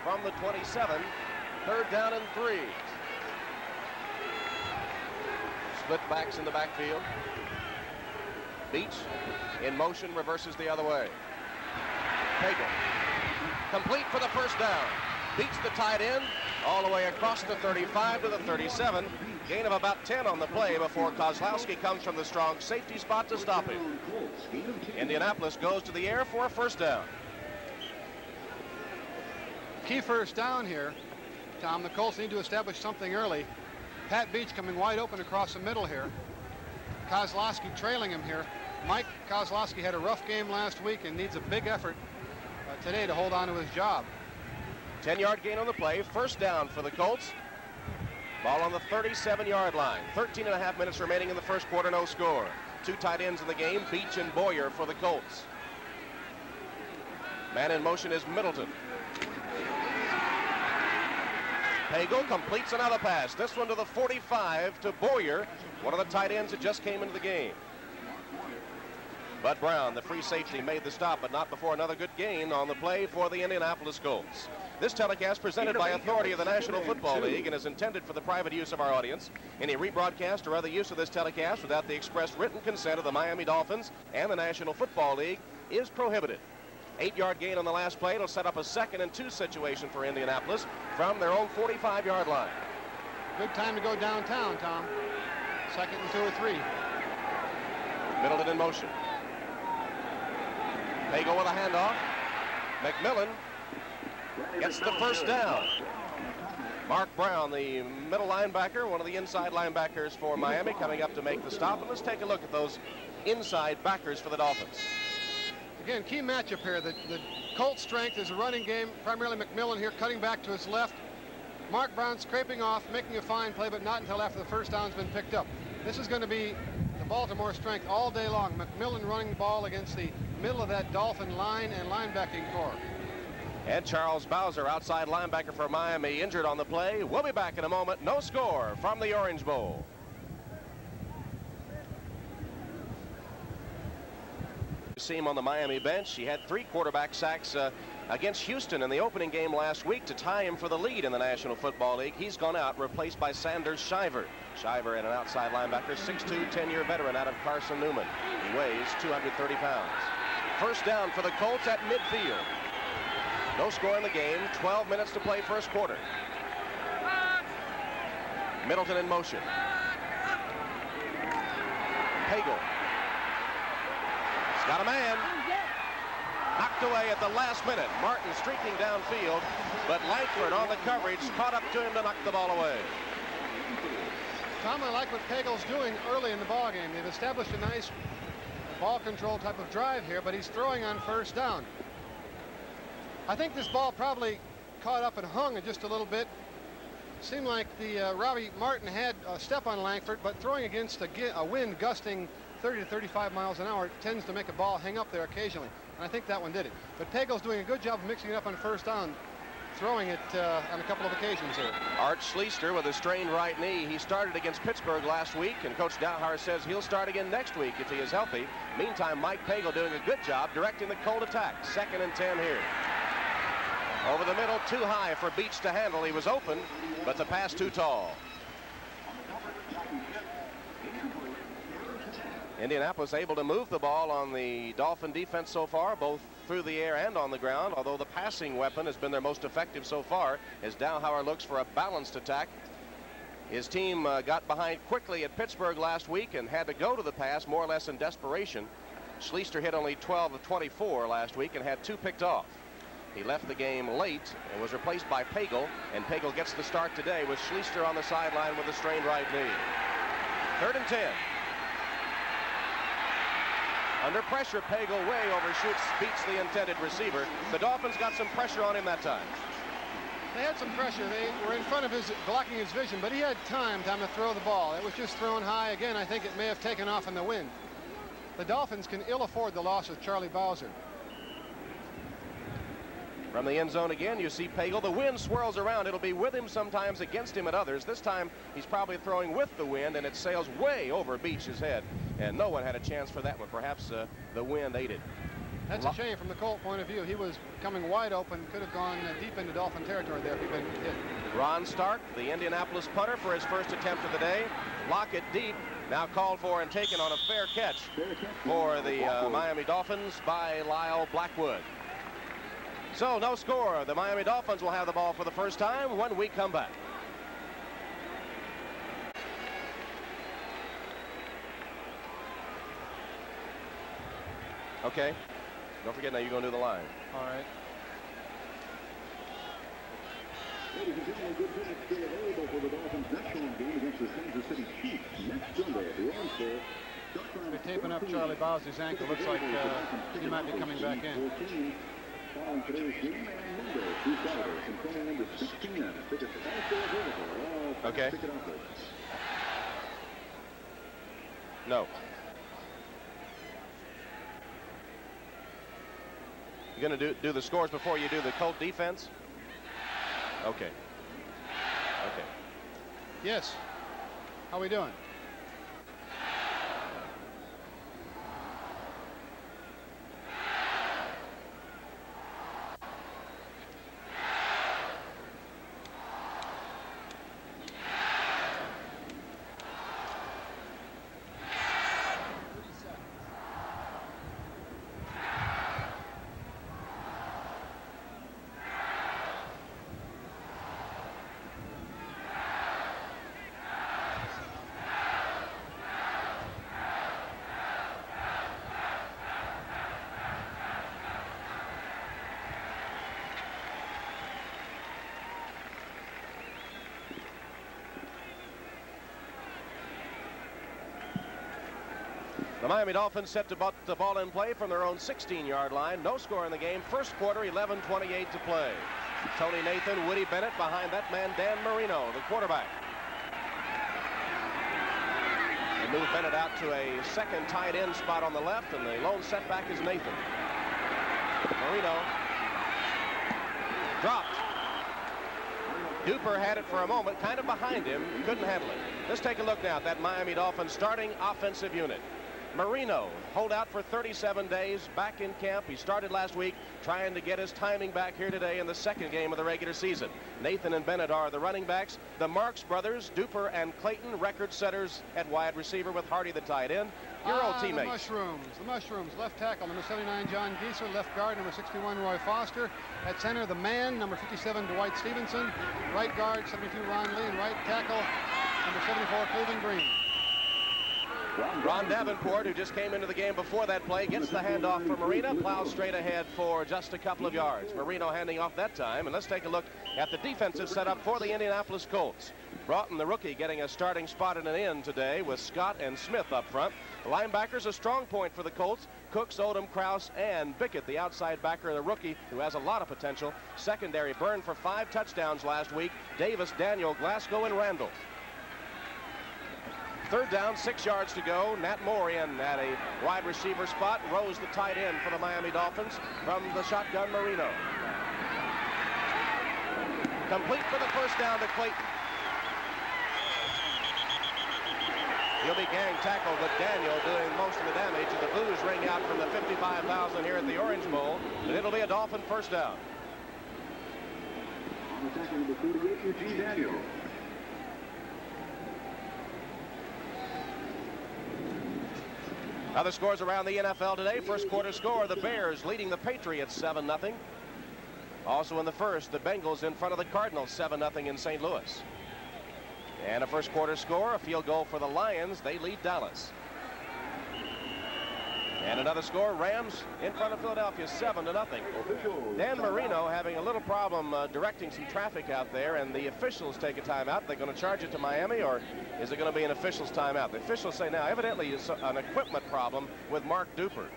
from the 27. Third down and 3. Split backs in the backfield. Beach in motion, reverses the other way. Pagel complete for the first down. Beats the tight end all the way across the 35 to the 37. Gain of about 10 on the play before Kozlowski comes from the strong safety spot to stop him. Indianapolis goes to the air for a first down. Key first down here, Tom. The Colts need to establish something early. Pat Beach coming wide open across the middle here. Kozlowski trailing him here. Mike Kozlowski had a rough game last week and needs a big effort today to hold on to his job. 10-yard gain on the play. First down for the Colts. Ball on the 37-yard line. 13 and a half minutes remaining in the first quarter. No score. Two tight ends in the game. Beach and Boyer for the Colts. Man in motion is Middleton. Pagel completes another pass. This one to the 45 to Boyer, one of the tight ends that just came into the game. Bud Brown, the free safety, made the stop, but not before another good gain on the play for the Indianapolis Colts. This telecast presented by authority of the National Football League and is intended for the private use of our audience. Any rebroadcast or other use of this telecast without the express written consent of the Miami Dolphins and the National Football League is prohibited. 8-yard gain on the last play. It'll set up a 2nd and 2 situation for Indianapolis from their own 45-yard line. Good time to go downtown, Tom. 2nd and 2 or 3. Middleton in motion. Pagel with a handoff. McMillan gets the first down. Mark Brown, the middle linebacker, one of the inside linebackers for Miami, coming up to make the stop. And let's take a look at those inside backers for the Dolphins. Again, key matchup here. The Colts' strength is a running game. Primarily McMillan here cutting back to his left. Mark Brown scraping off, making a fine play, but not until after the first down's been picked up. This is going to be the Baltimore strength all day long. McMillan running the ball against the middle of that Dolphin line and linebacking core. And Charles Bowser, outside linebacker for Miami, injured on the play. We'll be back in a moment. No score from the Orange Bowl. You see him on the Miami bench. He had 3 quarterback sacks against Houston in the opening game last week to tie him for the lead in the National Football League. He's gone out, replaced by Sanders Shiver. Shiver and an outside linebacker, 6'2", 10-year veteran out of Carson Newman. He weighs 230 pounds. First down for the Colts at midfield. No score in the game. 12 minutes to play first quarter. Middleton in motion. Pagel. He's got a man. Knocked away at the last minute. Martin streaking downfield, but Langford on the coverage caught up to him to knock the ball away. Tom, I like what Pagel's doing early in the ball game. They've established a nice ball control type of drive here, but he's throwing on first down. I think this ball probably caught up and hung just a little bit. Seemed like the Robbie Martin had a step on Langford, but throwing against a wind gusting 30 to 35 miles an hour tends to make a ball hang up there occasionally. And I think that one did it. But Pagel's doing a good job of mixing it up on first down, throwing it on a couple of occasions here. Art Schleister with a strained right knee. He started against Pittsburgh last week, and Coach Dowhauer says he'll start again next week if he is healthy. Meantime, Mike Pagel doing a good job directing the Colt attack. 2nd and 10 here. Over the middle, too high for Beach to handle. He was open, but the pass too tall. Indianapolis able to move the ball on the Dolphin defense so far, both through the air and on the ground, although the passing weapon has been their most effective so far as Dowhauer looks for a balanced attack. His team got behind quickly at Pittsburgh last week and had to go to the pass more or less in desperation. Schleister hit only 12 of 24 last week and had 2 picked off. He left the game late and was replaced by Pagel, and Pagel gets the start today with Schleister on the sideline with a strained right knee. 3rd and 10. Under pressure, Pagel way overshoots, beats the intended receiver. The Dolphins got some pressure on him that time. They had some pressure. They were in front of his, blocking his vision, but he had time to throw the ball. It was just thrown high. Again, I think it may have taken off in the wind. The Dolphins can ill afford the loss of Charlie Bowser. From the end zone again, you see Pagel. The wind swirls around. It'll be with him sometimes, against him at others. This time, he's probably throwing with the wind, and it sails way over Beach's head. And no one had a chance for that one. Perhaps the wind aided. That's a shame from the Colt point of view. He was coming wide open, could have gone deep into Dolphin territory there if he'd been hit. Ron Stark, the Indianapolis punter, for his first attempt of the day. Lockett deep, now called for and taken on a fair catch for the Miami Dolphins by Lyle Blackwood. So no score. The Miami Dolphins will have the ball for the first time when we come back. Okay. Don't forget now you're going to do the line. All right. Ladies and gentlemen, good minutes still available for the Dolphins' next home game against the Kansas City Chiefs next Sunday at the Orange Bowl. They're taping up Charlie Bowsley's ankle. Looks like he might be coming back in. Following today's game and Monday through Saturday, controlling number 16. Tickets also available. Okay. Ticket outlets. No. You're going to do the scores before you do the Colt defense? Okay. Okay. Yes. How we doing? The Miami Dolphins set to put the ball in play from their own 16-yard line. No score in the game. First quarter, 11:28 to play. Tony Nathan, Woody Bennett behind that man, Dan Marino, the quarterback. They move Bennett out to a second tight end spot on the left, and the lone setback is Nathan. Marino dropped. Duper had it for a moment, kind of behind him, couldn't handle it. Let's take a look now at that Miami Dolphins starting offensive unit. Marino, hold out for 37 days, back in camp. He started last week trying to get his timing back here today in the second game of the regular season. Nathan and Bennett are the running backs. The Marks brothers, Duper and Clayton, record setters at wide receiver with Hardy the tight end. Your old teammates. The Mushrooms. Left tackle, number 79, John Gieser. Left guard, number 61, Roy Foster. At center, the man, number 57, Dwight Stevenson. Right guard, 72, Ron Lee. And right tackle, number 74, Cleveland Green. Ron Davenport, who just came into the game before that play, gets the handoff for Marino, plows straight ahead for just a couple of yards. Marino handing off that time. And let's take a look at the defensive setup for the Indianapolis Colts. Broughton, the rookie, getting a starting spot in an end today with Scott and Smith up front. The linebackers, a strong point for the Colts. Cooks, Odom, Krause, and Bickett, the outside backer, the rookie, who has a lot of potential. Secondary, Byrne for 5 touchdowns last week. Davis, Daniel, Glasgow, and Randall. Third down, 6 yards to go. Nat Moore in at a wide receiver spot. Rose, the tight end for the Miami Dolphins from the shotgun, Marino. Complete for the first down to Clayton. He'll be gang tackled with Daniel doing most of the damage. And the boos ring out from the 55,000 here at the Orange Bowl. And it'll be a Dolphin first down. On the tackle, number 48, Eugene Daniel. Other scores around the NFL today. First quarter score, the Bears leading the Patriots 7-0. Also in the first, the Bengals in front of the Cardinals 7-0 in St. Louis. And a first quarter score, a field goal for the Lions. They lead Dallas. And another score, Rams in front of Philadelphia 7-0. Dan Marino having a little problem directing some traffic out there, and the officials take a timeout. They're going to charge it to Miami, or is it going to be an officials timeout? The officials say now evidently it's an equipment problem with Mark Duper.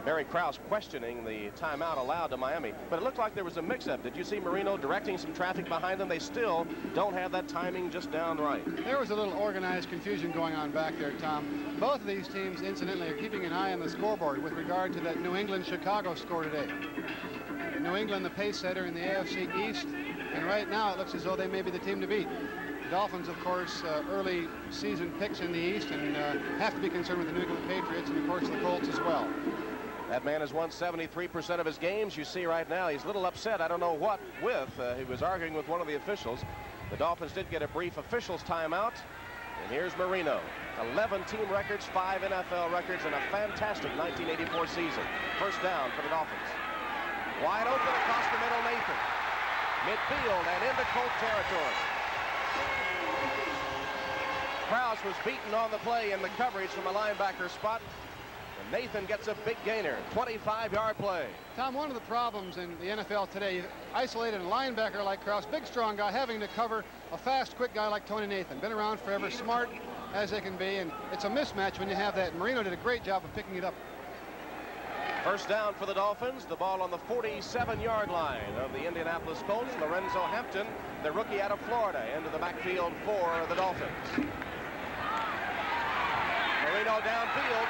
Barry Krause questioning the timeout allowed to Miami, but it looked like there was a mix-up. Did you see Marino directing some traffic behind them? They still don't have that timing just down right. There was a little organized confusion going on back there, Tom. Both of these teams, incidentally, are keeping an eye on the scoreboard with regard to that New England-Chicago score today. New England, the pace setter in the AFC East, and right now it looks as though they may be the team to beat. The Dolphins, of course, early season picks in the East, and have to be concerned with the New England Patriots, and of course the Colts as well. That man has won 73% of his games. You see right now he's a little upset. I don't know what with. He was arguing with one of the officials. The Dolphins did get a brief officials timeout. And here's Marino. 11 team records, 5 NFL records, and a fantastic 1984 season. First down for the Dolphins. Wide open across the middle, Nathan. Midfield and into Colt territory. Krause was beaten on the play in the coverage from a linebacker spot. And Nathan gets a big gainer, 25-yard play. Tom, one of the problems in the NFL today, isolated a linebacker like Krause, big strong guy, having to cover a fast, quick guy like Tony Nathan. Been around forever, smart as they can be, and it's a mismatch when you have that. Marino did a great job of picking it up. First down for the Dolphins. The ball on the 47-yard line of the Indianapolis Colts. Lorenzo Hampton, the rookie out of Florida, into the backfield for the Dolphins. Marino downfield.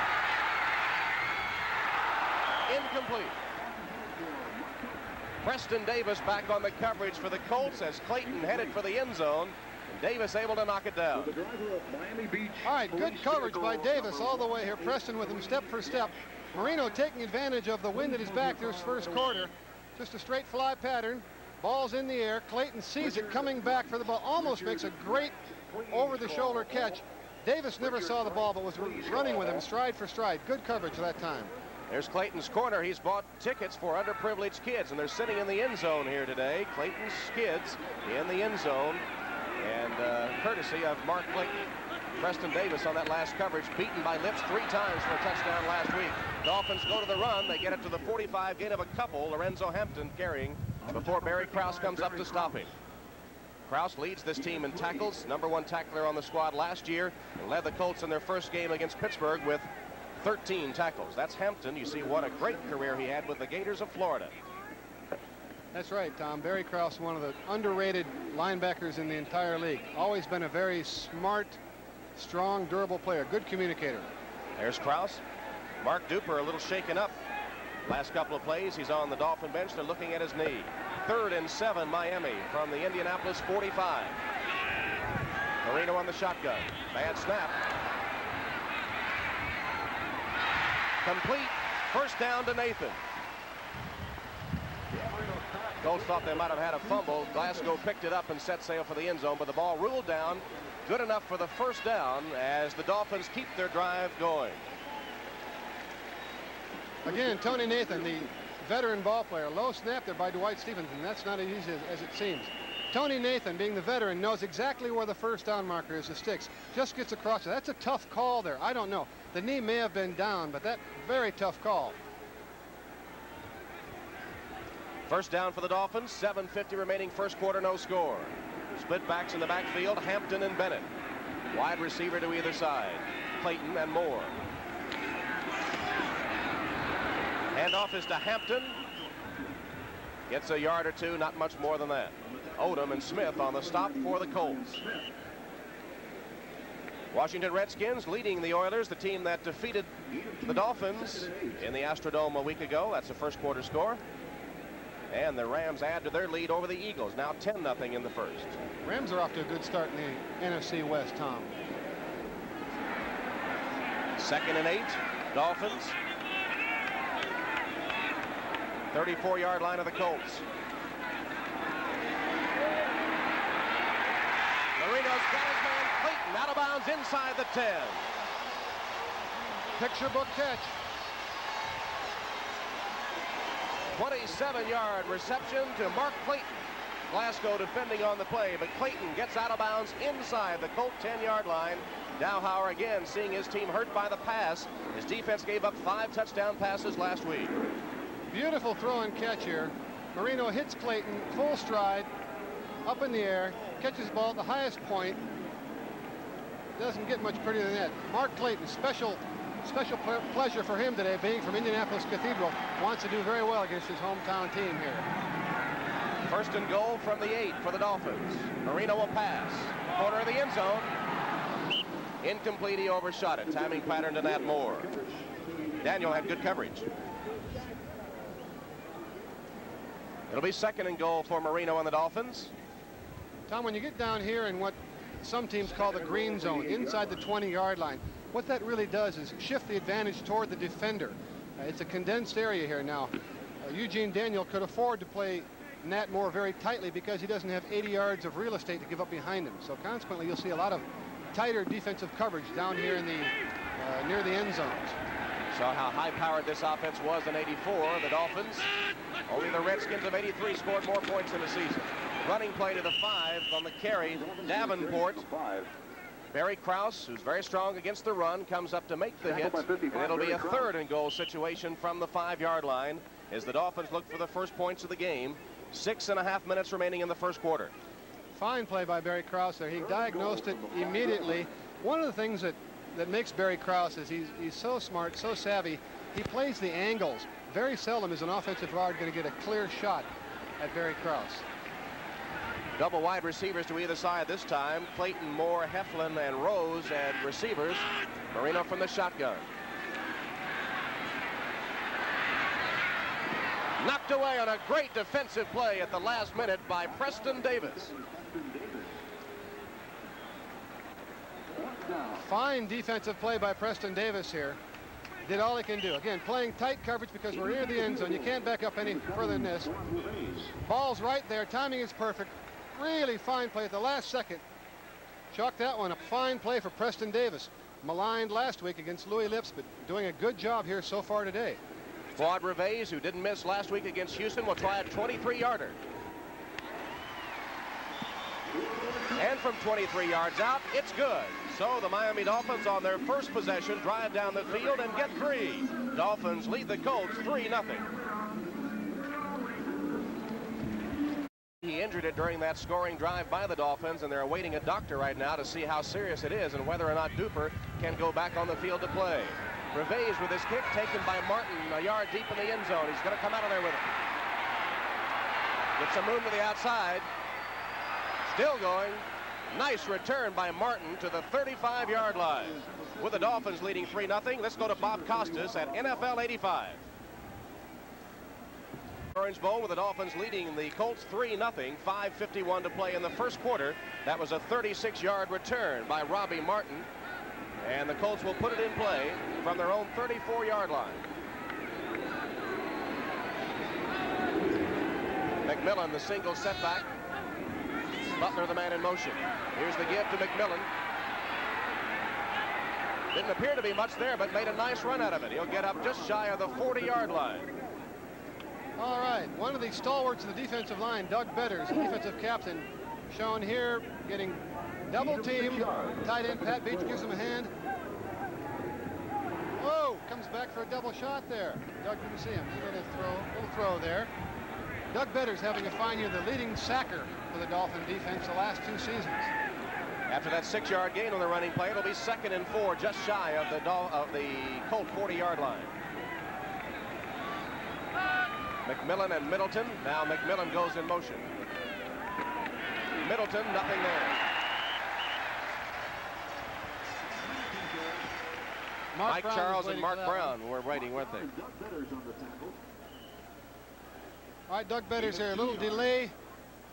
Incomplete. Preston Davis back on the coverage for the Colts as Clayton headed for the end zone. And Davis able to knock it down. All right, good coverage by Davis all the way here. Preston with him step for step. Marino taking advantage of the wind at his back this first quarter. Just a straight fly pattern. Ball's in the air. Clayton sees it coming back for the ball. Almost makes a great over-the-shoulder catch. Davis never saw the ball, but was running with him stride for stride. Good coverage that time. There's Clayton's corner. He's bought tickets for underprivileged kids, and they're sitting in the end zone here today. Clayton's kids in the end zone, and courtesy of Mark Clayton. Preston Davis on that last coverage, beaten by Lips 3 times for a touchdown last week. Dolphins go to the run. They get it to the 45, gain of a couple. Lorenzo Hampton carrying before Barry Krause comes up to stop him. Krause leads this team in tackles, #1 tackler on the squad last year, and led the Colts in their first game against Pittsburgh with 13 tackles. That's Hampton. You see what a great career he had with the Gators of Florida. That's right, Tom. Barry Krause, one of the underrated linebackers in the entire league. Always been a very smart, strong, durable player. Good communicator. There's Krause. Mark Duper a little shaken up. Last couple of plays, he's on the Dolphin bench. They're looking at his knee. 3rd and 7, Miami from the Indianapolis 45. Marino on the shotgun. Bad snap. Complete. First down to Nathan. Colts thought they might have had a fumble. Glasgow picked it up and set sail for the end zone, but the ball ruled down. Good enough for the first down as the Dolphins keep their drive going. Again, Tony Nathan, the veteran ball player. Low snap there by Dwight Stevenson. That's not as easy as it seems. Tony Nathan, being the veteran, knows exactly where the first down marker is. The sticks. Just gets across it. That's a tough call there. I don't know. The knee may have been down, but that very tough call. First down for the Dolphins. 7:50 remaining first quarter, no score. Split backs in the backfield, Hampton and Bennett. Wide receiver to either side. Clayton and Moore. Handoff is to Hampton. Gets a yard or two, not much more than that. Odom and Smith on the stop for the Colts. Washington Redskins leading the Oilers, the team that defeated the Dolphins in the Astrodome a week ago. That's the first quarter score. And the Rams add to their lead over the Eagles. Now 10-0 in the first. Rams are off to a good start in the NFC West, Tom. 2nd and 8, Dolphins. 34-yard line of the Colts. Marino's got his man Clayton out of bounds inside the 10. Picture book catch. 27-yard reception to Mark Clayton. Glasgow defending on the play, but Clayton gets out of bounds inside the Colt 10-yard line. Dowhauer again seeing his team hurt by the pass. His defense gave up 5 touchdown passes last week. Beautiful throw and catch here. Marino hits Clayton full stride, up in the air, catches the ball at the highest point. Doesn't get much prettier than that. Mark Clayton, special pleasure for him today, being from Indianapolis Cathedral. Wants to do very well against his hometown team here. 1st and goal from the 8 for the Dolphins. Marino will pass. Corner of the end zone. Incomplete, he overshot it. Timing pattern to Nat Moore. Daniel had good coverage. It'll be 2nd and goal for Marino and the Dolphins. Tom, when you get down here in what some teams call the green zone, inside the 20-yard line, what that really does is shift the advantage toward the defender. It's a condensed area here now. Eugene Daniel could afford to play Nat Moore very tightly because he doesn't have 80 yards of real estate to give up behind him. So consequently, you'll see a lot of tighter defensive coverage down here in the near the end zones. Saw how high-powered this offense was in '84. The Dolphins, only the Redskins of '83 scored more points in the season. Running play to the 5 on the carry. Davenport. Barry Krause, who's very strong against the run, comes up to make the hit. And it'll be a 3rd and goal situation from the 5-yard line as the Dolphins look for the first points of the game. 6.5 minutes remaining in the first quarter. Fine play by Barry Krause there. He diagnosed it immediately. One of the things that makes Barry Krause is he's so smart, so savvy. He plays the angles. Very seldom is an offensive guard going to get a clear shot at Barry Krause. Double wide receivers to either side this time. Clayton, Moore, Heflin, and Rose at receivers. Marino from the shotgun. Knocked away on a great defensive play at the last minute by Preston Davis. Fine defensive play by Preston Davis here. Did all he can do. Again, playing tight coverage because we're near the end zone. You can't back up any further than this. Ball's right there. Timing is perfect. Really fine play at the last second. Chalk that one. A fine play for Preston Davis. Maligned last week against Louis Lips, but doing a good job here so far today. Claude Reves, who didn't miss last week against Houston, will try a 23-yarder. And from 23 yards out, it's good. So the Miami Dolphins on their first possession drive down the field and get 3. Dolphins lead the Colts 3-0. He injured it during that scoring drive by the Dolphins, and they're awaiting a doctor right now to see how serious it is and whether or not Duper can go back on the field to play. Reves with his kick taken by Martin a yard deep in the end zone. He's going to come out of there with it. Gets some room to the outside. Still going. Nice return by Martin to the 35-yard line. With the Dolphins leading 3-0, let's go to Bob Costas at NFL 85. Orange Bowl with the Dolphins leading the Colts 3-0, 5:51 to play in the first quarter. That was a 36-yard return by Robbie Martin. And the Colts will put it in play from their own 34-yard line. McMillan, the single setback. Butler, the man in motion. Here's the give to McMillan. Didn't appear to be much there, but made a nice run out of it. He'll get up just shy of the 40-yard line. All right, one of the stalwarts of the defensive line, Doug Betters, the defensive captain, shown here getting double teamed. Tight end Pat Beach gives him a hand. Whoa, comes back for a double shot there. Doug didn't see him. Little throw there. Doug Betters having a fine year, the leading sacker for the Dolphin defense the last 2 seasons. After that 6-yard gain on the running play, it'll be 2nd and 4, just shy of the Colt 40-yard line. McMillan and Middleton. Now McMillan goes in motion. Middleton, nothing there. Mike Charles and Mark Brown were waiting, weren't they? All right, Doug Betters here. A little delay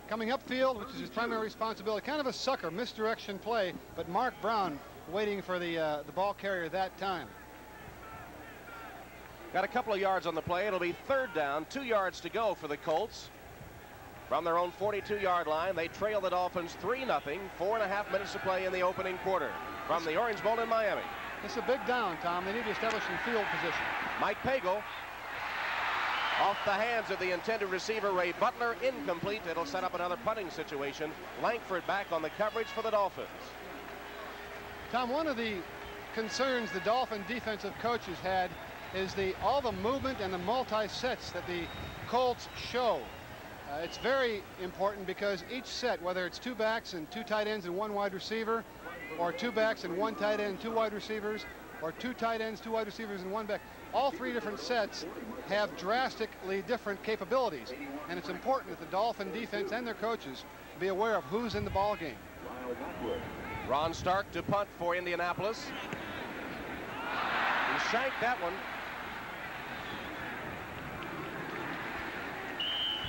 coming upfield, which is his primary responsibility. Kind of a sucker, misdirection play, but Mark Brown waiting for the ball carrier that time. Got a couple of yards on the play. It'll be 3rd down, 2 yards to go for the Colts. From their own 42-yard line, they trail the Dolphins 3-0, 4.5 minutes to play in the opening quarter. From the Orange Bowl in Miami. It's a big down, Tom. They need to establish some field position. Mike Pagel off the hands of the intended receiver, Ray Butler, incomplete. It'll set up another punting situation. Langford back on the coverage for the Dolphins. Tom, one of the concerns the Dolphin defensive coaches had is all the movement and the multi-sets that the Colts show. It's very important because each set, whether it's 2 backs and 2 tight ends and 1 wide receiver, or 2 backs and 1 tight end and 2 wide receivers, or 2 tight ends, 2 wide receivers and 1 back, all 3 different sets have drastically different capabilities. And it's important that the Dolphin defense and their coaches be aware of who's in the ball game. Ron Stark to punt for Indianapolis. He shanked that one.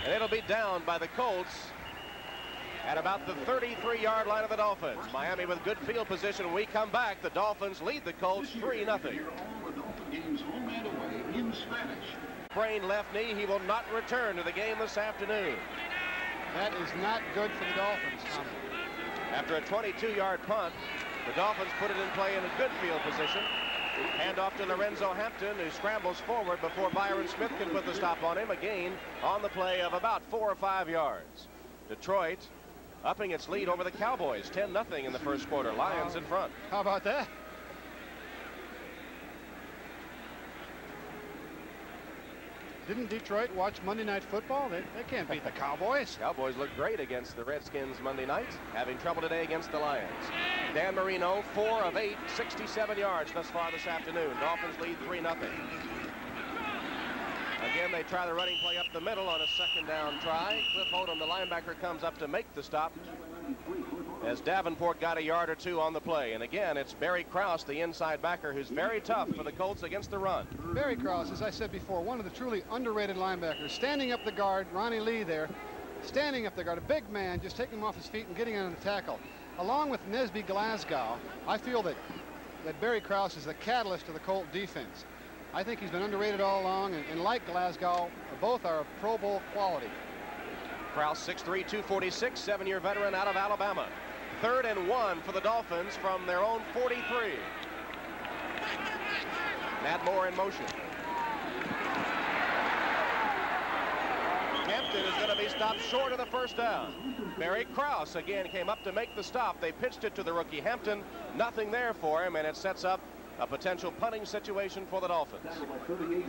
And it'll be down by the Colts at about the 33-yard line of the Dolphins. Miami with good field position. When we come back, the Dolphins lead the Colts 3-0. games home and away in Spanish. Sprained left knee. He will not return to the game this afternoon. That is not good for the Dolphins, Tommy. After a 22-yard punt, the Dolphins put it in play in a good field position. Hand off to Lorenzo Hampton, who scrambles forward before Byron Smith can put the stop on him. A gain on the play of about 4 or 5 yards. Detroit upping its lead over the Cowboys, 10-0 in the first quarter. Lions in front. How about that? Didn't Detroit watch Monday Night Football? They can't beat the Cowboys. Cowboys look great against the Redskins Monday night, having trouble today against the Lions. Dan Marino, 4 of 8, 67 yards thus far this afternoon. Dolphins lead 3-0. Again, they try the running play up the middle on a second down try. Cliff Odom, the linebacker, comes up to make the stop as Davenport got a yard or two on the play. And again, it's Barry Krause, the inside backer, who's very tough for the Colts against the run. Barry Krause, as I said before, one of the truly underrated linebackers. Standing up the guard, Ronnie Lee there, standing up the guard, a big man, just taking him off his feet and getting on the tackle. Along with Nesby Glasgow, I feel that Barry Krause is the catalyst of the Colt defense. I think he's been underrated all along, and like Glasgow, both are of Pro Bowl quality. Krause, 6'3", 246, 7-year veteran out of Alabama. 3rd and 1 for the Dolphins from their own 43. Matt Moore in motion. Hampton is going to be stopped short of the first down. Barry Krause again came up to make the stop. They pitched it to the rookie Hampton. Nothing there for him, and it sets up a potential punting situation for the Dolphins.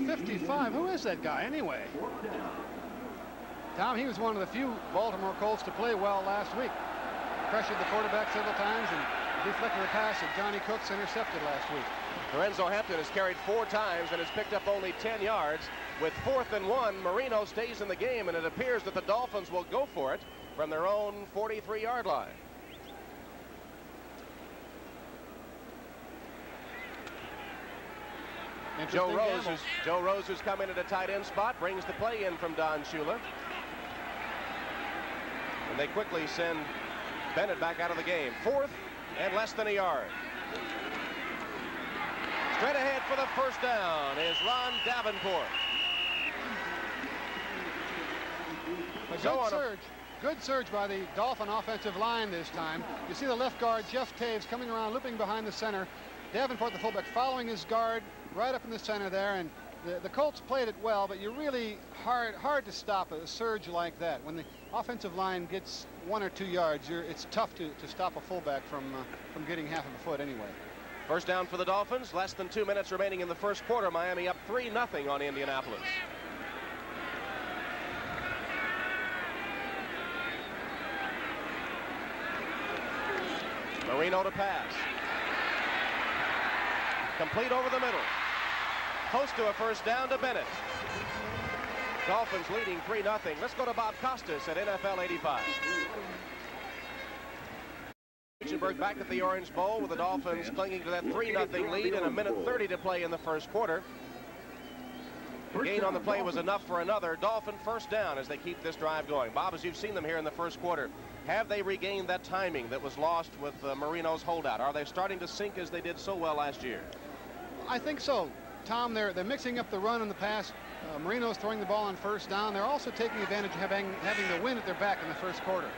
55, who is that guy anyway? Tom, he was one of the few Baltimore Colts to play well last week. Pressured the quarterback several times and deflected a pass that Johnny Cooks intercepted last week. Lorenzo Hampton has carried 4 times and has picked up only 10 yards. With 4th and 1, Marino stays in the game, and it appears that the Dolphins will go for it from their own 43-yard line. Joe Rose, who's come in at a tight end spot, brings the play in from Don Shula. And they quickly send Bennett back out of the game. 4th and less than a yard. Straight ahead for the first down is Ron Davenport. Good surge by the Dolphin offensive line this time. You see the left guard, Jeff Taves, coming around, looping behind the center. Davenport, the fullback, following his guard right up in the center there. And the Colts played it well, but you're really hard to stop a surge like that. When the offensive line gets 1 or 2 yards, it's tough to stop a fullback from getting half of a foot anyway. First down for the Dolphins. Less than 2 minutes remaining in the first quarter. Miami up 3-0 on Indianapolis. Marino to pass. Complete over the middle. Close to a first down to Bennett. Dolphins leading 3-0. Let's go to Bob Costas at NFL 85. Reichenberg back at the Orange Bowl with the Dolphins clinging to that 3-0 lead and 1:30 to play in the first quarter. The gain on the play was enough for another Dolphin first down as they keep this drive going. Bob, as you've seen them here in the first quarter, have they regained that timing that was lost with Marino's holdout? Are they starting to sink as they did so well last year? I think so. Tom, they're mixing up the run and the pass. Marino's throwing the ball on first down. They're also taking advantage of having the wind at their back in the first quarter.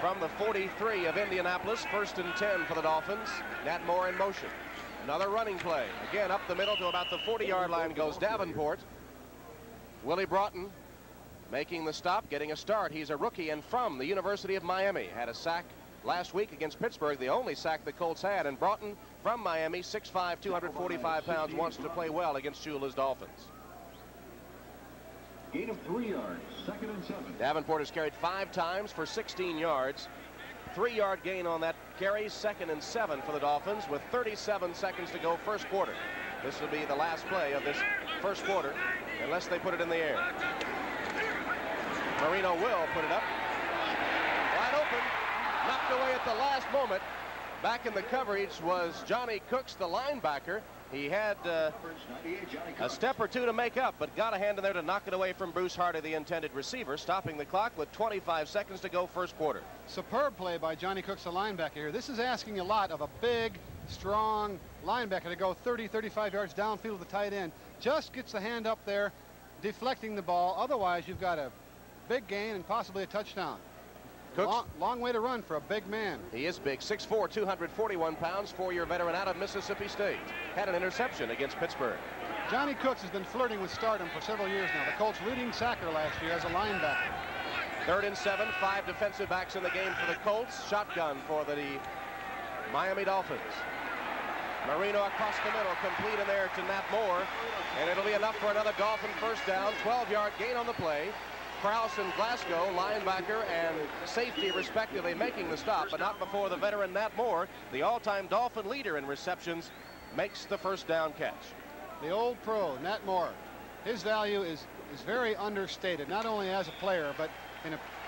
From the 43 of Indianapolis, 1st and 10 for the Dolphins. Nat Moore in motion. Another running play. Again, up the middle to about the 40-yard line goes Davenport. Willie Broughton making the stop, getting a start. He's a rookie and from the University of Miami. Had a sack last week against Pittsburgh, the only sack the Colts had. And Broughton from Miami, 6'5", 245 pounds, wants to play well against Shula's Dolphins. Gain of 3 yards, 2nd and 7. Davenport has carried 5 times for 16 yards. 3-yard gain on that carry, 2nd and 7 for the Dolphins with 37 seconds to go first quarter. This will be the last play of this first quarter unless they put it in the air. Marino will put it up. Wide open. Knocked away at the last moment. Back in the coverage was Johnny Cooks, the linebacker. He had a step or two to make up, but got a hand in there to knock it away from Bruce Hardy, the intended receiver, stopping the clock with 25 seconds to go first quarter. Superb play by Johnny Cooks, the linebacker here. This is asking a lot of a big, strong linebacker to go 30, 35 yards downfield with the tight end. Just gets the hand up there, deflecting the ball. Otherwise, you've got a big gain and possibly a touchdown. Long way to run for a big man. He is big, 6'4", 241 pounds, 4-year veteran out of Mississippi State. Had an interception against Pittsburgh. Johnny Cooks has been flirting with stardom for several years now. The Colts' leading sacker last year as a linebacker. 3rd and 7, 5 defensive backs in the game for the Colts. Shotgun for the Miami Dolphins. Marino across the middle, complete in there to Nat Moore, and it'll be enough for another Dolphin first down. 12-yard gain on the play. Krause and Glasgow, linebacker and safety respectively, making the stop, but not before the veteran Nat Moore, the all-time Dolphin leader in receptions, makes the first down catch. The old pro, Nat Moore, his value is very understated, not only as a player, but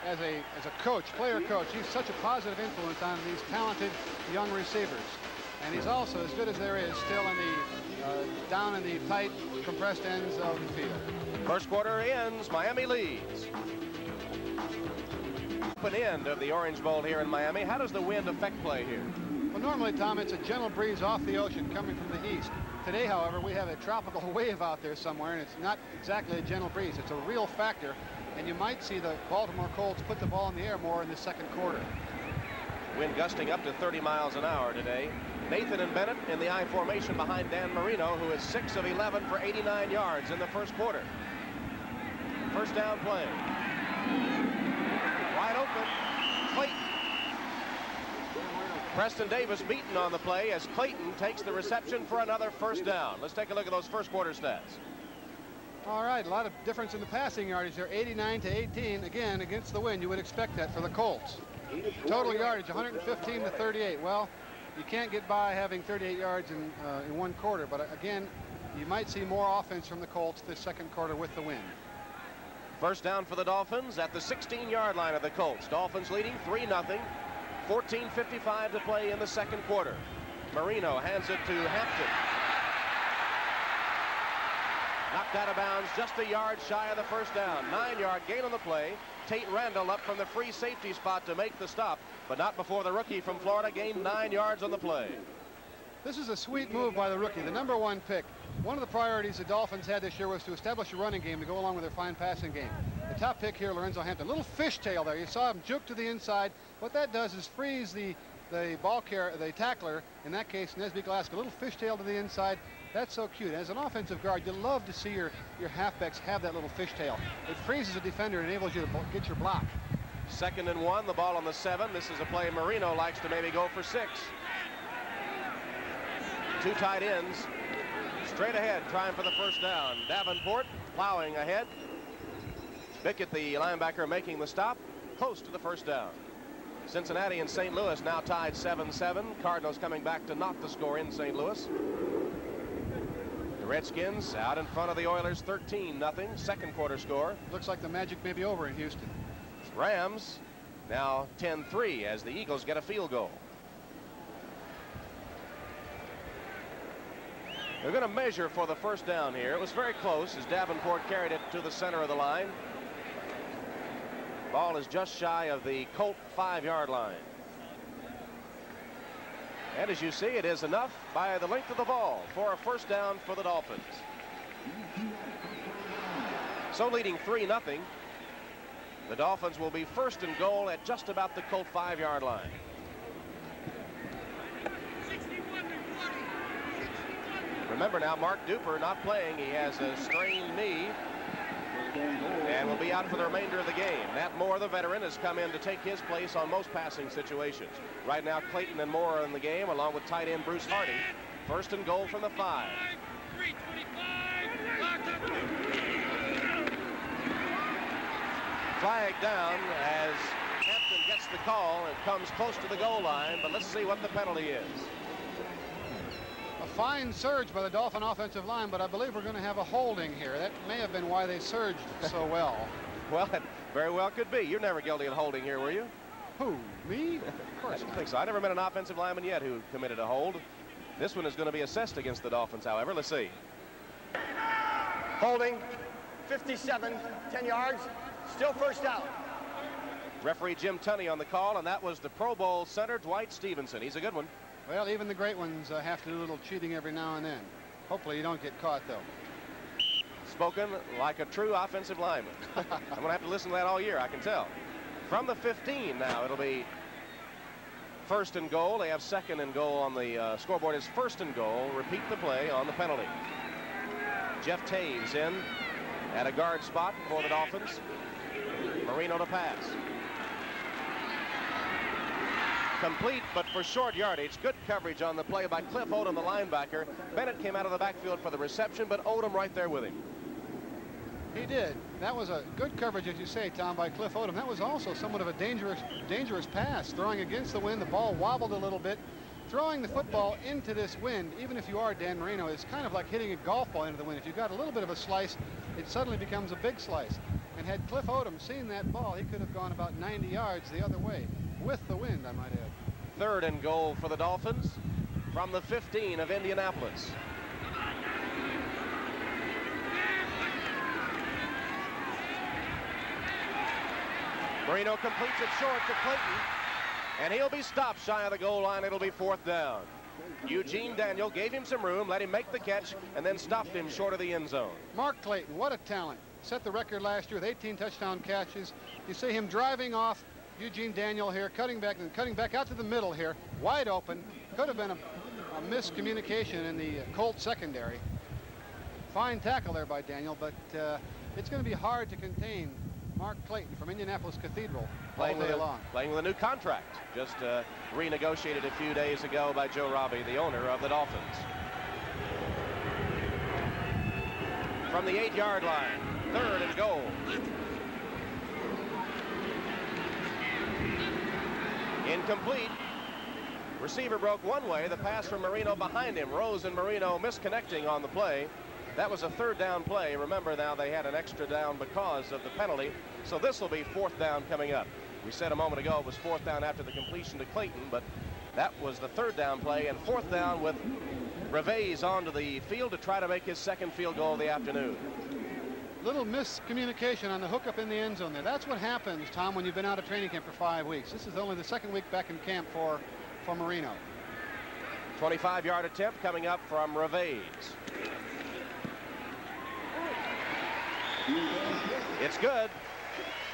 as a coach, player coach. He's such a positive influence on these talented young receivers. And he's also, as good as there is, still in the down in the tight, compressed ends of the field. First quarter ends, Miami leads. Open end of the Orange Bowl here in Miami. How does the wind affect play here? Well, normally, Tom, it's a gentle breeze off the ocean coming from the east. Today, however, we have a tropical wave out there somewhere, and it's not exactly a gentle breeze. It's a real factor, and you might see the Baltimore Colts put the ball in the air more in the second quarter. Wind gusting up to 30 miles an hour today. Nathan and Bennett in the I formation behind Dan Marino, who is 6 of 11 for 89 yards in the first quarter. First down play. Wide open. Clayton. Preston Davis beaten on the play as Clayton takes the reception for another first down. Let's take a look at those first quarter stats. All right, a lot of difference in the passing yardage there, 89 to 18. Again, against the wind, you would expect that for the Colts. Total yardage, 115 to 38. Well, you can't get by having 38 yards in one quarter, but again, you might see more offense from the Colts this second quarter with the wind. First down for the Dolphins at the 16-yard line of the Colts. Dolphins leading 3-0. 14:55 to play in the second quarter. Marino hands it to Hampton. Knocked out of bounds just a yard shy of the first down. 9-yard gain on the play. Tate Randall up from the free safety spot to make the stop, but not before the rookie from Florida gained 9 yards on the play. This is a sweet move by the rookie, the #1 pick. One of the priorities the Dolphins had this year was to establish a running game to go along with their fine passing game. The top pick here, Lorenzo Hampton, little fishtail there. You saw him juke to the inside. What that does is freeze the ball carrier, the tackler, in that case Nesby Glasgow, a little fishtail to the inside. That's so cute. As an offensive guard, you love to see your halfbacks have that little fishtail. It freezes a defender and enables you to get your block. 2nd and 1, the ball on the 7. This is a play Marino likes to maybe go for 6. 2 tight ends straight ahead trying for the first down. Davenport plowing ahead. Bickett, the linebacker, making the stop close to the first down. Cincinnati and St. Louis now tied 7-7. Cardinals coming back to knock the score in St. Louis. The Redskins out in front of the Oilers 13-0. Second quarter score. Looks like the magic may be over in Houston. Rams now 10-3 as the Eagles get a field goal. They're going to measure for the first down here. It was very close as Davenport carried it to the center of the line. Ball is just shy of the Colt 5-yard line. And as you see, it is enough by the length of the ball for a first down for the Dolphins. So leading 3-0, the Dolphins will be first and goal at just about the Colt 5-yard line. Remember now, Mark Duper not playing. He has a strained knee and will be out for the remainder of the game. Nat Moore, the veteran, has come in to take his place on most passing situations. Right now, Clayton and Moore are in the game, along with tight end Bruce Hardy. First and goal from the 5. Flag down as Hampton gets the call and comes close to the goal line, but let's see what the penalty is. A fine surge by the Dolphin offensive line, but I believe we're going to have a holding here. That may have been why they surged so well. Well, it very well could be. You're never guilty of holding here, were you? Who, me? Of course I don't think so. I never met an offensive lineman yet who committed a hold. This one is going to be assessed against the Dolphins, however. Let's see. Holding, 57, 10 yards, still first down. Referee Jim Tunney on the call, and that was the Pro Bowl center Dwight Stevenson. He's a good one. Well, even the great ones have to do a little cheating every now and then. Hopefully you don't get caught, though. Spoken like a true offensive lineman. I'm going to have to listen to that all year, I can tell. From the 15 now, it'll be first and goal. They have second and goal on the scoreboard is first and goal. Repeat the play on the penalty. Jeff Taves in at a guard spot for the Dolphins. Marino to pass. Complete, but for short yardage. Good coverage on the play by Cliff Odom, the linebacker. Bennett came out of the backfield for the reception, but Odom right there with him. He did. That was a good coverage, as you say, Tom, by Cliff Odom. That was also somewhat of a dangerous pass. Throwing against the wind, the ball wobbled a little bit. Throwing the football into this wind, even if you are Dan Marino, is kind of like hitting a golf ball into the wind. If you've got a little bit of a slice, it suddenly becomes a big slice. And had Cliff Odom seen that ball, he could have gone about 90 yards the other way, with the wind, I might add. Third and goal for the Dolphins from the 15 of Indianapolis. Marino completes it short to Clayton, and he'll be stopped shy of the goal line. It'll be fourth down. Eugene Daniel gave him some room, let him make the catch, and then stopped him short of the end zone. Mark Clayton, what a talent. Set the record last year with 18 touchdown catches. You see him driving off Eugene Daniel here, cutting back out to the middle here, wide open. Could have been a miscommunication in the Colts secondary. Fine tackle there by Daniel, but it's going to be hard to contain Mark Clayton from Indianapolis Cathedral all day long. Playing with a new contract, just renegotiated a few days ago by Joe Robbie, the owner of the Dolphins. From the 8-yard line, third and goal. Incomplete. Receiver broke one way. The pass from Marino behind him. Rose and Marino misconnecting on the play. That was a third down play. Remember now they had an extra down because of the penalty. So this will be fourth down coming up. We said a moment ago it was fourth down after the completion to Clayton, but that was the third down play, and fourth down with Reves onto the field to try to make his second field goal of the afternoon. Little miscommunication on the hookup in the end zone there. That's what happens, Tom, when you've been out of training camp for 5 weeks. This is only the second week back in camp for Marino. 25-yard attempt coming up from Reves. It's good.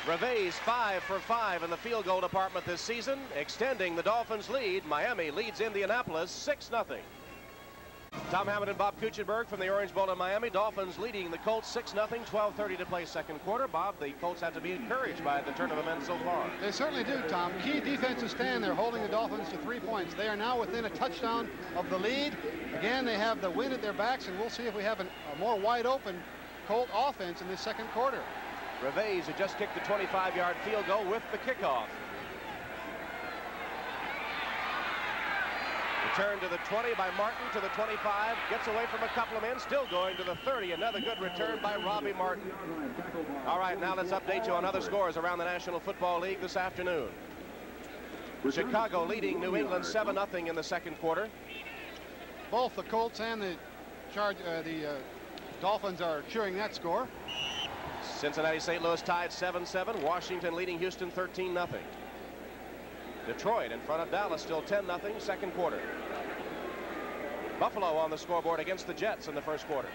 Reves 5 for 5 in the field goal department this season, extending the Dolphins' lead. Miami leads Indianapolis 6-0. Tom Hammond and Bob Kuchenberg from the Orange Bowl in Miami. Dolphins leading the Colts 6-0, 12:30 to play second quarter. Bob, the Colts have to be encouraged by the turn of events so far. They certainly do, Tom. Key defensive stand there, holding the Dolphins to 3 points. They are now within a touchdown of the lead. Again, they have the wind at their backs, and we'll see if we have a more wide-open Colt offense in this second quarter. Reves had just kicked the 25-yard field goal with the kickoff. Return to the 20 by Martin to the 25. Gets away from a couple of men. Still going to the 30. Another good return by Robbie Martin. All right, now let's update you on other scores around the National Football League this afternoon. Chicago leading New England 7-0 in the second quarter. Both the Colts and the Dolphins are cheering that score. Cincinnati St. Louis tied 7-7. Washington leading Houston 13-0. Detroit in front of Dallas still 10-0 second quarter. Buffalo on the scoreboard against the Jets in the first quarter.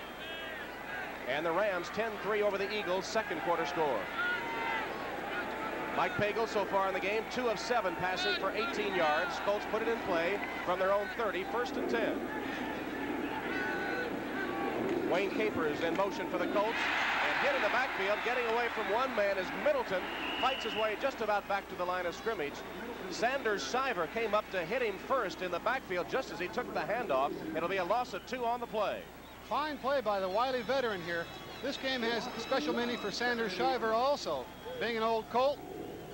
And the Rams 10-3 over the Eagles second quarter score. Mike Pagel so far in the game 2 of 7 passing for 18 yards. Colts put it in play from their own 30, first and 10. Wayne Capers in motion for the Colts. Hit in the backfield, getting away from one man as Middleton fights his way just about back to the line of scrimmage. Sanders Shiver came up to hit him first in the backfield just as he took the handoff. It'll be a loss of 2 on the play. Fine play by the wily veteran here. This game has special meaning for Sanders Shiver also. Being an old Colt,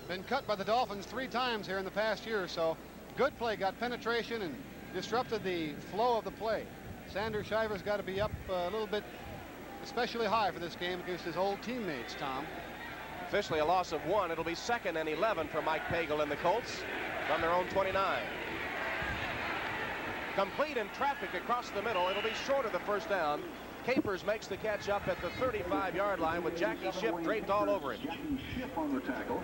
been cut by the Dolphins 3 times here in the past year or so. Good play, got penetration and disrupted the flow of the play. Sanders Shiver's got to be up a little bit especially high for this game against his old teammates, Tom. Officially a loss of 1. It'll be 2nd and 11 for Mike Pagel and the Colts from their own 29. Complete in traffic across the middle. It'll be short of the first down. Capers makes the catch up at the 35-yard line with Jackie Schiff draped all over him. Jackie Schiff on the tackle.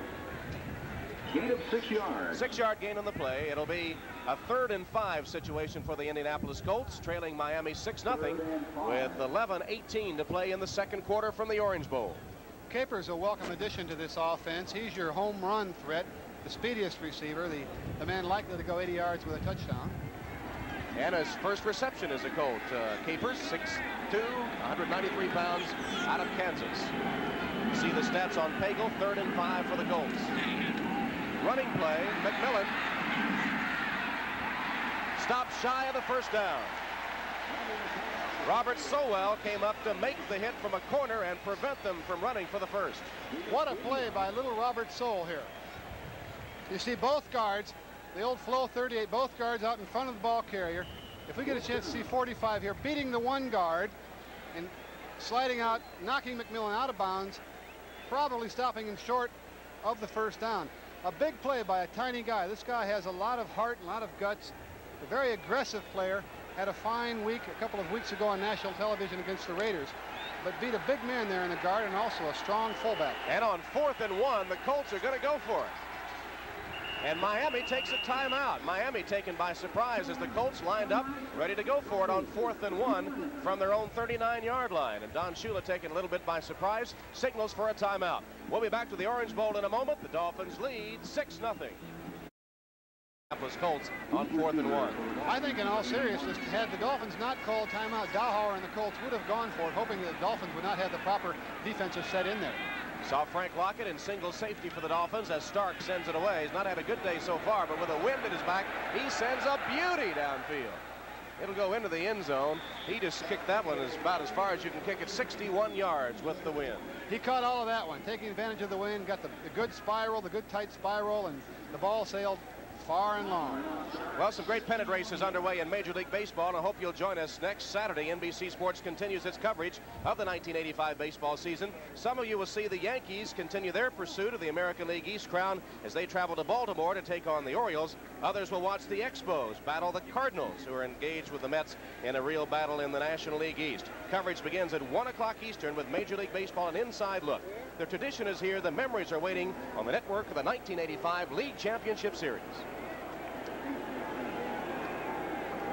Gain of 6 yards. 6-yard gain on the play. It'll be a 3rd and 5 situation for the Indianapolis Colts, trailing Miami 6-0 with 11:18 to play in the second quarter from the Orange Bowl. Capers a welcome addition to this offense. He's your home run threat, the speediest receiver, the man likely to go 80 yards with a touchdown. And his first reception as a Colt. Capers, 6'2", 193 pounds, out of Kansas. See the stats on Pagel, 3rd and 5 for the Colts. Running play, McMillan stopped shy of the first down. Robert Sowell came up to make the hit from a corner and prevent them from running for the first. What a play by little Robert Sowell here. You see both guards, the old flow 38, both guards out in front of the ball carrier. If we get a chance to see 45 here, beating the one guard and sliding out, knocking McMillan out of bounds, probably stopping him short of the first down. A big play by a tiny guy. This guy has a lot of heart and a lot of guts. A very aggressive player. Had a fine week a couple of weeks ago on national television against the Raiders, but beat a big man there in the guard and also a strong fullback. And on 4th and 1, the Colts are going to go for it. And Miami takes a timeout. Miami taken by surprise as the Colts lined up, ready to go for it on 4th and 1 from their own 39-yard line. And Don Shula, taken a little bit by surprise, signals for a timeout. We'll be back to the Orange Bowl in a moment. The Dolphins lead 6-0. Colts on 4th and 1. I think in all seriousness, had the Dolphins not called timeout, Dowhauer and the Colts would have gone for it, hoping that the Dolphins would not have the proper defensive set in there. Saw Frank Lockett in single safety for the Dolphins as Stark sends it away. He's not had a good day so far, but with a wind at his back, he sends a beauty downfield. It'll go into the end zone. He just kicked that one about as far as you can kick it, 61 yards with the wind. He caught all of that one, taking advantage of the wind, got the good spiral, the good tight spiral, and the ball sailed far and long. Well, some great pennant races underway in Major League Baseball, and I hope you'll join us next Saturday. NBC Sports continues its coverage of the 1985 baseball season. Some of you will see the Yankees continue their pursuit of the American League East crown as they travel to Baltimore to take on the Orioles. Others will watch the Expos battle the Cardinals, who are engaged with the Mets in a real battle in the National League East. Coverage begins at 1 o'clock Eastern with Major League Baseball an inside look. The tradition is here. The memories are waiting on the network of the 1985 League Championship Series.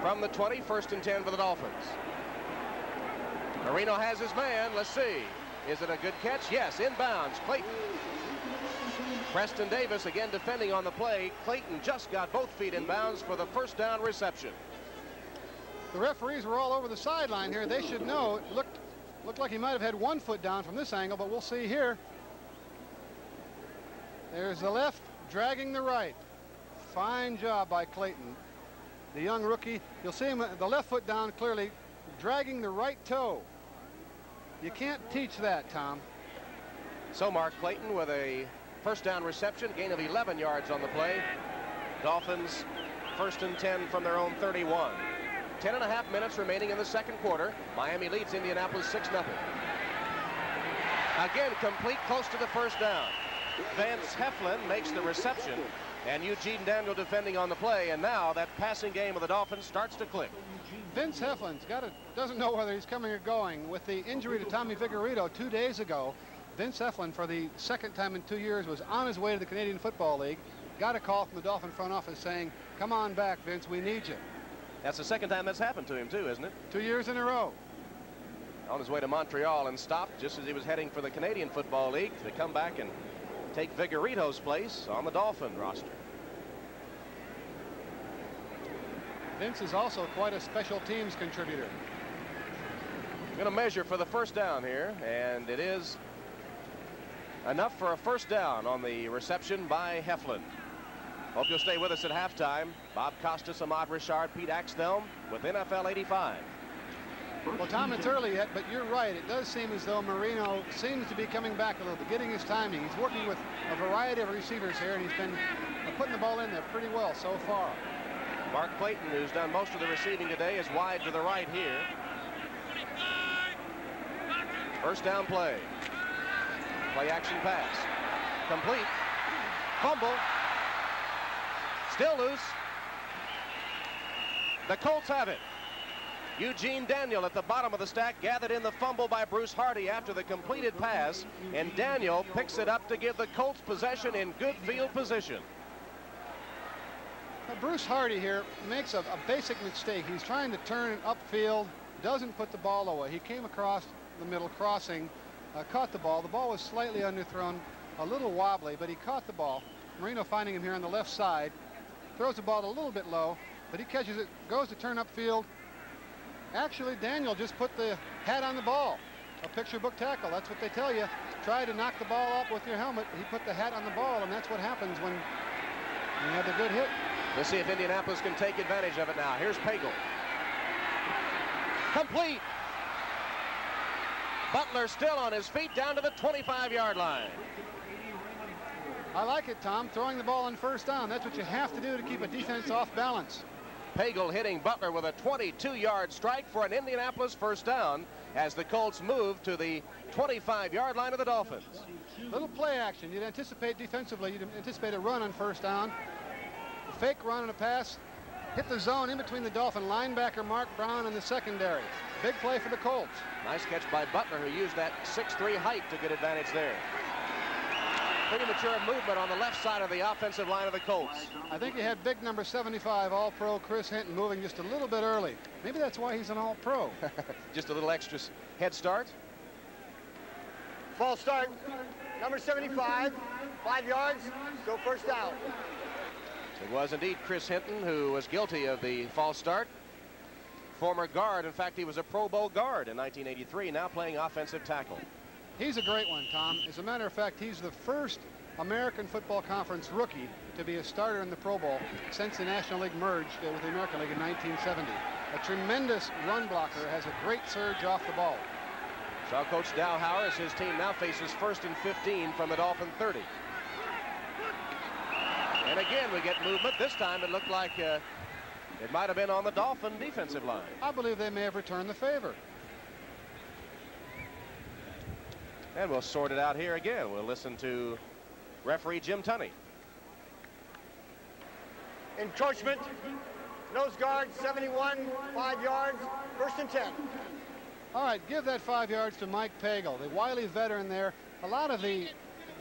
From the 20, 1st and 10 for the Dolphins. Marino has his man. Let's see. Is it a good catch? Yes, inbounds. Clayton. Preston Davis again defending on the play. Clayton just got both feet in bounds for the first down reception. The referees were all over the sideline here. They should know. It looked like he might have had 1 foot down from this angle, but we'll see here. There's the left dragging the right. Fine job by Clayton. The young rookie, you'll see him, the left foot down clearly, dragging the right toe. You can't teach that, Tom. So Mark Clayton with a first down reception, gain of 11 yards on the play. Dolphins 1st and 10 from their own 31. 10.5 minutes remaining in the second quarter. Miami leads Indianapolis 6-0. Again, complete close to the first down. Vance Heflin makes the reception. And Eugene Daniel defending on the play, and now that passing game of the Dolphins starts to click. Vince Heflin's doesn't know whether he's coming or going. With the injury to Tommy Figueredo 2 days ago, Vince Heflin, for the second time in 2 years, was on his way to the Canadian Football League. Got a call from the Dolphin front office saying, "Come on back, Vince, we need you." That's the second time that's happened to him, too, isn't it? 2 years in a row. On his way to Montreal and stopped just as he was heading for the Canadian Football League to come back and take Figueredo's place on the Dolphin roster. Vince is also quite a special teams contributor. Going to measure for the first down here, and it is enough for a first down on the reception by Heflin. Hope you'll stay with us at halftime. Bob Costas, Ahmad Richard, Pete Axthelm with NFL 85. Well, Tom, it's early yet, but you're right. It does seem as though Marino seems to be coming back a little bit, getting his timing. He's working with a variety of receivers here, and he's been putting the ball in there pretty well so far. Mark Clayton, who's done most of the receiving today, is wide to the right here. First down play. Play action pass. Complete. Fumble. Still loose. The Colts have it. Eugene Daniel at the bottom of the stack gathered in the fumble by Bruce Hardy after the completed pass, and Daniel picks it up to give the Colts possession in good field position. Now, Bruce Hardy here makes a basic mistake. He's trying to turn it upfield, doesn't put the ball away. He came across the middle crossing, caught the ball. The ball was slightly underthrown, a little wobbly, but he caught the ball. Marino finding him here on the left side, throws the ball a little bit low, but he catches it, goes to turn upfield. Actually, Daniel just put the hat on the ball. A picture book tackle, that's what they tell you. Try to knock the ball up with your helmet. He put the hat on the ball, and that's what happens when you have a good hit. Let's see if Indianapolis can take advantage of it now. Here's Pagel. Complete. Butler still on his feet down to the 25-yard line. I like it, Tom, throwing the ball on first down. That's what you have to do to keep a defense off balance. Pagel hitting Butler with a 22-yard strike for an Indianapolis first down as the Colts move to the 25-yard line of the Dolphins. Little play action. You'd anticipate defensively, you'd anticipate a run on first down. A fake run and a pass. Hit the zone in between the Dolphin linebacker Mark Brown and the secondary. Big play for the Colts. Nice catch by Butler, who used that 6'3" height to get advantage there. Premature movement on the left side of the offensive line of the Colts. I think he had big number 75 All-Pro Chris Hinton moving just a little bit early. Maybe that's why he's an All-Pro. Just a little extra head start. False start. Number 75, 5 yards, go first down. It was indeed Chris Hinton who was guilty of the false start. Former guard. In fact, he was a Pro Bowl guard in 1983, now playing offensive tackle. He's a great one, Tom. As a matter of fact, he's the first American Football Conference rookie to be a starter in the Pro Bowl since the National League merged with the American League in 1970. A tremendous run blocker, has a great surge off the ball. So Coach Dowhauer, as his team now faces 1st and 15 from the Dolphin 30. And again, we get movement. This time it looked like it might have been on the Dolphin defensive line. I believe they may have returned the favor. And we'll sort it out here again. We'll listen to referee Jim Tunney. Encroachment, nose guard, 71, 5 yards, 1st and 10. All right, give that 5 yards to Mike Pagel, the wily veteran there. A lot of the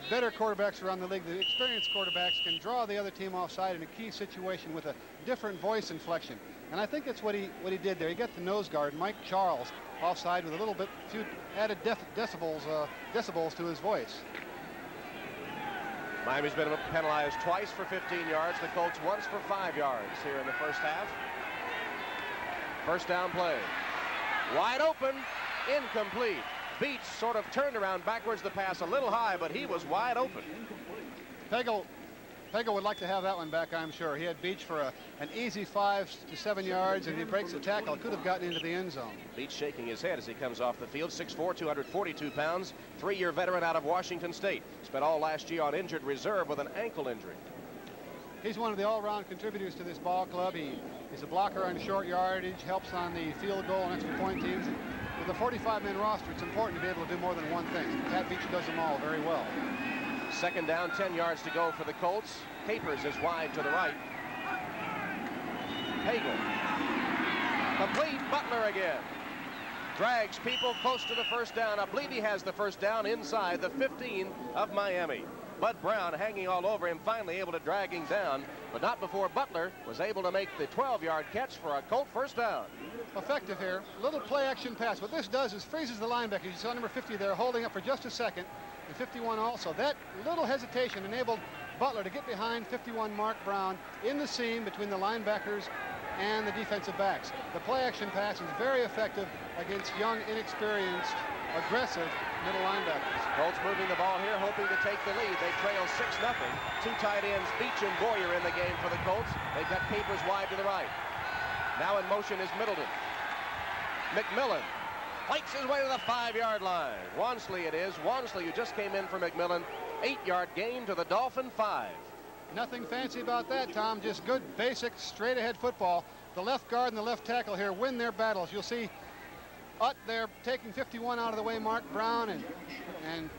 better quarterbacks around the league, the experienced quarterbacks, can draw the other team offside in a key situation with a different voice inflection. And I think that's what he did there. He got the nose guard, Mike Charles, offside with a little bit, few added decibels to his voice. Miami's been penalized twice for 15 yards. The Colts once for 5 yards here in the first half. First down play. Wide open, incomplete. Beach sort of turned around backwards the pass a little high, but he was wide open. Pagel would like to have that one back, I'm sure. He had Beach for an easy 5 to 7 yards, and he breaks the tackle. Could have gotten into the end zone. Beach shaking his head as he comes off the field. 6'4", 242 pounds, 3-year veteran out of Washington State. Spent all last year on injured reserve with an ankle injury. He's one of the all-round contributors to this ball club. He's a blocker on short yardage, helps on the field goal and extra point teams. With a 45-man roster, it's important to be able to do more than one thing. Pat Beach does them all very well. Second down, 10 yards to go for the Colts. Capers is wide to the right. Pagel. Complete. Butler again. Drags people close to the first down. I believe he has the first down inside the 15 of Miami. Bud Brown hanging all over him, finally able to drag him down, but not before Butler was able to make the 12-yard catch for a Colt first down. Effective here. Little play action pass. What this does is freezes the linebacker. You saw number 50 there holding up for just a second, and 51 also. That little hesitation enabled Butler to get behind 51 Mark Brown in the seam between the linebackers and the defensive backs. The play action pass is very effective against young, inexperienced, aggressive middle linebackers. Colts moving the ball here, hoping to take the lead. They trail 6-0. Two tight ends, Beach and Boyer, in the game for the Colts. They've got Capers wide to the right. Now in motion is Middleton. McMillan fights his way to the 5-yard line. Wansley it is. Wansley, who just came in for McMillan. 8-yard gain to the Dolphin 5. Nothing fancy about that, Tom. Just good, basic, straight-ahead football. The left guard and the left tackle here win their battles. You'll see Utt there taking 51 out of the way, Mark Brown, and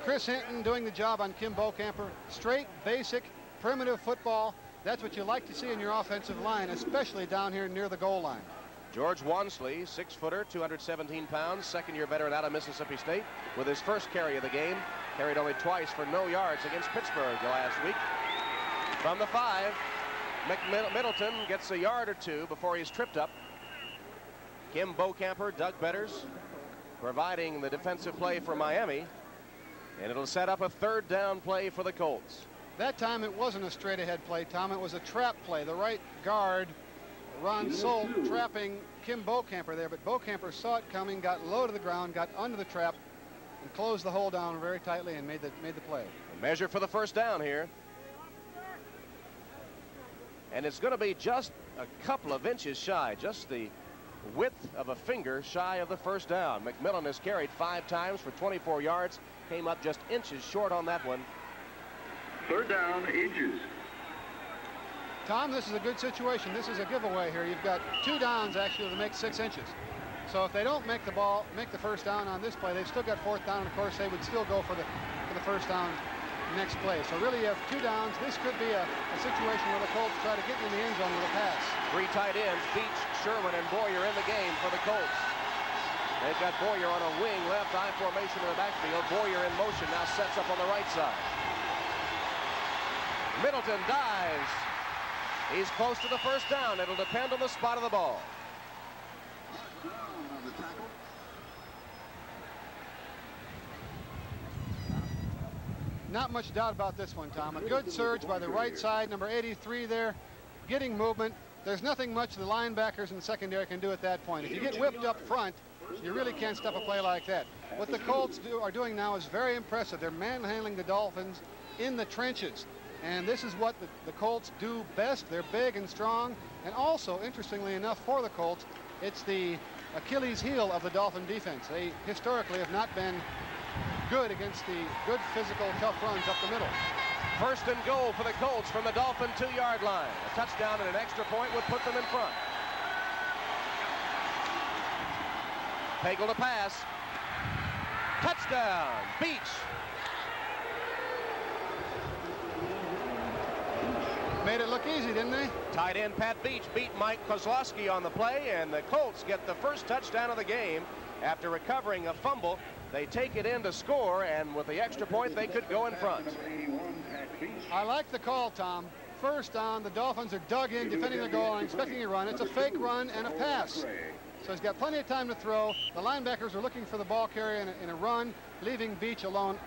Chris Hinton doing the job on Kim Bokamper. Straight, basic, primitive football. That's what you like to see in your offensive line, especially down here near the goal line. George Wansley, 6-footer, 217 pounds, second-year veteran out of Mississippi State, with his first carry of the game. Carried only twice for no yards against Pittsburgh last week. From the 5, Middleton gets a yard or two before he's tripped up. Kim Bocamper, Doug Betters providing the defensive play for Miami. And it'll set up a third down play for the Colts. That time it wasn't a straight ahead play, Tom. It was a trap play. The right guard, Ron Solt, trapping Kim Bocamper there, but Bocamper saw it coming, got low to the ground, got under the trap, and closed the hole down very tightly and made the play. A measure for the first down here. And it's going to be just a couple of inches shy, just the width of a finger shy of the first down. McMillan has carried 5 times for 24 yards, came up just inches short on that one. Third down, inches. Tom, this is a good situation. This is a giveaway here. You've got 2 downs actually to make 6 inches. So if they don't make the first down on this play, they've still got 4th down, and of course they would still go for the first down next play. So really you have 2 downs. This could be a situation where the Colts try to get in the end zone with a pass. 3 tight ends, Beach, Sherwin, and Boyer in the game for the Colts. They've got Boyer on a wing left, I formation in the backfield. Boyer in motion, now sets up on the right side. Middleton dives. He's close to the first down. It'll depend on the spot of the ball. Not much doubt about this one, Tom. A good surge by the right side, number 83 there, getting movement. There's nothing much the linebackers and secondary can do at that point. If you get whipped up front, you really can't stop a play like that. What the Colts are doing now is very impressive. They're manhandling the Dolphins in the trenches. And this is what the Colts do best. They're big and strong. And also, interestingly enough, for the Colts, it's the Achilles heel of the Dolphin defense. They historically have not been good against the good physical, tough runs up the middle. First and goal for the Colts from the Dolphin 2-yard line. A touchdown and an extra point would put them in front. Pagel to pass. Touchdown, Beach. Made it look easy, didn't they? Tight end Pat Beach beat Mike Kozlowski on the play, and the Colts get the first touchdown of the game after recovering a fumble. They take it in to score, and with the extra point, they could go in front. I like the call, Tom. First down, the Dolphins are dug in, defending the goal and expecting a run. It's a fake run and a pass. So he's got plenty of time to throw. The linebackers are looking for the ball carrier in a run, leaving Beach alone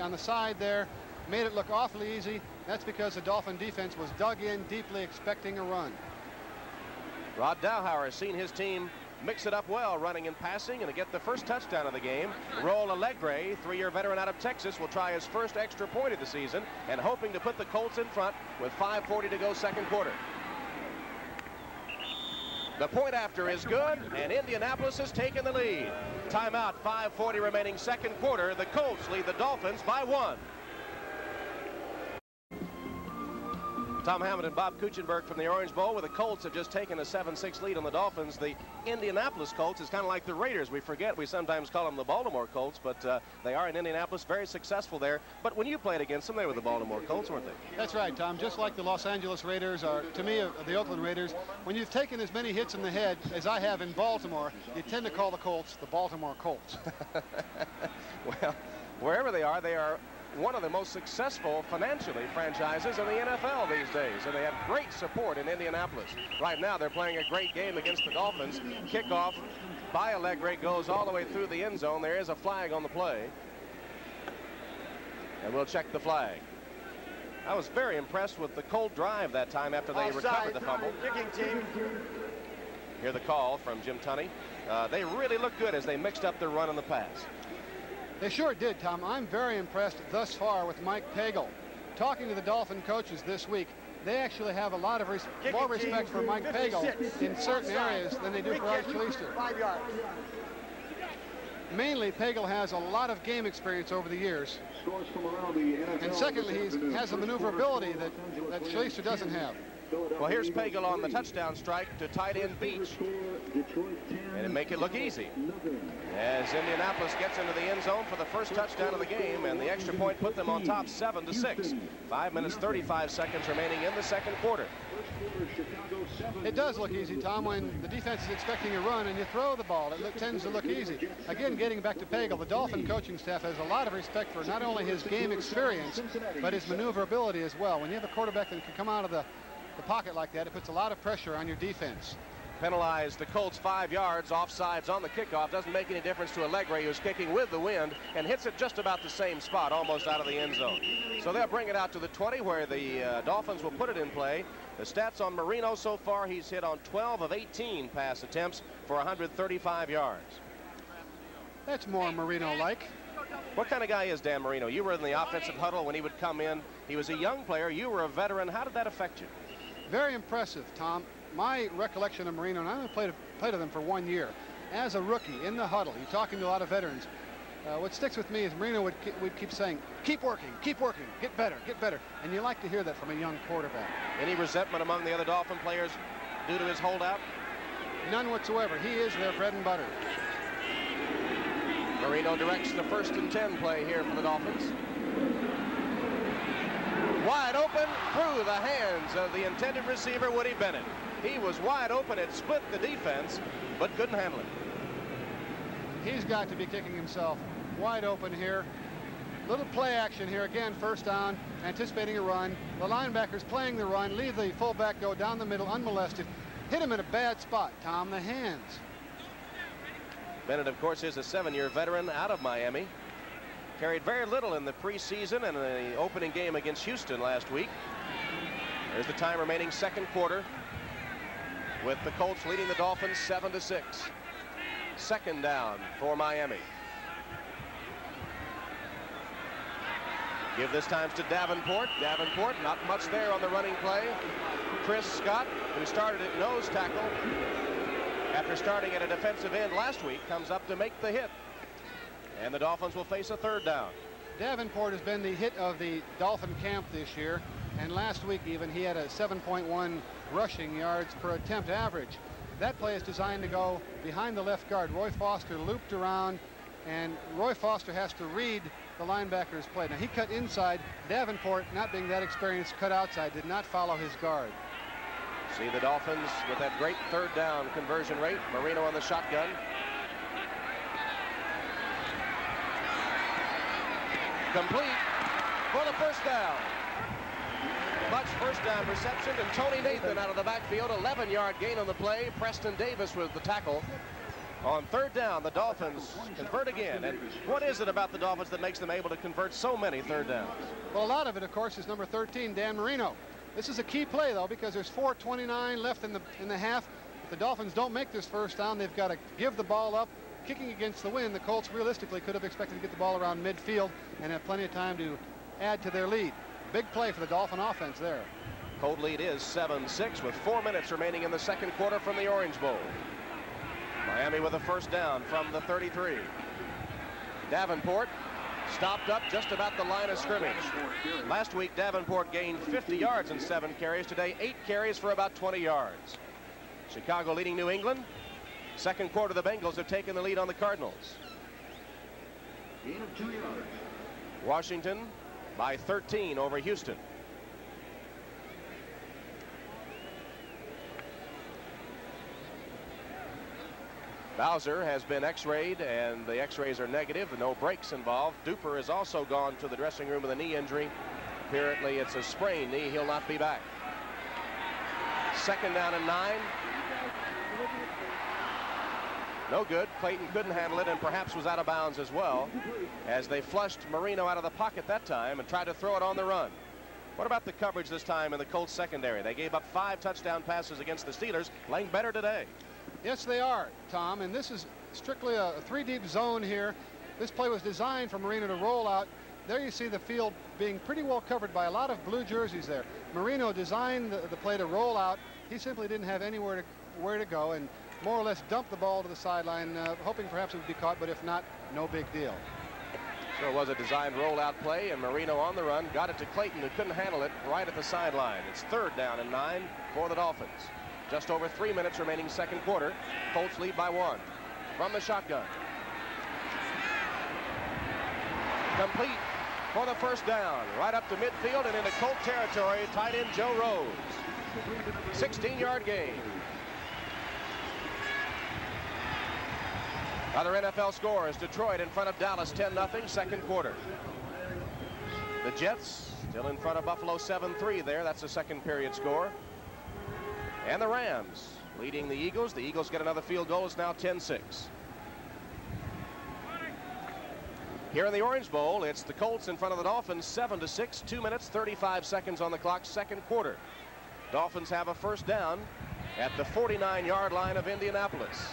on the side there. Made it look awfully easy. That's because the Dolphin defense was dug in deeply, expecting a run. Rod Dowhower has seen his team mix it up well, running and passing, and to get the first touchdown of the game. Roll Allegre, 3-year veteran out of Texas, will try his first extra point of the season and hoping to put the Colts in front with 5:40 to go second quarter. The point after is good, and Indianapolis has taken the lead. Timeout, 5:40 remaining second quarter. The Colts lead the Dolphins by 1. Tom Hammond and Bob Kuchenberg from the Orange Bowl, where the Colts have just taken a 7-6 lead on the Dolphins. The Indianapolis Colts is kind of like the Raiders. We forget, we sometimes call them the Baltimore Colts, but they are in Indianapolis, very successful there. But when you played against them, they were the Baltimore Colts, weren't they? That's right, Tom. Just like the Los Angeles Raiders are, to me, the Oakland Raiders. When you've taken as many hits in the head as I have in Baltimore, you tend to call the Colts the Baltimore Colts. Well, wherever they are one of the most successful financially franchises in the NFL these days, and they have great support in Indianapolis. Right now they're playing a great game against the Dolphins. Kickoff by Allegre goes all the way through the end zone. There is a flag on the play, and we'll check the flag. I was very impressed with the cold drive that time after they recovered the fumble. Kicking team. Hear the call from Jim Tunney. They really look good as they mixed up their run and the pass. They sure did, Tom. I'm very impressed thus far with Mike Pagel. Talking to the Dolphin coaches this week, they actually have a lot of more respect for Mike Pagel in certain areas than they do for Art Schleister. 5 yards. Mainly, Pagel has a lot of game experience over the years. And secondly, he has a maneuverability that Schleister doesn't have. Well, here's Pagel on the touchdown strike to tight end Beach. And make it look easy. As Indianapolis gets into the end zone for the first touchdown of the game, and the extra point put them on top 7-6. 5 minutes, 35 seconds remaining in the second quarter. It does look easy, Tom, when the defense is expecting a run and you throw the ball. It tends to look easy. Again, getting back to Pagel, the Dolphin coaching staff has a lot of respect for not only his game experience, but his maneuverability as well. When you have a quarterback that can come out of the pocket like that, it puts a lot of pressure on your defense. Penalized the Colts 5 yards, offsides on the kickoff. Doesn't make any difference to Allegre, who's kicking with the wind and hits it just about the same spot, almost out of the end zone. So they'll bring it out to the 20, where the Dolphins will put it in play. The stats on Marino so far, he's hit on 12 of 18 pass attempts for 135 yards. That's more Marino-like. What kind of guy is Dan Marino? You were in the offensive huddle when he would come in. He was a young player. You were a veteran. How did that affect you? Very impressive, Tom. My recollection of Marino, and I only played with him for 1 year, as a rookie in the huddle, you're talking to a lot of veterans. What sticks with me is Marino would keep saying, keep working, get better, get better. And you like to hear that from a young quarterback. Any resentment among the other Dolphin players due to his holdout? None whatsoever. He is their bread and butter. Marino directs the 1st and 10 play here for the Dolphins. Wide open through the hands of the intended receiver, Woody Bennett. He was wide open. It split the defense, but couldn't handle it. He's got to be kicking himself wide open here. Little play action here. Again, first down, anticipating a run. The linebackers playing the run, leave the fullback go down the middle unmolested. Hit him in a bad spot, Tom, the hands. Bennett, of course, is a 7-year veteran out of Miami. Carried very little in the preseason and in the opening game against Houston last week. There's the time remaining, second quarter, with the Colts leading the Dolphins 7-6. Second down for Miami. Give this time to Davenport. Davenport, not much there on the running play. Chris Scott, who started at nose tackle after starting at a defensive end last week, comes up to make the hit. And the Dolphins will face a third down. Davenport has been the hit of the Dolphin camp this year, and last week even he had a 7.1 rushing yards per attempt average. That play is designed to go behind the left guard. Roy Foster looped around, and Roy Foster has to read the linebacker's play. Now he cut inside. Davenport, not being that experienced, cut outside, did not follow his guard. See the Dolphins with that great third down conversion rate. Marino on the shotgun. Complete for the first down. Much first down reception, and Tony Nathan out of the backfield, 11-yard gain on the play. Preston Davis with the tackle. On third down, the Dolphins convert again. And what is it about the Dolphins that makes them able to convert so many third downs? Well, a lot of it, of course, is number 13, Dan Marino. This is a key play, though, because there's 4:29 left in the half. If the Dolphins don't make this first down, they've got to give the ball up. Kicking against the wind, the Colts realistically could have expected to get the ball around midfield and have plenty of time to add to their lead. Big play for the Dolphin offense there. Cold lead is 7-6 with 4 minutes remaining in the second quarter from the Orange Bowl. Miami with a first down from the 33. Davenport stopped up just about the line of scrimmage. Last week, Davenport gained 50 yards in 7 carries. Today, 8 carries for about 20 yards. Chicago leading New England. Second quarter, the Bengals have taken the lead on the Cardinals. Gain of 2 yards. Washington by 13 over Houston. Bowser has been x-rayed, and the x-rays are negative. No breaks involved. Duper has also gone to the dressing room with a knee injury. Apparently it's a sprained knee. He'll not be back. Second down and 9. No good. Clayton couldn't handle it and perhaps was out of bounds as well, as they flushed Marino out of the pocket that time and tried to throw it on the run. What about the coverage this time in the Colts secondary? They gave up 5 touchdown passes against the Steelers, playing better today. Yes, they are, Tom, and this is strictly a 3-deep zone here. This play was designed for Marino to roll out. There you see the field being pretty well covered by a lot of blue jerseys there. Marino designed the play to roll out. He simply didn't have anywhere where to go, and more or less dumped the ball to the sideline, hoping perhaps it would be caught, but if not, no big deal. So it was a designed rollout play, and Marino on the run got it to Clayton, who couldn't handle it, right at the sideline. It's 3rd down and 9 for the Dolphins. Just over 3 minutes remaining second quarter. Colts lead by 1 from the shotgun. Complete for the first down, right up to midfield and into Colt territory. Tight end Joe Rose. 16-yard gain. Other NFL scores: Detroit in front of Dallas 10-0, second quarter. The Jets still in front of Buffalo 7-3 there. That's the second period score. And the Rams leading the Eagles. The Eagles get another field goal. It's now 10-6. Here in the Orange Bowl, it's the Colts in front of the Dolphins 7-6. 2 minutes, 35 seconds on the clock, second quarter. Dolphins have a first down at the 49-yard line of Indianapolis.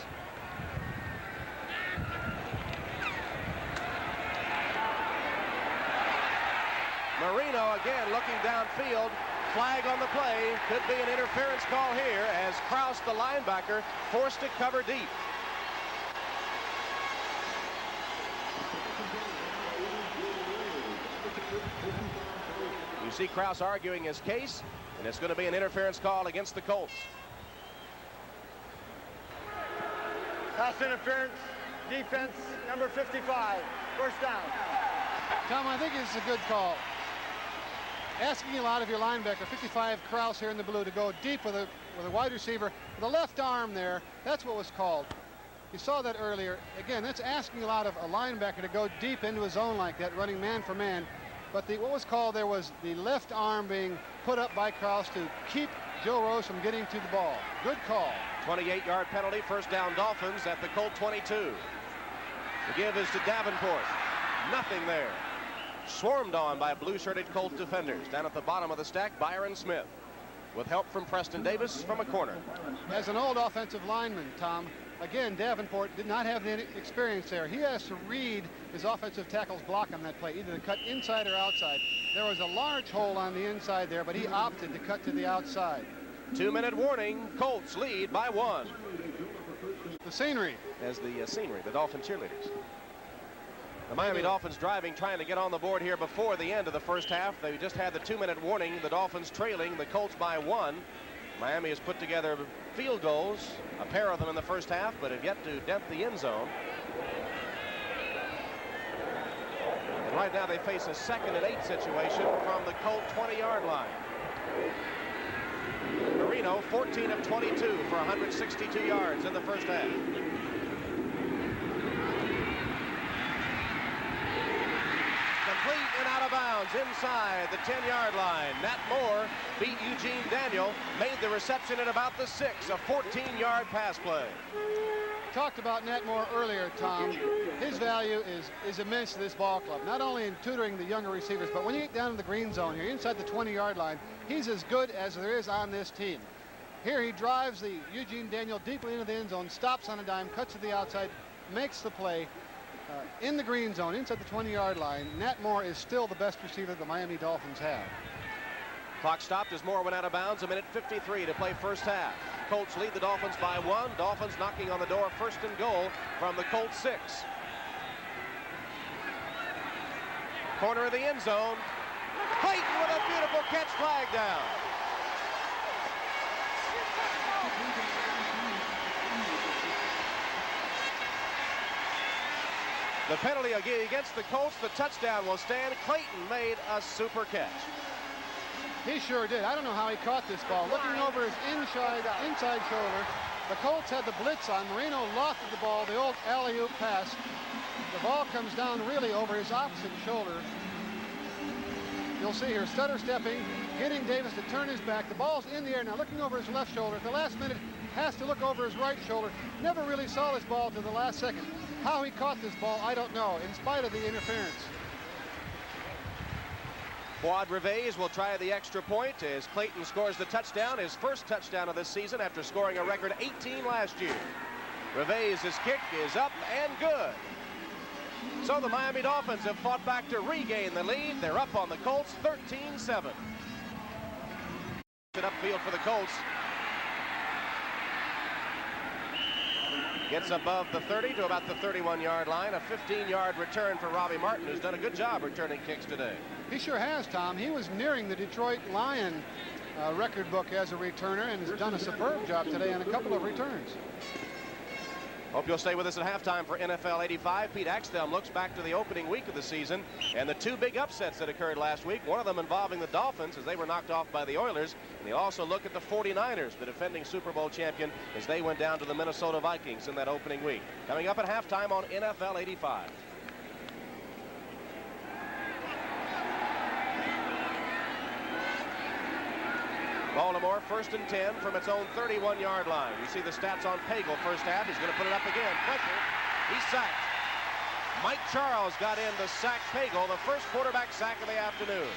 Marino again looking downfield. Flag on the play. Could be an interference call here as Krause, the linebacker, forced to cover deep. You see Krause arguing his case, and it's going to be an interference call against the Colts. Pass interference, defense, number 55, first down. Tom, I think it's a good call. Asking a lot of your linebacker, 55 Krause here in the blue, to go deep with a wide receiver. The left arm there, that's what was called. You saw that earlier. Again, that's asking a lot of a linebacker to go deep into his zone like that, running man for man. But what was called there was the left arm being put up by Krause to keep Joe Rose from getting to the ball. Good call. 28-yard penalty, first down Dolphins at the Colt 22. The give is to Davenport. Nothing there. Swarmed on by blue-shirted Colts defenders. Down at the bottom of the stack, Byron Smith, with help from Preston Davis from a corner. As an old offensive lineman, Tom, again, Davenport did not have the experience there. He has to read his offensive tackle's block on that play, either to cut inside or outside. There was a large hole on the inside there, but he opted to cut to the outside. 2-minute warning. Colts lead by 1. The scenery. As the scenery, the Dolphin cheerleaders. The Miami Dolphins driving, trying to get on the board here before the end of the first half. They just had the 2-minute warning. The Dolphins trailing the Colts by 1. Miami has put together field goals, a pair of them in the first half, but have yet to dent the end zone. And right now they face a 2nd and 8 situation from the Colt 20-yard line. Marino 14 of 22 for 162 yards in the first half. Complete and out of bounds inside the 10-yard line. Nat Moore beat Eugene Daniel, made the reception at about the 6, a 14-yard pass play. Talked about Nat Moore earlier, Tom. His value is immense to this ball club, not only in tutoring the younger receivers, but when you get down to the green zone here, inside the 20-yard line, he's as good as there is on this team. Here he drives the Eugene Daniel deeply into the end zone, stops on a dime, cuts to the outside, makes the play. In the green zone, inside the 20-yard line. Nat Moore is still the best receiver the Miami Dolphins have. Clock stopped as Moore went out of bounds. 1:53 to play first half. Colts lead the Dolphins by 1. Dolphins knocking on the door, first and goal from the Colts 6. Corner of the end zone. Clayton with a beautiful catch, flag down. The penalty against the Colts, the touchdown will stand. Clayton made a super catch. He sure did. I don't know how he caught this ball. Looking over his inside shoulder, the Colts had the blitz on. Marino lofted the ball, the old alley-oop pass. The ball comes down really over his opposite shoulder. You'll see here, stutter stepping, getting Davis to turn his back. The ball's in the air now, looking over his left shoulder. At the last minute, has to look over his right shoulder. Never really saw this ball to the last second. How he caught this ball, I don't know, in spite of the interference. Quad Reves will try the extra point as Clayton scores the touchdown, his first touchdown of this season after scoring a record 18 last year. Reves' kick is up and good. So the Miami Dolphins have fought back to regain the lead. They're up on the Colts 13-7. Upfield for the Colts. Gets above the 30 to about the 31-yard line. A 15-yard return for Robbie Martin, who's done a good job returning kicks today. He sure has, Tom. He was nearing the Detroit Lion record book as a returner and has done a superb job today on a couple of returns. Hope you'll stay with us at halftime for NFL 85. Pete Axthelm looks back to the opening week of the season and the two big upsets that occurred last week, one of them involving the Dolphins as they were knocked off by the Oilers. And he'll also look at the 49ers, the defending Super Bowl champion, as they went down to the Minnesota Vikings in that opening week. Coming up at halftime on NFL 85. Baltimore first and 10 from its own 31-yard line. You see the stats on Pagel first half. He's going to put it up again. Quicker. He's sacked. Mike Charles got in to sack Pagel, the first quarterback sack of the afternoon.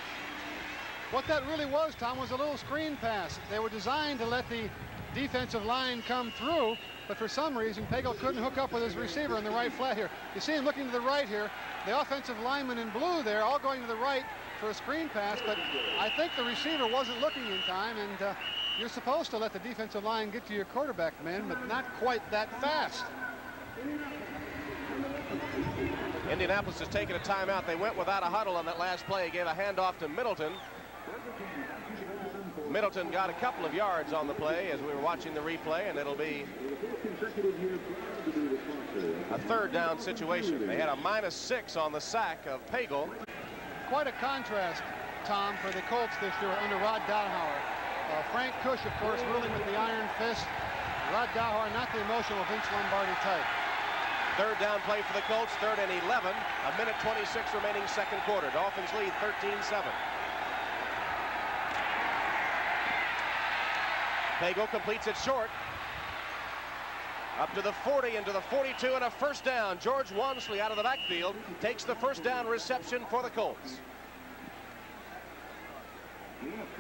What that really was, Tom, was a little screen pass. They were designed to let the defensive line come through, but for some reason, Pagel couldn't hook up with his receiver in the right flat here. You see him looking to the right here. The offensive lineman in blue there, all going to the right for a screen pass, but I think the receiver wasn't looking in time, and you're supposed to let the defensive line get to your quarterback, man, but not quite that fast. Indianapolis has taken a timeout. They went without a huddle on that last play, gave a handoff to Middleton. Middleton got a couple of yards on the play as we were watching the replay, and it'll be a third down situation. They had a -6 on the sack of Pagel. Quite a contrast, Tom, for the Colts this year under Rod Dowhower. Frank Kush, of course, ruling with the iron fist. Rod Dowhower, not the emotional Vince Lombardi type. Third down play for the Colts, 3rd and 11. A minute 26 remaining second quarter. Dolphins lead 13-7. Pagel completes it short. Up to the 40 and to the 42 and a first down. George Wansley out of the backfield takes the first down reception for the Colts.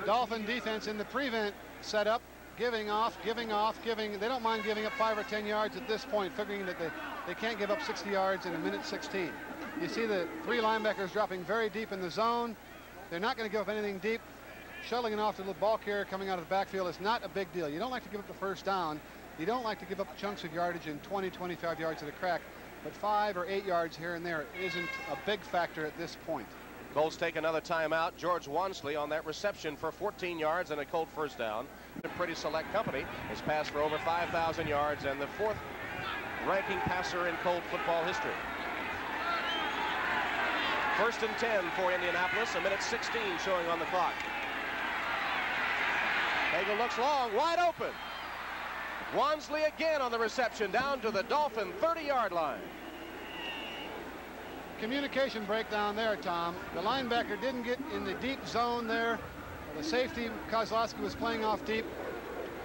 Dolphin defense in the prevent setup, giving. They don't mind giving up 5 or 10 yards at this point, figuring that they can't give up 60 yards in a minute 16. You see the 3 linebackers dropping very deep in the zone. They're not going to give up anything deep. Shuttling it off to the ball carrier coming out of the backfield is not a big deal. You don't like to give up the first down. You don't like to give up chunks of yardage in 20, 25 yards at a crack, but 5 or 8 yards here and there isn't a big factor at this point. Colts take another timeout. George Wansley on that reception for 14 yards and a Colt first down. A pretty select company has passed for over 5,000 yards and the 4th ranking passer in Colt football history. First and 10 for Indianapolis, a minute 16 showing on the clock. Pagel looks long, wide open. Wansley again on the reception down to the Dolphin 30-yard line. Communication breakdown there, Tom. The linebacker didn't get in the deep zone there. The safety, Kozlowski, was playing off deep,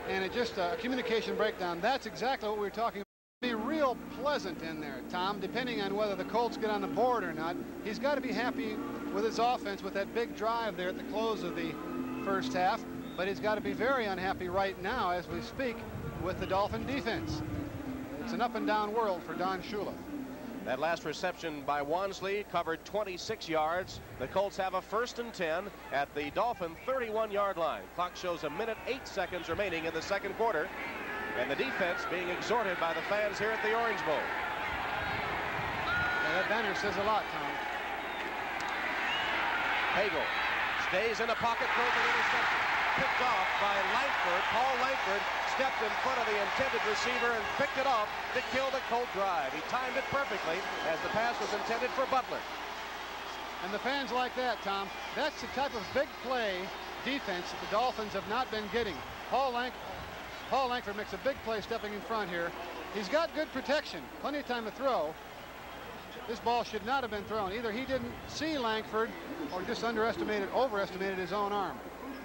and it just a communication breakdown. That's exactly what we were talking about. Be real pleasant in there, Tom, depending on whether the Colts get on the board or not. He's got to be happy with his offense with that big drive there at the close of the first half, but he's got to be very unhappy right now as we speak with the Dolphin defense. It's an up and down world for Don Shula. That last reception by Wansley covered 26 yards. The Colts have a first and 10 at the Dolphin 31-yard line. Clock shows a minute 8 seconds remaining in the second quarter, and the defense being exhorted by the fans here at the Orange Bowl. Yeah, that banner says a lot, Tom. Pagel stays in the pocket, throws an interception. Picked off by Langford. Paul Langford stepped in front of the intended receiver and picked it off to kill the Colt drive. He timed it perfectly as the pass was intended for Butler. And the fans like that, Tom. That's the type of big play defense that the Dolphins have not been getting. Paul Langford makes a big play stepping in front here. He's got good protection, plenty of time to throw. This ball should not have been thrown. Either he didn't see Langford or just overestimated his own arm.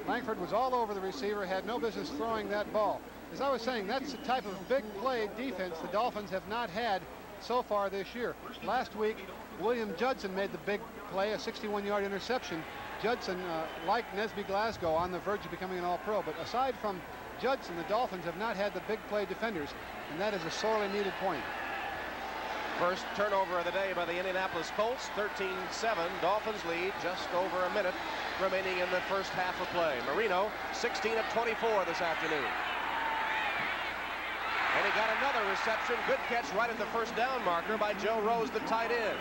Langford was all over the receiver, had no business throwing that ball. As I was saying, that's the type of big play defense the Dolphins have not had so far this year. Last week, William Judson made the big play, a 61-yard interception. Judson, like Nesby Glasgow, on the verge of becoming an All-Pro. But aside from Judson, the Dolphins have not had the big play defenders, and that is a sorely needed point. First turnover of the day by the Indianapolis Colts, 13-7. Dolphins lead, just over a minute remaining in the first half of play. Marino, 16 of 24 this afternoon. And he got another reception. Good catch right at the first down marker by Joe Rose, the tight end.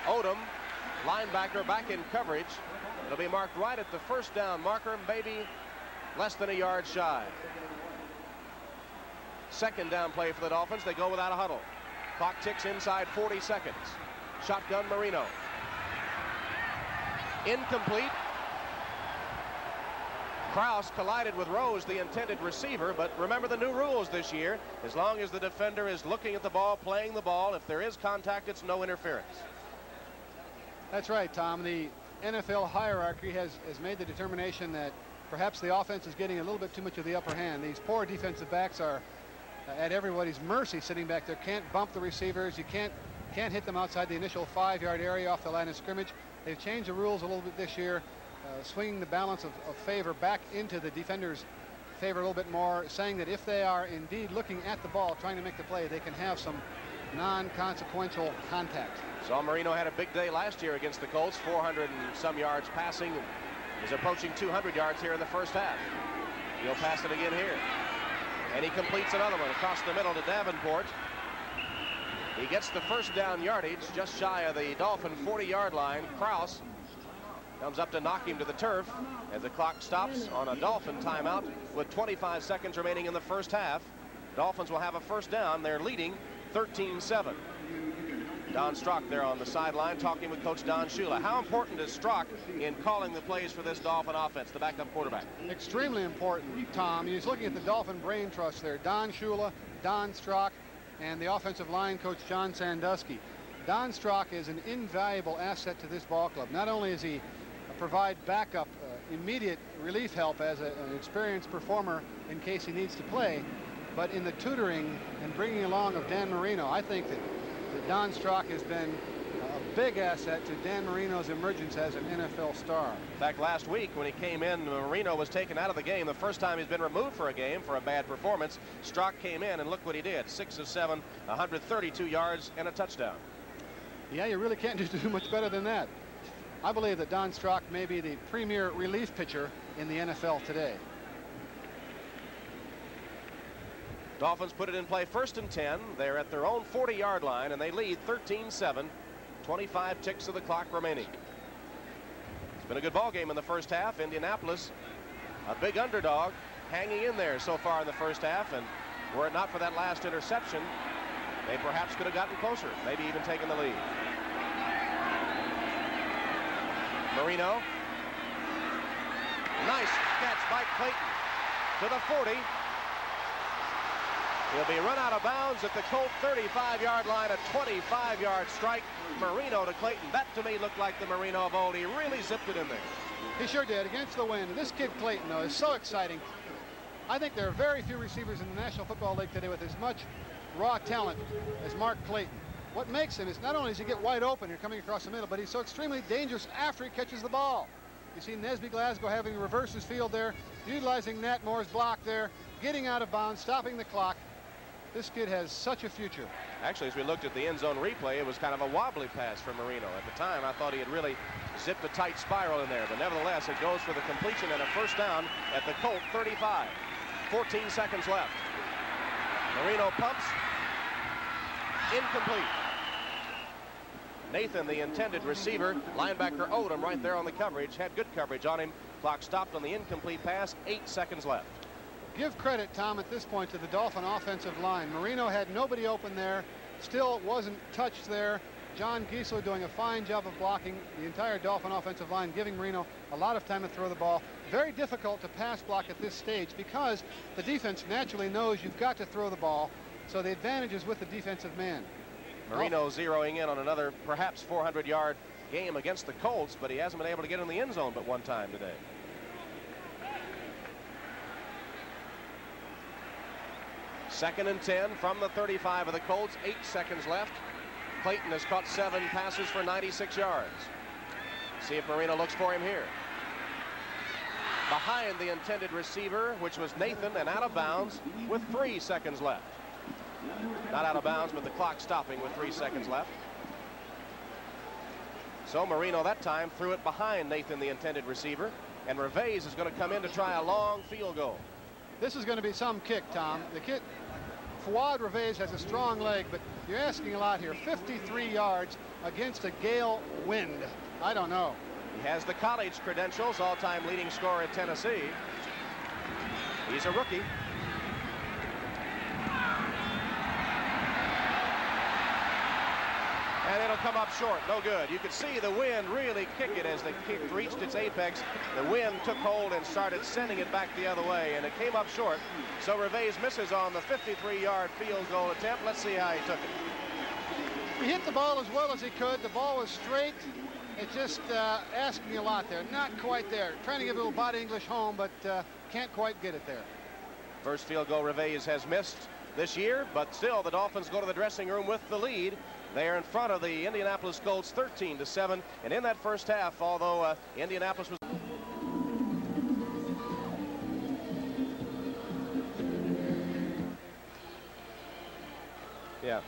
Odom, linebacker, back in coverage. It'll be marked right at the first down marker, maybe less than a yard shy. Second down play for the Dolphins. They go without a huddle. Clock ticks inside 40 seconds. Shotgun Marino. Incomplete. Kraus collided with Rose, the intended receiver, but remember the new rules this year. As long as the defender is looking at the ball, playing the ball, if there is contact, it's no interference. That's right, Tom. The NFL hierarchy has made the determination that perhaps the offense is getting a little bit too much of the upper hand. These poor defensive backs are at everybody's mercy sitting back there. Can't bump the receivers. You can't hit them outside the initial 5-yard area off the line of scrimmage. They've changed the rules a little bit this year, swinging the balance of favor back into the defender's favor a little bit more, saying that if they are indeed looking at the ball, trying to make the play, they can have some non-consequential contact. Saul Marino had a big day last year against the Colts, 400 and some yards passing. He's approaching 200 yards here in the first half. He'll pass it again here. And he completes another one across the middle to Davenport. He gets the first down yardage just shy of the Dolphin 40-yard line. Kraus comes up to knock him to the turf as the clock stops on a Dolphin timeout with 25 seconds remaining in the first half. Dolphins will have a first down. They're leading 13-7. Don Strock there on the sideline talking with Coach Don Shula. How important is Strock in calling the plays for this Dolphin offense, the backup quarterback? Extremely important, Tom. He's looking at the Dolphin brain trust there. Don Shula, Don Strock, and the offensive line coach John Sandusky. Don Strock is an invaluable asset to this ball club. Not only is he provide backup, immediate relief help as an experienced performer in case he needs to play, but in the tutoring and bringing along of Dan Marino, I think that Don Strock has been a big asset to Dan Marino's emergence as an NFL star. In fact, last week when he came in, Marino was taken out of the game. The first time he's been removed for a game for a bad performance. Strock came in and look what he did. 6 of 7, 132 yards and a touchdown. Yeah, you really can't do too much better than that. I believe that Don Strock may be the premier relief pitcher in the NFL today. Dolphins put it in play 1st and 10. They're at their own 40-yard line, and they lead 13-7. 25 ticks of the clock remaining. It's been a good ball game in the first half. Indianapolis, a big underdog, hanging in there so far in the first half, and were it not for that last interception, they perhaps could have gotten closer, maybe even taken the lead. Marino. Nice catch by Clayton to the 40. He'll be run out of bounds at the Colt 35-yard line, a 25-yard strike. Marino to Clayton. That to me looked like the Marino of old. He really zipped it in there. He sure did, against the wind. This kid Clayton, though, is so exciting. I think there are very few receivers in the National Football League today with as much raw talent as Mark Clayton. What makes him is not only does he get wide open here coming across the middle, but he's so extremely dangerous after he catches the ball. You see Nesby Glasgow having to reverse his field there, utilizing Nat Moore's block there, getting out of bounds, stopping the clock. This kid has such a future. Actually, as we looked at the end zone replay, it was kind of a wobbly pass for Marino. At the time, I thought he had really zipped a tight spiral in there, but nevertheless, it goes for the completion and a first down at the Colt 35. 14 seconds left. Marino pumps. Incomplete. Nathan, the intended receiver, linebacker Odom right there on the coverage, had good coverage on him. Clock stopped on the incomplete pass. 8 seconds left. Give credit, Tom, at this point to the Dolphin offensive line. Marino had nobody open there, still wasn't touched there. John Giesler doing a fine job of blocking the entire Dolphin offensive line, giving Marino a lot of time to throw the ball. Very difficult to pass block at this stage because the defense naturally knows you've got to throw the ball, so the advantage is with the defensive man. Marino zeroing in on another perhaps 400-yard game against the Colts, but he hasn't been able to get in the end zone but one time today. Second and 10 from the 35 of the Colts. 8 seconds left. Clayton has caught 7 passes for 96 yards. See if Marino looks for him here. Behind the intended receiver, which was Nathan, and out of bounds with 3 seconds left. Not out of bounds, but the clock stopping with 3 seconds left. So Marino that time threw it behind Nathan, the intended receiver, and Reveiz is going to come in to try a long field goal. This is going to be some kick, Tom. The kid Fuad Reveiz has a strong leg, but you're asking a lot here. 53 yards against a gale wind. I don't know. He has the college credentials, all-time leading scorer at Tennessee. He's a rookie. And it'll come up short. No good. You could see the wind really kick it as the kick reached its apex. The wind took hold and started sending it back the other way, and it came up short. So Reveiz misses on the 53-yard field goal attempt. Let's see how he took it. He hit the ball as well as he could. The ball was straight. It's just asking a lot there. Not quite there. Trying to give a little body English home, but can't quite get it there. First field goal Reveiz has missed this year, but still the Dolphins go to the dressing room with the lead. They are in front of the Indianapolis Colts 13-7, and in that first half, although Indianapolis was... Yeah.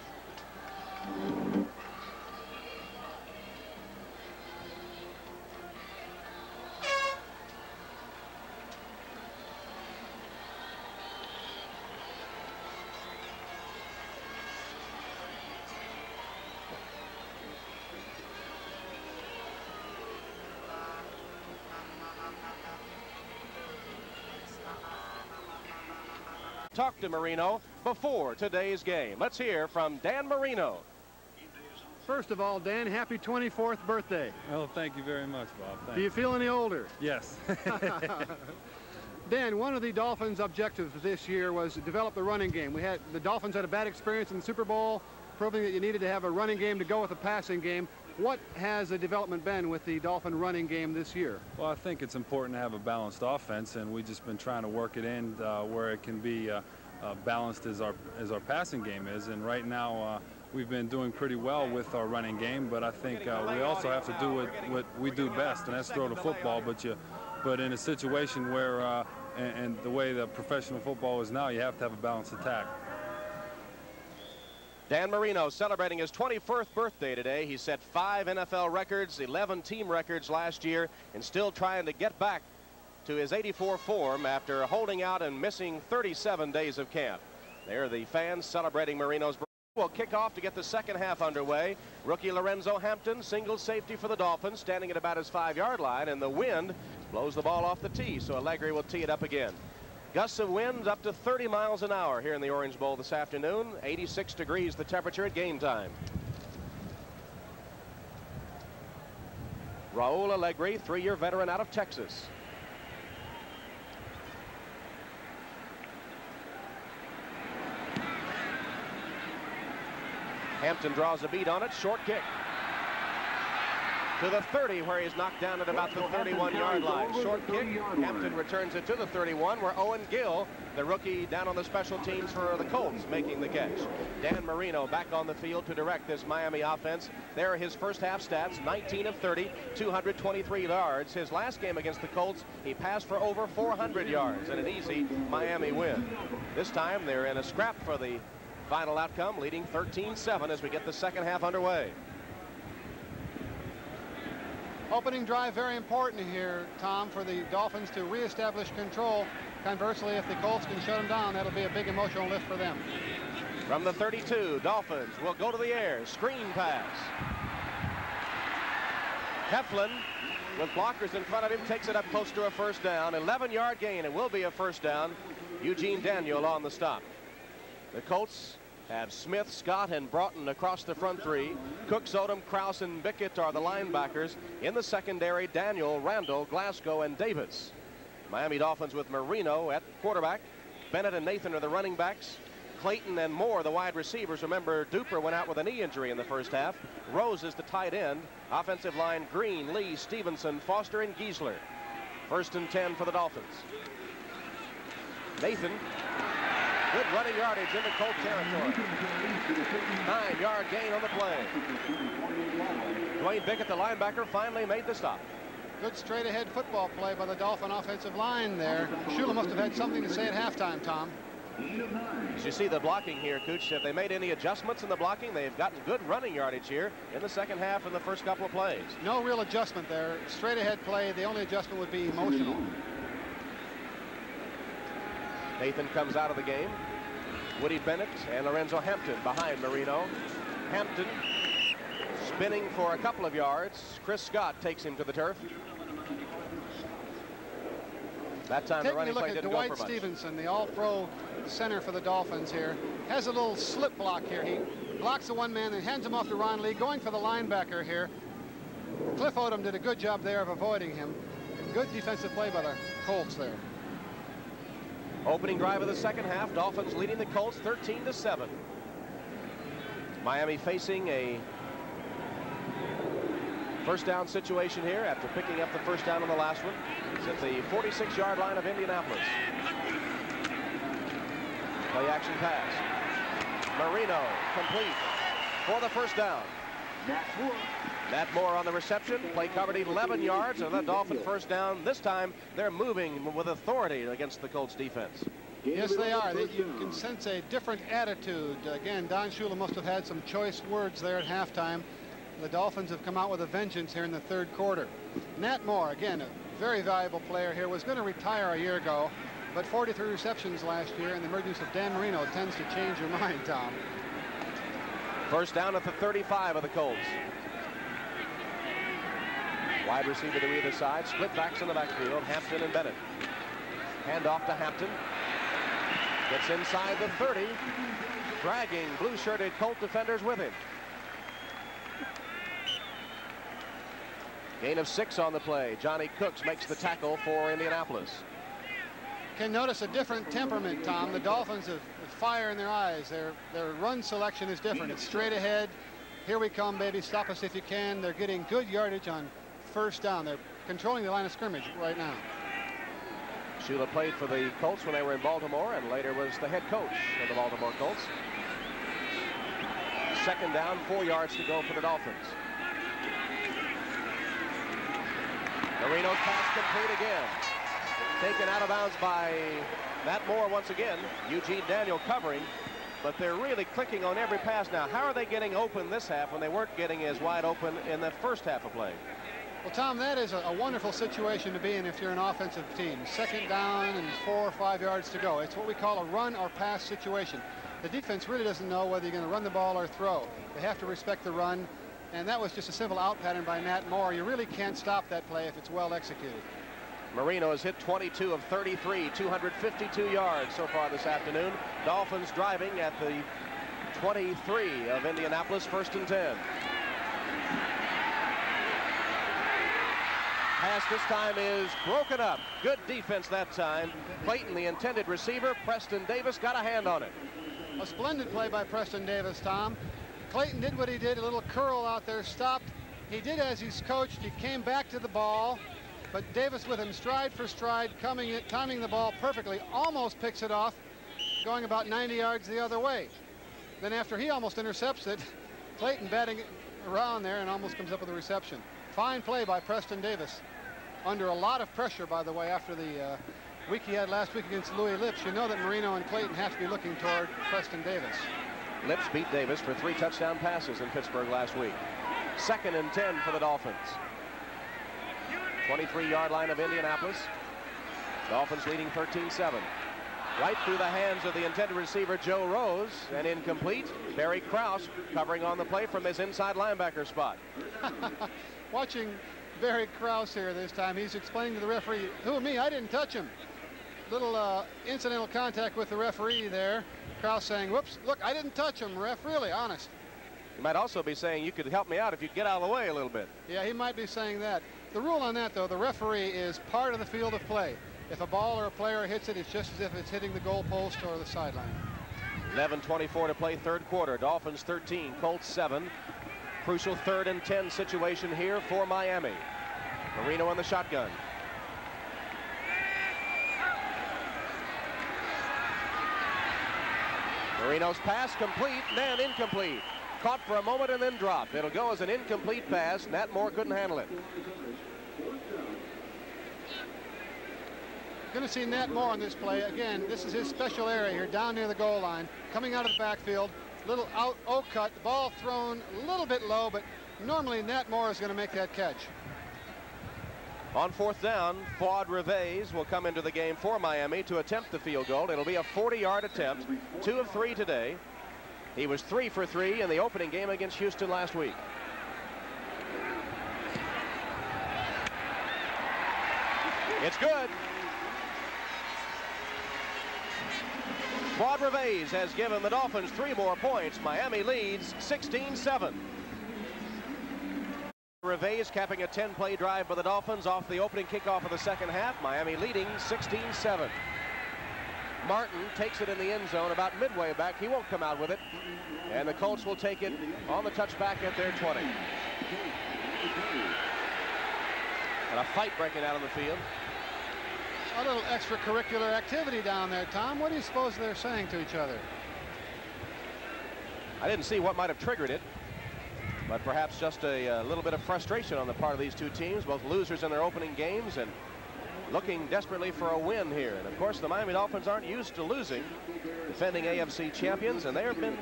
Talk to Marino before today's game. Let's hear from Dan Marino. First of all, Dan, happy 24th birthday. Oh, thank you very much, Bob. Thanks. Do you feel any older? Yes. Dan, one of the Dolphins' objectives this year was to develop the running game. The Dolphins had a bad experience in the Super Bowl, proving that you needed to have a running game to go with a passing game. What has the development been with the Dolphin running game this year? Well, I think it's important to have a balanced offense, and we've just been trying to work it in where it can be balanced as our passing game is. And right now, we've been doing pretty well with our running game, but I think we also have to do what we do best, and that's throw the football. But in a situation where, and the way the professional football is now, you have to have a balanced attack. Dan Marino celebrating his 21st birthday today. He set 5 NFL records, 11 team records last year, and still trying to get back to his '84 form after holding out and missing 37 days of camp. There are the fans celebrating Marino's birthday. Will kick off to get the second half underway. Rookie Lorenzo Hampton, single safety for the Dolphins, standing at about his 5-yard line, and the wind blows the ball off the tee, so Allegri will tee it up again. Gusts of wind up to 30 miles an hour here in the Orange Bowl this afternoon. 86 degrees the temperature at game time. Raul Allegri, 3-year veteran out of Texas. Hampton draws a beat on it. Short kick to the 30, where he's knocked down at about the 31-yard line. Short kick. Hampton returns it to the 31, where Owen Gill, the rookie down on the special teams for the Colts, making the catch. Dan Marino back on the field to direct this Miami offense. There are his first half stats: 19 of 30, 223 yards. His last game against the Colts, he passed for over 400 yards and an easy Miami win. This time they're in a scrap for the final outcome, leading 13-7 as we get the second half underway. Opening drive very important here, Tom, for the Dolphins to reestablish control. Conversely, if the Colts can shut them down, that'll be a big emotional lift for them. From the 32, Dolphins will go to the air. Screen pass. Heflin, with blockers in front of him, takes it up close to a first down. 11-yard gain. It will be a first down. Eugene Daniel on the stop. The Colts have Smith, Scott, and Broughton across the front three. Cook, Odom, Krause, and Bickett are the linebackers. In the secondary, Daniel, Randall, Glasgow, and Davis. Miami Dolphins with Marino at quarterback. Bennett and Nathan are the running backs. Clayton and Moore, the wide receivers. Remember, Duper went out with a knee injury in the first half. Rose is the tight end. Offensive line, Green, Lee, Stevenson, Foster, and Giesler. 1st and 10 for the Dolphins. Nathan. Good running yardage into Colt territory. 9-yard gain on the play. Dwayne Bickett, the linebacker, finally made the stop. Good straight-ahead football play by the Dolphin offensive line there. Shula must have had something to say at halftime, Tom. As you see the blocking here, Cooch, have they made any adjustments in the blocking? They've gotten good running yardage here in the second half and the first couple of plays. No real adjustment there. Straight-ahead play, the only adjustment would be emotional. Nathan comes out of the game. Woody Bennett and Lorenzo Hampton behind Marino. Hampton spinning for a couple of yards. Chris Scott takes him to the turf. That time the running play didn't go for much. Dwight Stevenson, the all-pro center for the Dolphins here, has a little slip block here. He blocks the one man and hands him off to Ron Lee, going for the linebacker here. Cliff Odom did a good job there of avoiding him. Good defensive play by the Colts there. Opening drive of the second half, Dolphins leading the Colts 13-7. Miami facing a first down situation here after picking up the first down on the last one. It's at the 46-yard line of Indianapolis. Play action pass. Marino complete for the first down. Matt Moore on the reception. Play covered 11 yards, and the Dolphin first down. This time they're moving with authority against the Colts defense. Yes, they are. You can sense a different attitude. Again, Don Shula must have had some choice words there at halftime. The Dolphins have come out with a vengeance here in the third quarter. Nat Moore, again, a very valuable player here, was going to retire a year ago, but 43 receptions last year, and the emergence of Dan Marino tends to change your mind, Tom. First down at the 35 of the Colts. Wide receiver to either side, split backs in the backfield, Hampton and Bennett. Hand off to Hampton. Gets inside the 30, dragging blue-shirted Colt defenders with him. Gain of 6 on the play. Johnny Cooks makes the tackle for Indianapolis. Can notice a different temperament, Tom. The Dolphins have fire in their eyes. Their run selection is different. It's straight ahead. Here we come, baby. Stop us if you can. They're getting good yardage on first down. They're controlling the line of scrimmage right now. Shula played for the Colts when they were in Baltimore and later was the head coach of the Baltimore Colts. Second down, 4 yards to go for the Dolphins. Marino's pass complete again. Taken out of bounds by Matt Moore once again. Eugene Daniel covering, but they're really clicking on every pass now. How are they getting open this half when they weren't getting as wide open in the first half of play? Well, Tom, that is a wonderful situation to be in if you're an offensive team. Second down and 4 or 5 yards to go. It's what we call a run or pass situation. The defense really doesn't know whether you're going to run the ball or throw. They have to respect the run, and that was just a simple out pattern by Nat Moore. You really can't stop that play if it's well executed. Marino has hit 22 of 33, 252 yards so far this afternoon. Dolphins driving at the 23 of Indianapolis, 1st and 10. Pass this time is broken up. Good defense that time. Clayton, the intended receiver. Preston Davis got a hand on it. A splendid play by Preston Davis, Tom. Clayton did what he did, a little curl out there, stopped. He did as he's coached. He came back to the ball, but Davis with him stride for stride, timing the ball perfectly, almost picks it off, going about 90 yards the other way. Then after he almost intercepts it, Clayton batting around there and almost comes up with a reception. Fine play by Preston Davis. Under a lot of pressure, by the way, after the week he had last week against Louis Lips. You know that Marino and Clayton have to be looking toward Preston Davis. Lips beat Davis for 3 touchdown passes in Pittsburgh last week. 2nd and 10 for the Dolphins. 23-yard line of Indianapolis. Dolphins leading 13-7. Right through the hands of the intended receiver, Joe Rose, and incomplete. Barry Krause covering on the play from his inside linebacker spot. Watching Barry Krause here this time, he's explaining to the referee, who, me? I didn't touch him. Little incidental contact with the referee there. Krause saying, whoops, look, I didn't touch him, ref, really, honest. He might also be saying, you could help me out if you get out of the way a little bit. Yeah, he might be saying that. The rule on that, though, the referee is part of the field of play. If a ball or a player hits it, it's just as if it's hitting the goalpost or the sideline. 11:24 to play, third quarter. Dolphins 13, Colts 7. Crucial 3rd and 10 situation here for Miami. Marino in the shotgun. Marino's pass complete, then incomplete. Caught for a moment and then dropped. It'll go as an incomplete pass. Nat Moore couldn't handle it. Going to see Nat Moore on this play. Again, this is his special area here, down near the goal line. Coming out of the backfield, little out O-cut, the ball thrown a little bit low, but normally Nat Moore is going to make that catch. On fourth down, Fuad Reveiz will come into the game for Miami to attempt the field goal. It'll be a 40-yard attempt, 2 of 3 today. He was 3 for 3 in the opening game against Houston last week. It's good. Fuad Reveiz has given the Dolphins 3 more points. Miami leads 16-7. Reveiz capping a 10-play drive by the Dolphins off the opening kickoff of the second half. Miami leading 16-7. Martin takes it in the end zone about midway back. He won't come out with it. And the Colts will take it on the touchback at their 20. And a fight breaking out on the field. A little extracurricular activity down there, Tom. What do you suppose they're saying to each other? I didn't see what might have triggered it, but perhaps just a little bit of frustration on the part of these two teams, both losers in their opening games and looking desperately for a win here. And of course, the Miami Dolphins aren't used to losing, defending AFC champions, and they have been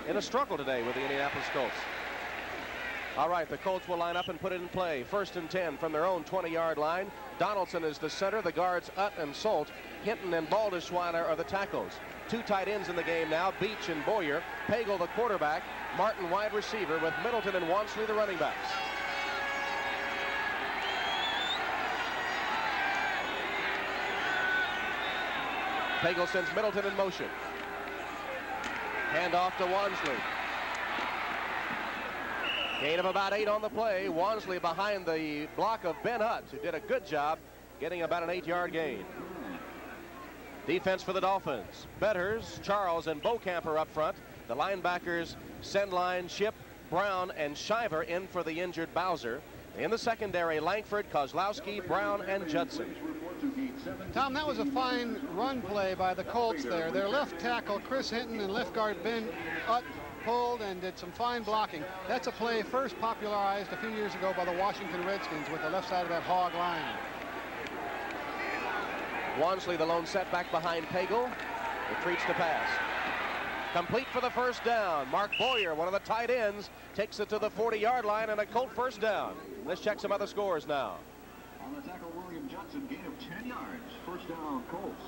in a struggle today with the Indianapolis Colts. All right, the Colts will line up and put it in play. 1st and 10 from their own 20-yard line. Donaldson is the center. The guards Utt and Solt. Hinton and Balderschweiner are the tackles. 2 tight ends in the game now, Beach and Boyer. Pagel the quarterback. Martin wide receiver with Middleton and Wansley the running backs. Pagel sends Middleton in motion. Hand off to Wansley. Gain of about 8 on the play. Wansley behind the block of Ben Utt, who did a good job getting about an 8-yard gain. Defense for the Dolphins. Betters, Charles, and Beaucamp up front. The linebackers, Sendline, Ship, Brown, and Shiver in for the injured Bowser. In the secondary, Langford, Kozlowski, Brown, and Judson. Tom, that was a fine run play by the Colts there. Their left tackle, Chris Hinton, and left guard Ben Utt pulled and did some fine blocking. That's a play first popularized a few years ago by the Washington Redskins with the left side of that hog line. Wansley, the lone setback behind Pagel, retreats to pass. Complete for the first down. Mark Boyer, one of the tight ends, takes it to the 40-yard line and a Colt first down. Let's check some other scores now. On the tackle, William Johnson, gain of 10 yards. First down, Colts.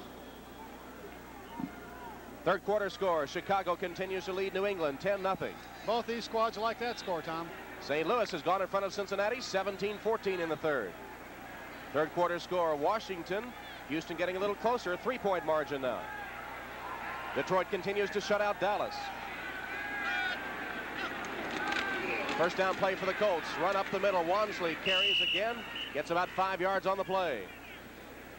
Third quarter score, Chicago continues to lead New England 10-0. Both these squads like that score, Tom. St. Louis has gone in front of Cincinnati 17-14 in the third. Third quarter score, Washington, Houston getting a little closer, 3-point margin now. Detroit continues to shut out Dallas. First down play for the Colts. Run up the middle. Wansley carries again. Gets about 5 yards on the play.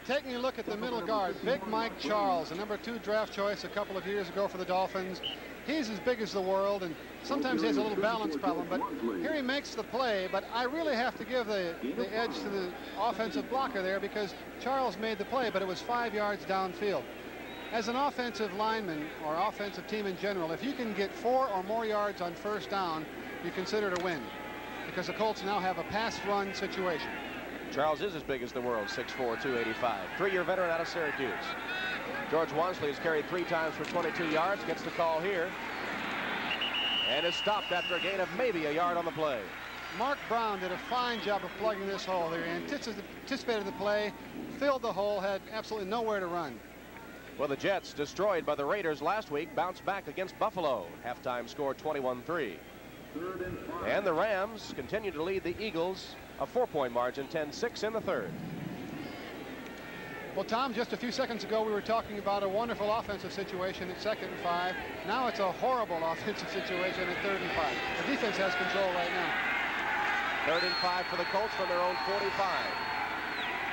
Taking a look at the middle guard, Big Mike Charles, the number 2 draft choice a couple of years ago for the Dolphins. He's as big as the world, and sometimes he has a little balance problem, but here he makes the play. But I really have to give the edge to the offensive blocker there because Charles made the play, but it was 5 yards downfield. As an offensive lineman or offensive team in general, if you can get 4 or more yards on first down, you consider it a win because the Colts now have a pass-run situation. Charles is as big as the world, 6'4", 285. 3-year veteran out of Syracuse. George Wansley has carried 3 times for 22 yards, gets the call here, and is stopped after a gain of maybe a yard on the play. Mark Brown did a fine job of plugging this hole there. He anticipated the play, filled the hole, had absolutely nowhere to run. Well, the Jets, destroyed by the Raiders last week, bounced back against Buffalo. Halftime score 21-3. And the Rams continue to lead the Eagles a 4-point margin, 10-6 in the third. Well, Tom, just a few seconds ago we were talking about a wonderful offensive situation at 2nd and 5. Now it's a horrible offensive situation at 3rd and 5. The defense has control right now. 3rd and 5 for the Colts from their own 45.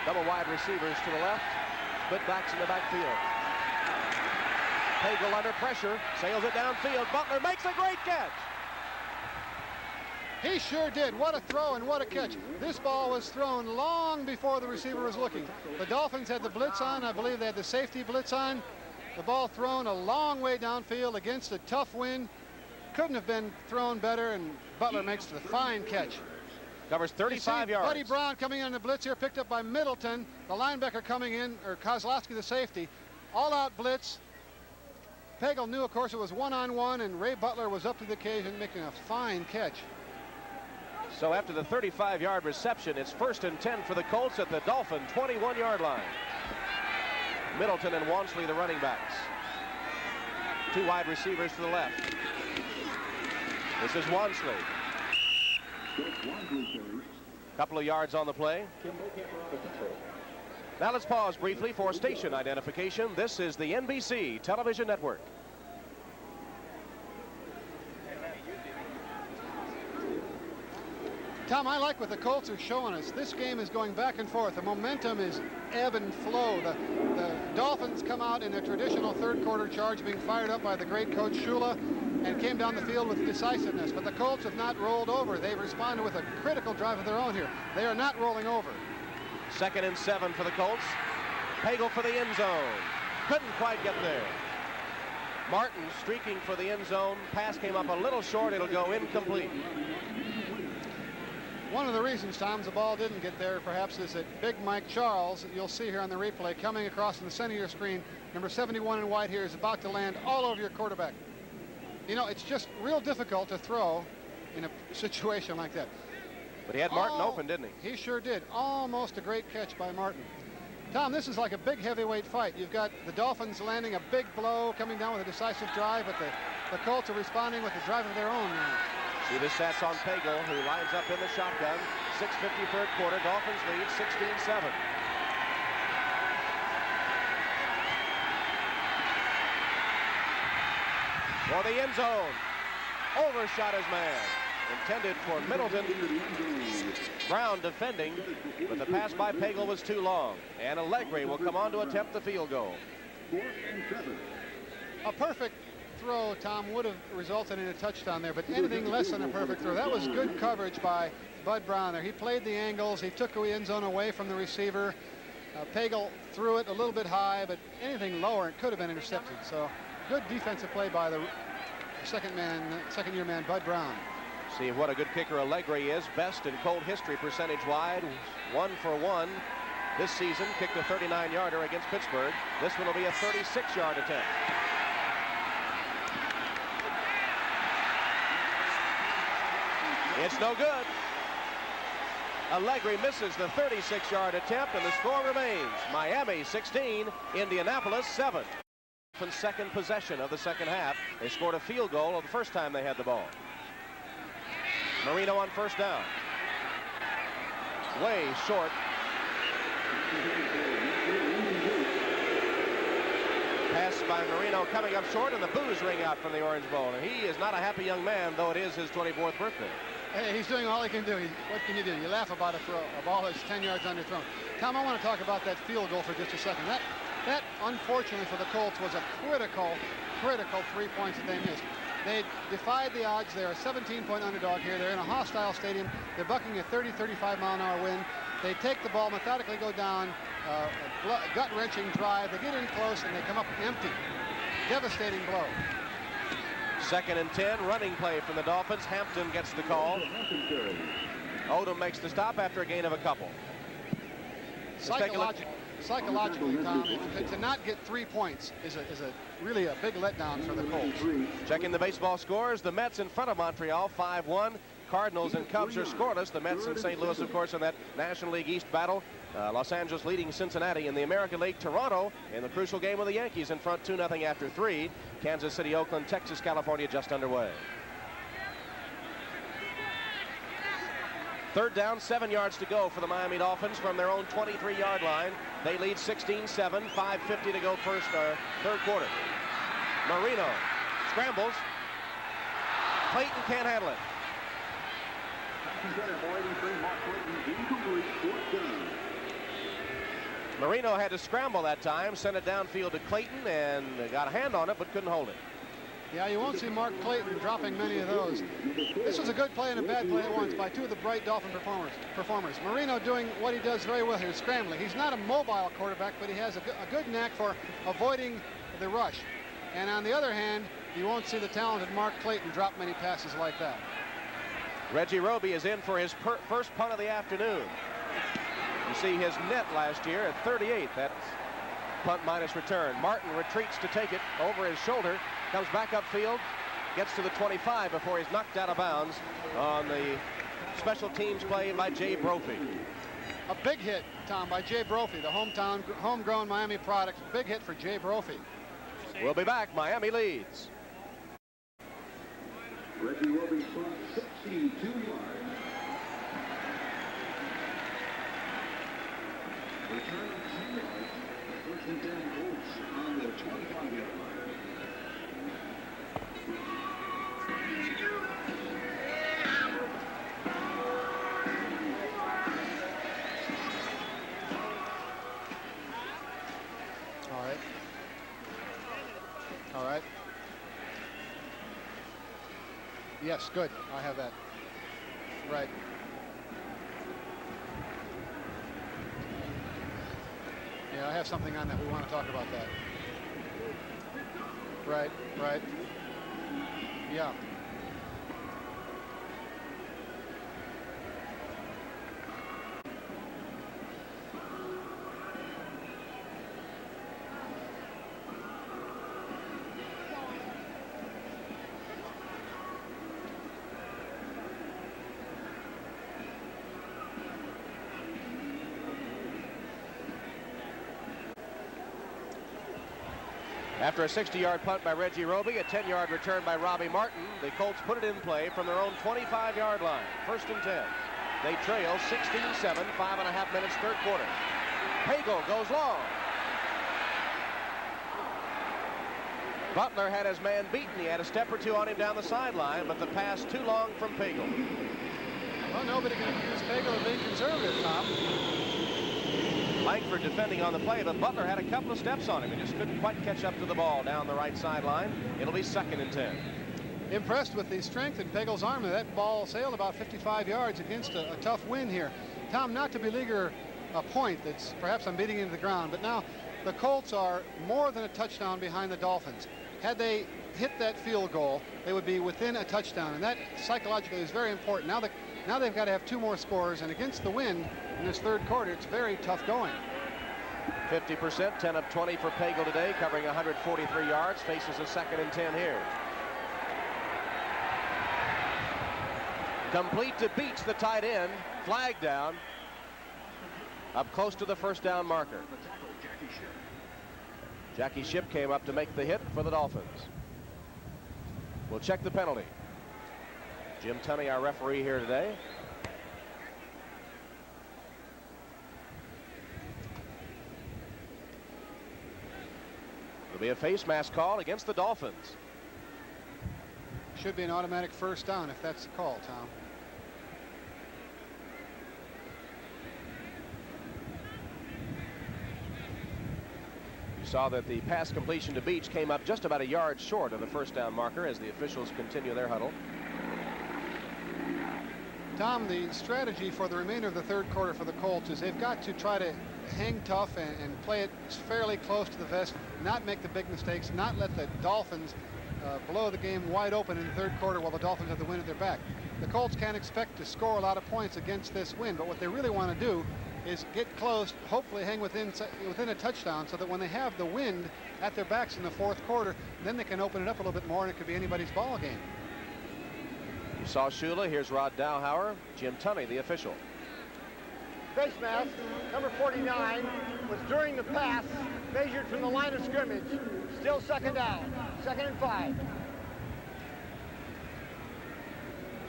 Double wide receivers to the left, split backs in the backfield. Pagel under pressure, sails it downfield. Butler makes a great catch. He sure did. What a throw and what a catch. This ball was thrown long before the receiver was looking. The Dolphins had the blitz on. I believe they had the safety blitz on. The ball thrown a long way downfield against a tough wind. Couldn't have been thrown better, and Butler makes the fine catch. Covers 35 yards. Buddy Brown coming in the blitz here, picked up by Middleton. The linebacker coming in, or Kozlowski the safety. All-out blitz. Pagel knew, of course, it was one-on-one, and Ray Butler was up to the occasion making a fine catch. So after the 35-yard reception, it's 1st and 10 for the Colts at the Dolphin 21-yard line. Middleton and Wansley, the running backs. 2 wide receivers to the left. This is Wansley. Couple of yards on the play. Now let's pause briefly for station identification. This is the NBC television network. Tom, I like what the Colts are showing us. This game is going back and forth. The momentum is ebb and flow. The Dolphins come out in a traditional third-quarter charge, being fired up by the great coach Shula, and came down the field with decisiveness. But the Colts have not rolled over. They've responded with a critical drive of their own here. They are not rolling over. 2nd and 7 for the Colts. Pagel for the end zone. Couldn't quite get there. Martin streaking for the end zone. Pass came up a little short. It'll go incomplete. One of the reasons, Tom, the ball didn't get there perhaps is that Big Mike Charles, you'll see here on the replay, coming across in the center of your screen, number 71 in white here, is about to land all over your quarterback. You know, it's just real difficult to throw in a situation like that. But he had Martin open, didn't he? He sure did. Almost a great catch by Martin. Tom, this is like a big heavyweight fight. You've got the Dolphins landing a big blow, coming down with a decisive drive, but the Colts are responding with a drive of their own now. See the stats on Pagel, who lines up in the shotgun. 6:50 third quarter. Dolphins lead 16-7. For the end zone. Overshot his man. Intended for Middleton. Brown defending, but the pass by Pagel was too long. And Allegri will come on to attempt the field goal. 4th and 7. A perfect throw, Tom, would have resulted in a touchdown there, but anything less than a perfect throw. That was good coverage by Bud Brown there. He played the angles. He took the end zone away from the receiver. Pagel threw it a little bit high, but anything lower, it could have been intercepted. So good defensive play by the second-year man, Bud Brown. See what a good kicker Allegri is. Best in Colt history percentage-wide. 1 for 1 this season. Kicked a 39-yarder against Pittsburgh. This one will be a 36-yard attempt. It's no good. Allegri misses the 36-yard attempt, and the score remains Miami 16, Indianapolis 7. Second possession of the second half. They scored a field goal the first time they had the ball. Marino on first down. Way short. Pass by Marino coming up short, and the boos ring out from the Orange Bowl. And he is not a happy young man, though it is his 24th birthday. Hey, he's doing all he can do. What can you do? You laugh about a throw. A ball that's 10 yards underthrown. Tom, I want to talk about that field goal for just a second. That unfortunately for the Colts, was a critical 3 points that they missed. They defied the odds. They're a 17-point underdog here. They're in a hostile stadium. They're bucking a 30-35 mile an hour wind. They take the ball, methodically go down, a gut-wrenching drive. They get in close, and they come up empty. Devastating blow. 2nd and 10, running play from the Dolphins. Hampton gets the call. Odom makes the stop after a gain of a couple. Psychologically, Tom, to not get 3 points is really a big letdown for the Colts. Checking the baseball scores, the Mets in front of Montreal, 5-1. Cardinals and Cubs are scoreless. The Mets and St. Louis, of course, in that National League East battle. Los Angeles leading Cincinnati in the American League. Toronto in the crucial game with the Yankees in front 2-0 after 3. Kansas City, Oakland, Texas, California just underway. Third down, 7 yards to go for the Miami Dolphins from their own 23-yard line. They lead 16-7, 5:50 to go third quarter. Marino scrambles. Clayton can't handle it. Marino had to scramble that time, sent it downfield to Clayton, and got a hand on it, but couldn't hold it. Yeah, you won't see Mark Clayton dropping many of those. This was a good play and a bad play at once by two of the bright Dolphin performers. Marino doing what he does very well here, scrambling. He's not a mobile quarterback, but he has a good knack for avoiding the rush. And on the other hand, you won't see the talented Mark Clayton drop many passes like that. Reggie Roby is in for his first punt of the afternoon. You see his net last year at 38. That's punt minus return. Martin retreats to take it over his shoulder, comes back upfield, gets to the 25 before he's knocked out of bounds on the Special teams play by Jay Brophy. A big hit, Tom, by Jay Brophy, the homegrown Miami product. Big hit for Jay Brophy. We'll be back. Miami leads. Reggie Roby's punt, 62 yards. Return of 10 yards. First and 10 Colts on the 25-yard line. All right. Yes, good. I have that. Right. Yeah, I have something on that. We want to talk about that. Right, right. Yeah. After a 60-yard punt by Reggie Roby, a 10-yard return by Robbie Martin, the Colts put it in play from their own 25-yard line. First and 10. They trail 16-7, 5.5 minutes, third quarter. Pagel goes long. Butler had his man beaten. He had a step or two on him down the sideline, but the pass too long from Pagel. Well, nobody can accuse Pagel of being conservative, Tom. Langford defending on the play, but Butler had a couple of steps on him. He just couldn't quite catch up to the ball down the right sideline. It'll be second and 10. Impressed with the strength in Pagel's arm. That ball sailed about 55 yards against a tough wind here. Tom, not to beleaguer a point that's perhaps I'm beating into the ground, but now the Colts are more than a touchdown behind the Dolphins. Had they hit that field goal, they would be within a touchdown, and that psychologically is very important. Now they've got to have two more scores, and against the wind in this third quarter, it's very tough going. 50%, 10 of 20 for Pagel today, covering 143 yards, faces a second and 10 here. Complete to Beach, the tight end, flag down, up close to the first down marker. Jackie Shipp came up to make the hit for the Dolphins. We'll check the penalty. Jim Tunney, our referee here today. It'll be a face mask call against the Dolphins. Should be an automatic first down if that's the call, Tom. You saw that the pass completion to Beach came up just about a yard short of the first down marker as the officials continue their huddle. Tom, the strategy for the remainder of the third quarter for the Colts is they've got to try to hang tough and play it fairly close to the vest, not make the big mistakes, not let the Dolphins blow the game wide open in the third quarter while the Dolphins have the wind at their back. The Colts can't expect to score a lot of points against this wind, but what they really want to do is get close, hopefully hang within a touchdown, so that when they have the wind at their backs in the fourth quarter, then they can open it up a little bit more and it could be anybody's ball game. You saw Shula. Here's Rod Dowhauer. Jim Tunney, the official. Face mask, number 49, was during the pass, measured from the line of scrimmage. Still second down, 2nd and 5.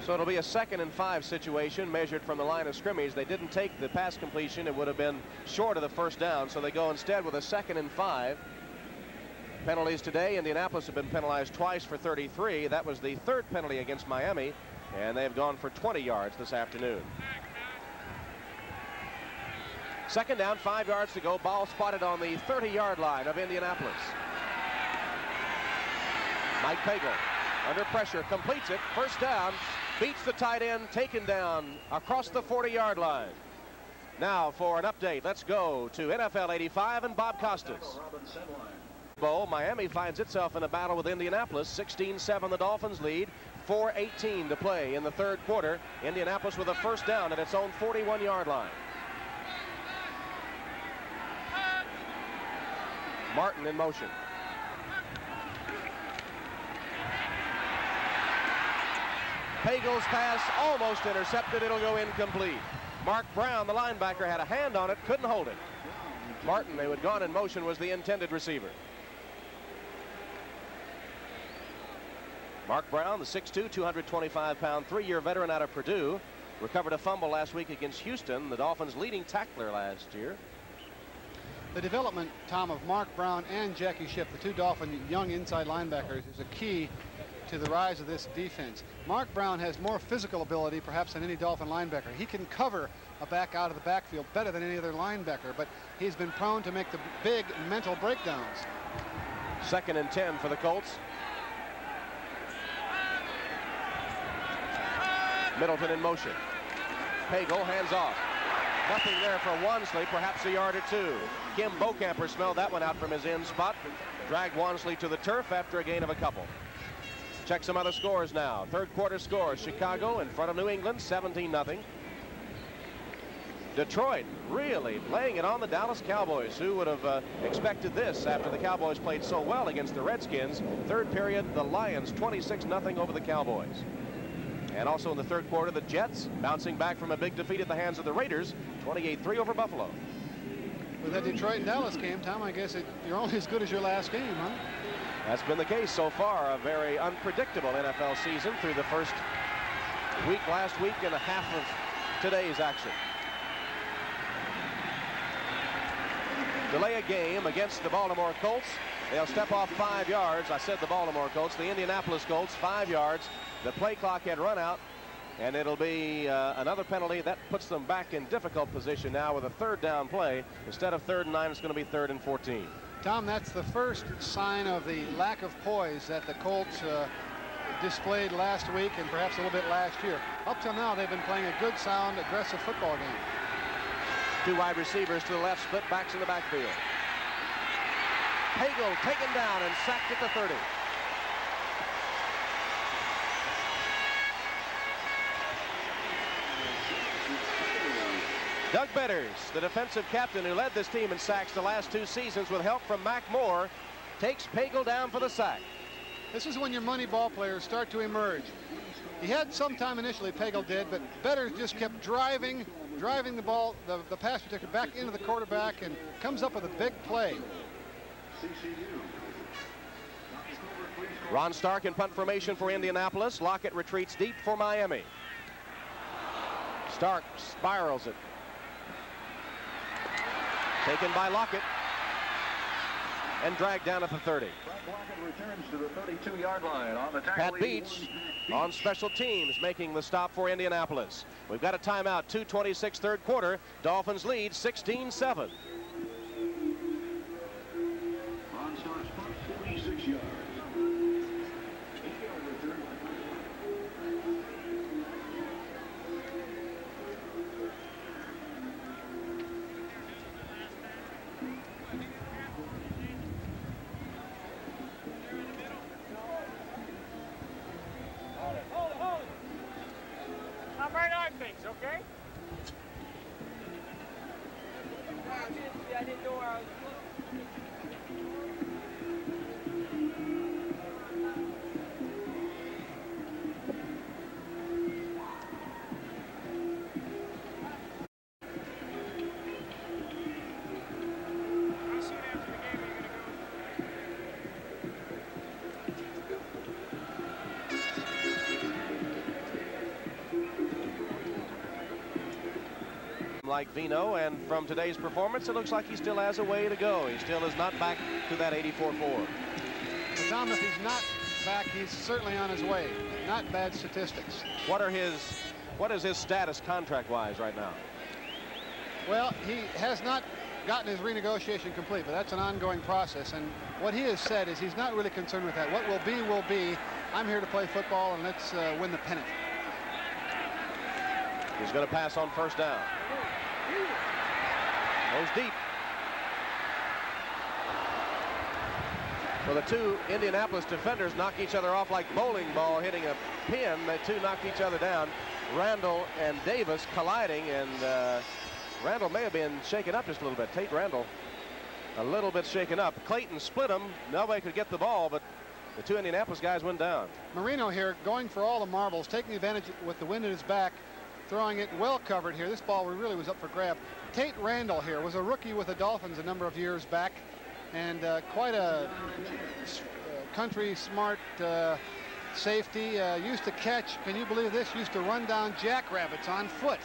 So it'll be a 2nd and 5 situation measured from the line of scrimmage. They didn't take the pass completion. It would have been short of the first down, so they go instead with a 2nd and 5. Penalties today. Indianapolis have been penalized twice for 33. That was the third penalty against Miami, and they've gone for 20 yards this afternoon. Second down, 5 yards to go. Ball spotted on the 30-yard line of Indianapolis. Mike Pagel under pressure, completes it. First down, beats the tight end, taken down across the 40-yard line. Now for an update, let's go to NFL 85 and Bob Costas. Bowl, Miami finds itself in a battle with Indianapolis. 16-7 the Dolphins lead. 4:18 to play in the third quarter. Indianapolis with a first down at its own 41-yard line. Martin in motion. Pagel's pass almost intercepted. It'll go incomplete. Mark Brown, the linebacker, had a hand on it, couldn't hold it. Martin, who had gone in motion, was the intended receiver. Mark Brown, the 6'2", 225-pound, 3-year veteran out of Purdue, recovered a fumble last week against Houston, the Dolphins' leading tackler last year. The development, Tom, of Mark Brown and Jackie Shipp, the two Dolphin young inside linebackers, is a key to the rise of this defense. Mark Brown has more physical ability perhaps than any Dolphin linebacker. He can cover a back out of the backfield better than any other linebacker, but he's been prone to make the big mental breakdowns. 2nd and 10 for the Colts. Middleton in motion. Pagel hands off. Nothing there for Wansley, perhaps a yard or two. Kim Bokamper smelled that one out from his end spot. Dragged Wansley to the turf after a gain of a couple. Check some other scores now. Third quarter scores. Chicago in front of New England, 17-0. Detroit really laying it on the Dallas Cowboys. Who would have expected this after the Cowboys played so well against the Redskins? Third period, the Lions 26-0 over the Cowboys. And also in the third quarter, the Jets bouncing back from a big defeat at the hands of the Raiders, 28-3 over Buffalo. With that Detroit and Dallas game, Tom, I guess you're only as good as your last game, huh? That's been the case so far. A very unpredictable NFL season through the first week, last week, and a half of today's action. Delay a game against the Baltimore Colts. They'll step off 5 yards. I said the Baltimore Colts, the Indianapolis Colts, 5 yards. The play clock had run out, and it'll be another penalty. That puts them back in difficult position now with a 3rd down play. Instead of 3rd and 9, it's going to be 3rd and 14. Tom, that's the first sign of the lack of poise that the Colts displayed last week and perhaps a little bit last year. Up till now, they've been playing a good, sound, aggressive football game. 2 wide receivers to the left, split backs in the backfield. Pagel taken down and sacked at the 30. Doug Betters, the defensive captain who led this team in sacks the last 2 seasons with help from Mac Moore, takes Pagel down for the sack. This is when your money ball players start to emerge. He had some time initially, Pagel did, but Betters just kept driving the ball, the pass protector back into the quarterback, and comes up with a big play. Ron Stark in punt formation for Indianapolis. Lockett retreats deep for Miami. Stark spirals it. Taken by Lockett and dragged down at the 30. Lockett returns to the 32-yard line on the tackle. Pat Beach on special teams making the stop for Indianapolis. We've got a timeout, 2:26 third quarter. Dolphins lead 16-7. On Stark's punt, 46 yards. 8-yard return. I'm right on things, okay? I didn't know where I was like Vino, and from today's performance, it looks like he still has a way to go. He still is not back to that 84-4. Well, Tom, if he's not back, he's certainly on his way. Not bad statistics. What is his status contract-wise right now? Well, he has not gotten his renegotiation complete, but that's an ongoing process. And what he has said is he's not really concerned with that. What will be, will be. I'm here to play football, and let's win the pennant. He's going to pass on first down. Goes deep. Well, the two Indianapolis defenders knock each other off like bowling ball hitting a pin. The two knocked each other down. Randall and Davis colliding, and Randall may have been shaken up just a little bit. Tate Randall a little bit shaken up. Clayton split him. Nobody could get the ball, but The two Indianapolis guys went down. Marino here going for all the marbles, taking advantage with the wind at his back, throwing it well covered here. This ball really was up for grab. Tate Randall here was a rookie with the Dolphins a number of years back, and quite a country smart safety. Used to catch, can you believe this, used to run down jackrabbits on foot.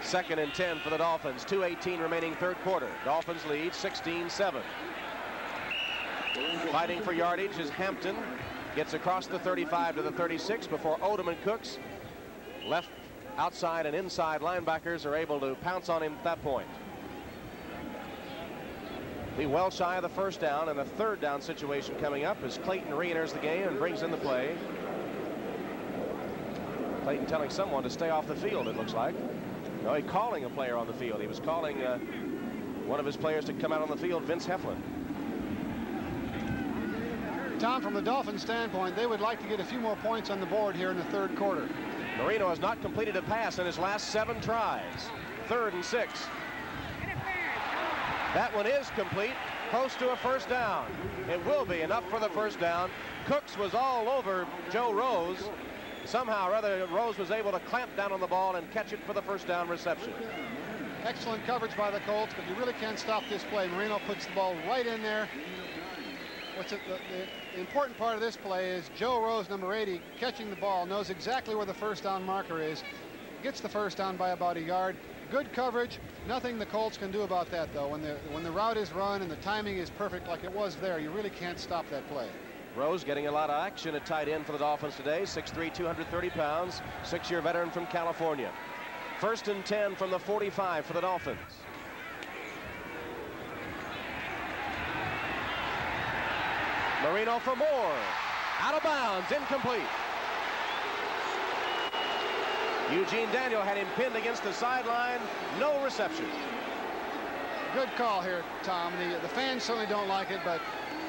2nd and 10 for the Dolphins. 2:18 remaining third quarter. Dolphins lead 16-7. Fighting for yardage is Hampton. Gets across the 35 to the 36 before Odom and Cooks, left outside and inside linebackers, are able to pounce on him at that point. Be well shy of the first down, and a third down situation coming up as Clayton re-enters the game and brings in the play. Clayton telling someone to stay off the field, it looks like. No, he's calling a player on the field. He was calling one of his players to come out on the field, Vince Heflin. Tom, from the Dolphins standpoint, they would like to get a few more points on the board here in the third quarter. Marino has not completed a pass in his last 7 tries. 3rd and 6. That one is complete, close to a first down. It will be enough for the first down. Cooks was all over Joe Rose. Somehow or other, Rose was able to clamp down on the ball and catch it for the first down reception. Excellent coverage by the Colts, but you really can't stop this play. Marino puts the ball right in there. The important part of this play is Joe Rose, number 80, catching the ball, knows exactly where the first down marker is, gets the first down by about a yard. Good coverage. Nothing the Colts can do about that, though. When the route is run and the timing is perfect like it was there, you really can't stop that play. Rose getting a lot of action at tight end for the Dolphins today. 6'3", 230 pounds, 6-year veteran from California. 1st and 10 from the 45 for the Dolphins. Marino for more. Out of bounds, incomplete. Eugene Daniel had him pinned against the sideline. No reception. Good call here, Tom. The fans certainly don't like it, but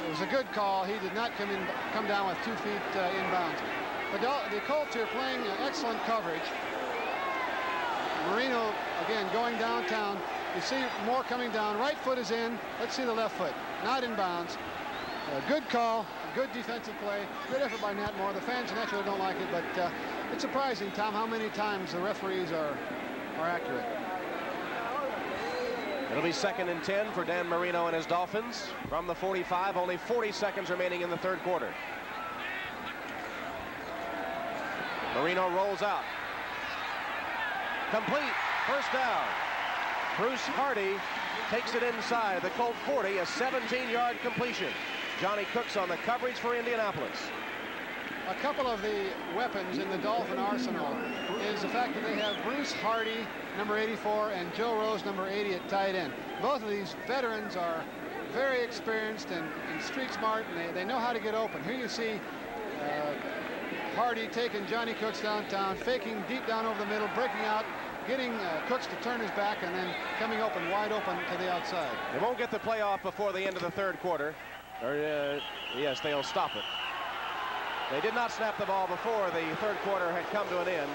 it was a good call. He did not come down with 2 feet inbounds. The Colts here playing excellent coverage. Marino, again, going downtown. You see more coming down. Right foot is in. Let's see the left foot. Not in bounds. Good call. Good defensive play. Good effort by Nat Moore. The fans naturally don't like it, but it's surprising, Tom, how many times the referees are accurate. It'll be 2nd and 10 for Dan Marino and his Dolphins. From the 45, only 40 seconds remaining in the third quarter. Marino rolls out. Complete. First down. Bruce Hardy takes it inside the Colt 40, a 17-yard completion. Johnny Cooks on the coverage for Indianapolis. A couple of the weapons in the Dolphin arsenal is the fact that they have Bruce Hardy, number 84, and Joe Rose, number 80 at tight end. Both of these veterans are very experienced and street smart, and they know how to get open. Here you see Hardy taking Johnny Cooks downtown, faking deep down over the middle, breaking out, getting Cooks to turn his back, and then coming open, wide open to the outside. They won't get the play off before the end of the third quarter. Yes, they'll stop it. They did not snap the ball before the third quarter had come to an end.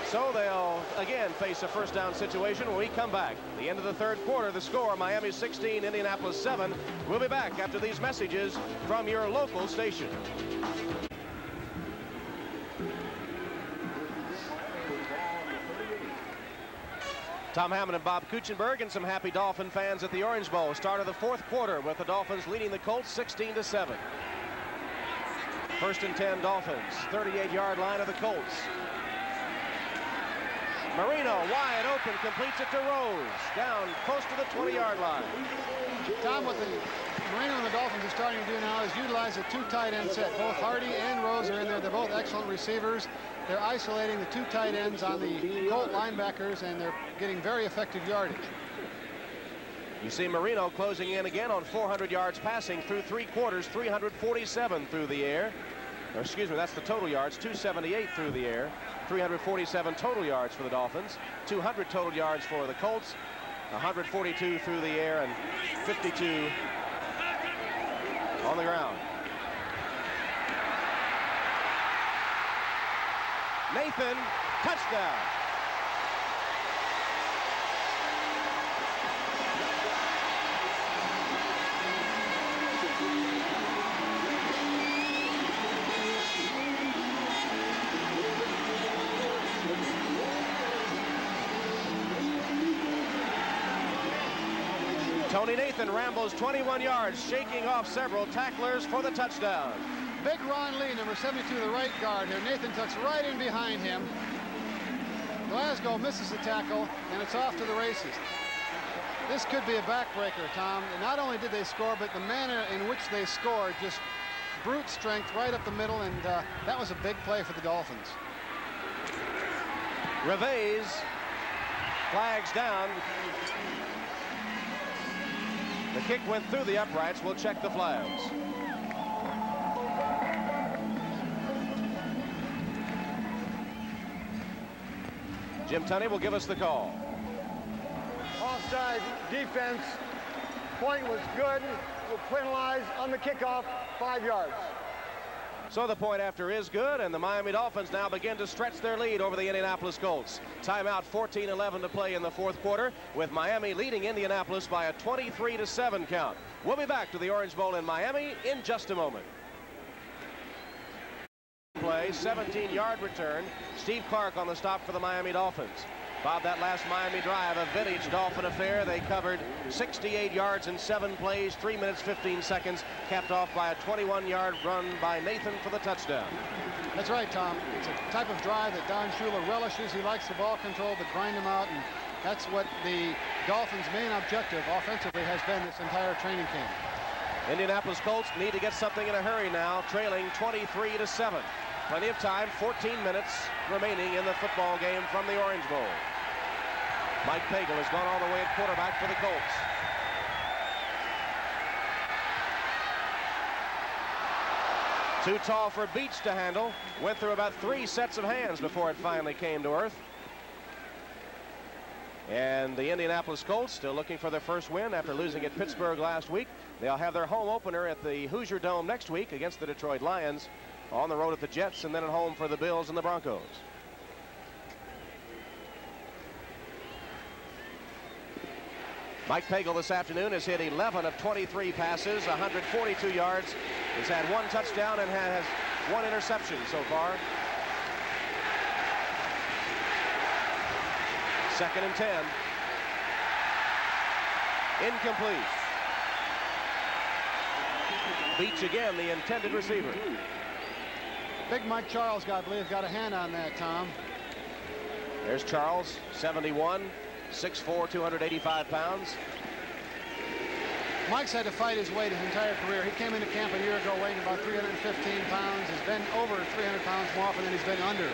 So they'll again face a first down situation when we come back. The end of the third quarter, the score, Miami 16, Indianapolis 7. We'll be back after these messages from your local station. Tom Hammond and Bob Kuchenberg and some happy Dolphin fans at the Orange Bowl. Start of the fourth quarter with the Dolphins leading the Colts 16-7. 1st and 10 Dolphins, 38-yard line of the Colts. Marino wide open, completes it to Rose, down close to the 20-yard line. Tom, what Marino and the Dolphins are starting to do now is utilize a 2 tight end set. Both Hardy and Rose are in there. They're both excellent receivers. They're isolating the 2 tight ends on the Colt linebackers, and they're getting very effective yardage. You see Marino closing in again on 400 yards passing through 3 quarters, 347 through the air. Or excuse me, that's the total yards, 278 through the air, 347 total yards for the Dolphins, 200 total yards for the Colts, 142 through the air, and 52 on the ground. Nathan, touchdown. Tony Nathan rambles 21 yards, shaking off several tacklers for the touchdown. Big Ron Lee, number 72, the right guard here. Nathan tucks right in behind him. Glasgow misses the tackle, and it's off to the races. This could be a backbreaker, Tom. And not only did they score, but the manner in which they scored, just brute strength right up the middle, and that was a big play for the Dolphins. Reves flags down. The kick went through the uprights. We'll check the flags. Jim Tunney will give us the call. Offside defense. Point was good. Will penalize on the kickoff 5 yards. So the point after is good, and the Miami Dolphins now begin to stretch their lead over the Indianapolis Colts. Timeout, 14-11 to play in the fourth quarter, with Miami leading Indianapolis by a 23-7 count. We'll be back to the Orange Bowl in Miami in just a moment. Play, 17-yard return. Steve Clark on the stop for the Miami Dolphins. Bob, that last Miami drive, a vintage Dolphin affair. They covered 68 yards in 7 plays, 3 minutes, 15 seconds, capped off by a 21-yard run by Nathan for the touchdown. That's right, Tom. It's a type of drive that Don Shula relishes. He likes the ball control, but grind them out, and that's what the Dolphins' main objective offensively has been this entire training camp. Indianapolis Colts need to get something in a hurry now, trailing 23-7. Plenty of time, 14 minutes remaining in the football game from the Orange Bowl. Mike Pagel has gone all the way at quarterback for the Colts. Too tall for Beach to handle. Went through about 3 sets of hands before it finally came to earth. And the Indianapolis Colts still looking for their first win after losing at Pittsburgh last week. They'll have their home opener at the Hoosier Dome next week against the Detroit Lions, on the road at the Jets, and then at home for the Bills and the Broncos. Mike Pagel this afternoon has hit 11 of 23 passes, 142 yards. He's had 1 touchdown and has 1 interception so far. 2nd and 10. Incomplete. Beach again, the intended receiver. Big Mike Charles, I believe, got a hand on that, Tom. There's Charles, 71, 6'4", 285 pounds. Mike's had to fight his weight his entire career. He came into camp a year ago weighing about 315 pounds. He's been over 300 pounds more often than he's been under.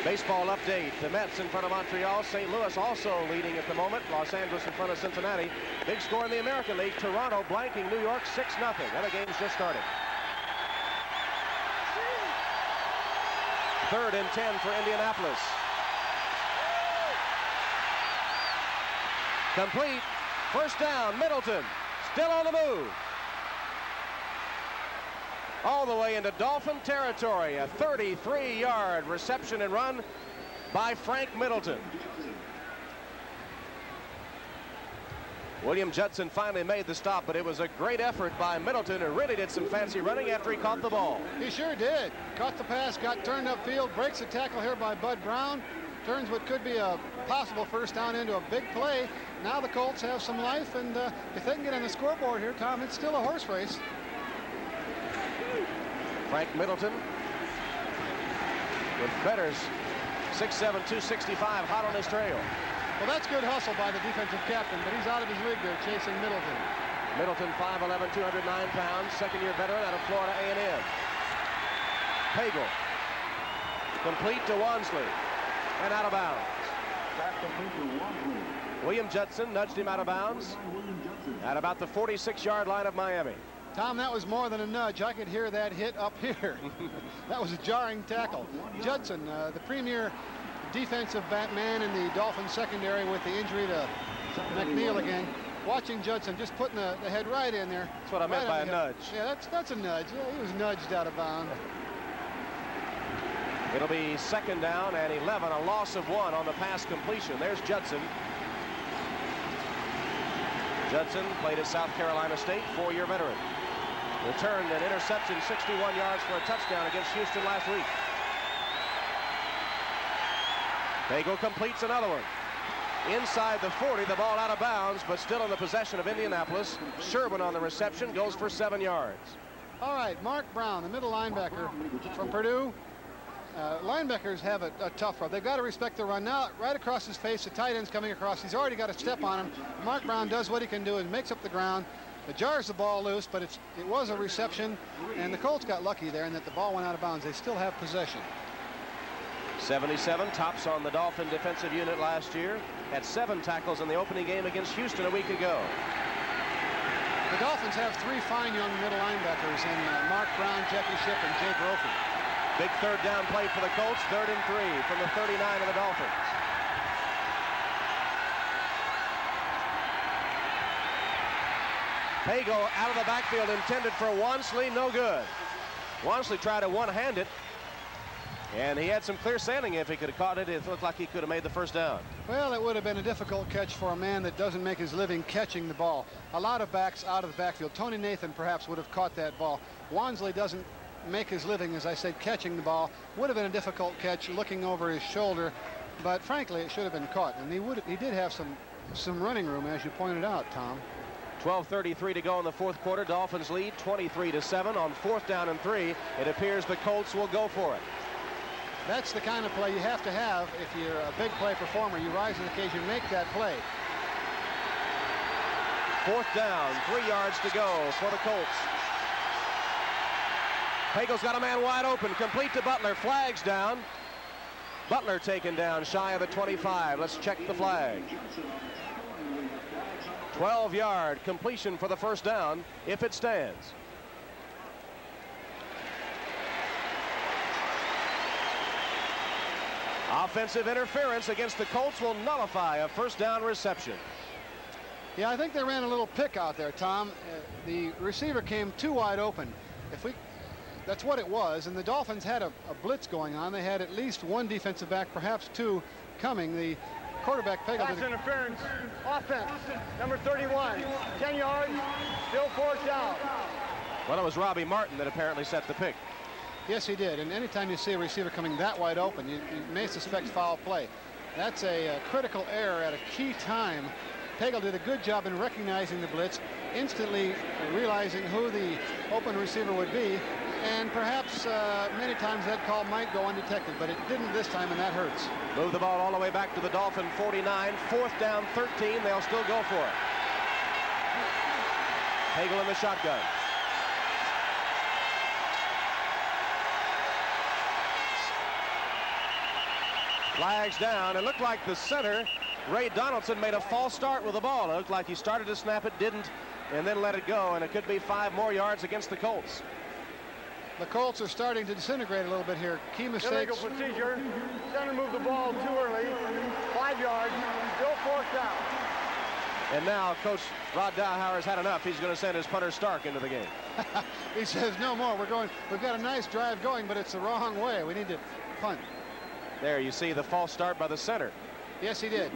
Baseball update. The Mets in front of Montreal. St. Louis also leading at the moment. Los Angeles in front of Cincinnati. Big score in the American League. Toronto blanking New York 6-0. That game's just started. 3rd and 10 for Indianapolis. Complete. First down, Middleton. Still on the move. All the way into Dolphin territory. A 33-yard reception and run by Frank Middleton. William Judson finally made the stop, but it was a great effort by Middleton, who really did some fancy running after he caught the ball. He sure did. Caught the pass, got turned upfield, breaks a tackle here by Bud Brown, turns what could be a possible first down into a big play. Now the Colts have some life, and if they can get on the scoreboard here, Tom, it's still a horse race. Frank Middleton with Betters, 6'7", 265, hot on his trail. Well, that's good hustle by the defensive captain, but he's out of his league there chasing Middleton. Middleton, 5'11", 209 pounds, second-year veteran out of Florida A&M. Pagel, complete to Wansley, and out of bounds. William Judson nudged him out of bounds at about the 46-yard line of Miami. Tom, that was more than a nudge. I could hear that hit up here. That was a jarring tackle. Judson, the premier defensive man in the Dolphins secondary with the injury to McNeil again. Watching Judson just putting the head right in there. That's what I meant by a nudge. Yeah, that's a nudge. Yeah, he was nudged out of bounds. It'll be 2nd down and 11, a loss of 1 on the pass completion. There's Judson. Judson played at South Carolina State, 4-year veteran. Returned an interception, 61 yards for a touchdown against Houston last week. Pagel completes another one. inside the 40. The ball out of bounds, but still in the possession of Indianapolis. Sherman on the reception goes for 7 yards. All right, Mark Brown, the middle linebacker from Purdue. Linebackers have a tough run. They've got to respect the run. Now, right across his face, the tight end's coming across. He's already got a step on him. Mark Brown does what he can do and makes up the ground. It jars the ball loose, but it was a reception, and the Colts got lucky there in that the ball went out of bounds. They still have possession. 77 tops on the Dolphin defensive unit last year. Had 7 tackles in the opening game against Houston a week ago. The Dolphins have 3 fine young middle linebackers in Mark Brown, Jeffrey Shipp, and Jay Brophy. Big third down play for the Colts. 3rd and 3 from the 39 of the Dolphins. Pagel out of the backfield, intended for Wansley, no good. Wansley tried to one-hand it, and he had some clear sailing. If he could have caught it, it looked like he could have made the first down. Well, it would have been a difficult catch for a man that doesn't make his living catching the ball. A lot of backs out of the backfield. Tony Nathan perhaps would have caught that ball. Wansley doesn't make his living, as I said, catching the ball. Would have been a difficult catch looking over his shoulder, but frankly, it should have been caught. And he did have some running room, as you pointed out, Tom. 12:33 to go in the 4th quarter. Dolphins lead 23-7 on 4th down and 3. It appears the Colts will go for it. That's the kind of play you have to have if you're a big play performer. You rise to the occasion, make that play. 4th down, 3 yards to go for the Colts. Pagel's got a man wide open, complete to Butler, flags down. Butler taken down shy of the 25. Let's check the flag. 12-yard completion for the first down if it stands. Offensive interference against the Colts will nullify a first down reception. Yeah, I think they ran a little pick out there, Tom. The receiver came too wide open. That's what it was, and the Dolphins had a blitz going on. They had at least 1 defensive back, perhaps 2 coming. The quarterback Pagel Pass interference, offense, number 31, 10 yards, still 4th down. Well, it was Robbie Martin that apparently set the pick. Yes, he did. And anytime you see a receiver coming that wide open, you may suspect foul play. That's a critical error at a key time. Pagel did a good job in recognizing the blitz, instantly realizing who the open receiver would be, and perhaps many times that call might go undetected, but it didn't this time, and that hurts. Move the ball all the way back to the Dolphin 49. 4th down, 13. They'll still go for it. Pagel in the shotgun. Flags down. It looked like the center, Ray Donaldson, made a false start with the ball. It looked like he started to snap it, didn't, and then let it go, and it could be 5 more yards against the Colts. The Colts are starting to disintegrate a little bit here. Key mistakes. Illegal procedure. Center moved the ball too early. 5 yards, still 4th down. And now Coach Rod Dowhauer has had enough. He's going to send his punter Stark into the game. He says, no more. We've got a nice drive going, but it's the wrong way. We need to punt. There you see the false start by the center. Yes, he did.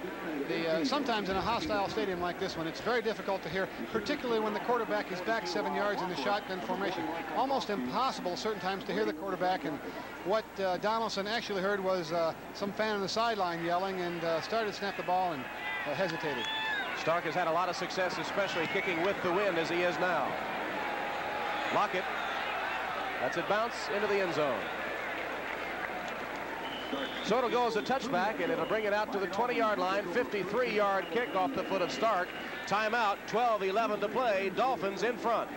Sometimes in a hostile stadium like this one, it's very difficult to hear, particularly when the quarterback is back 7 yards in the shotgun formation. Almost impossible certain times to hear the quarterback, and what Donaldson actually heard was some fan on the sideline yelling and started to snap the ball and hesitated. Stark has had a lot of success, especially kicking with the wind as he is now. Lockett lets it bounce into the end zone. So it'll go as a touchback, and it'll bring it out to the 20-yard line. 53-yard kick off the foot of Stark. Timeout, 12:11 to play. Dolphins in front.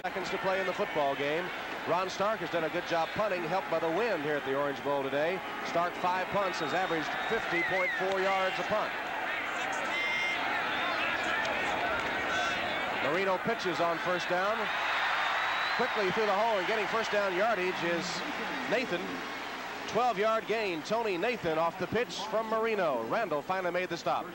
Seconds to play in the football game. Ron Stark has done a good job punting, helped by the wind here at the Orange Bowl today. Stark 5 punts has averaged 50.4 yards a punt. Marino pitches on first down. Quickly through the hole and getting first down yardage is Nathan. 12-yard gain. Tony Nathan off the pitch from Marino. Randall finally made the stop.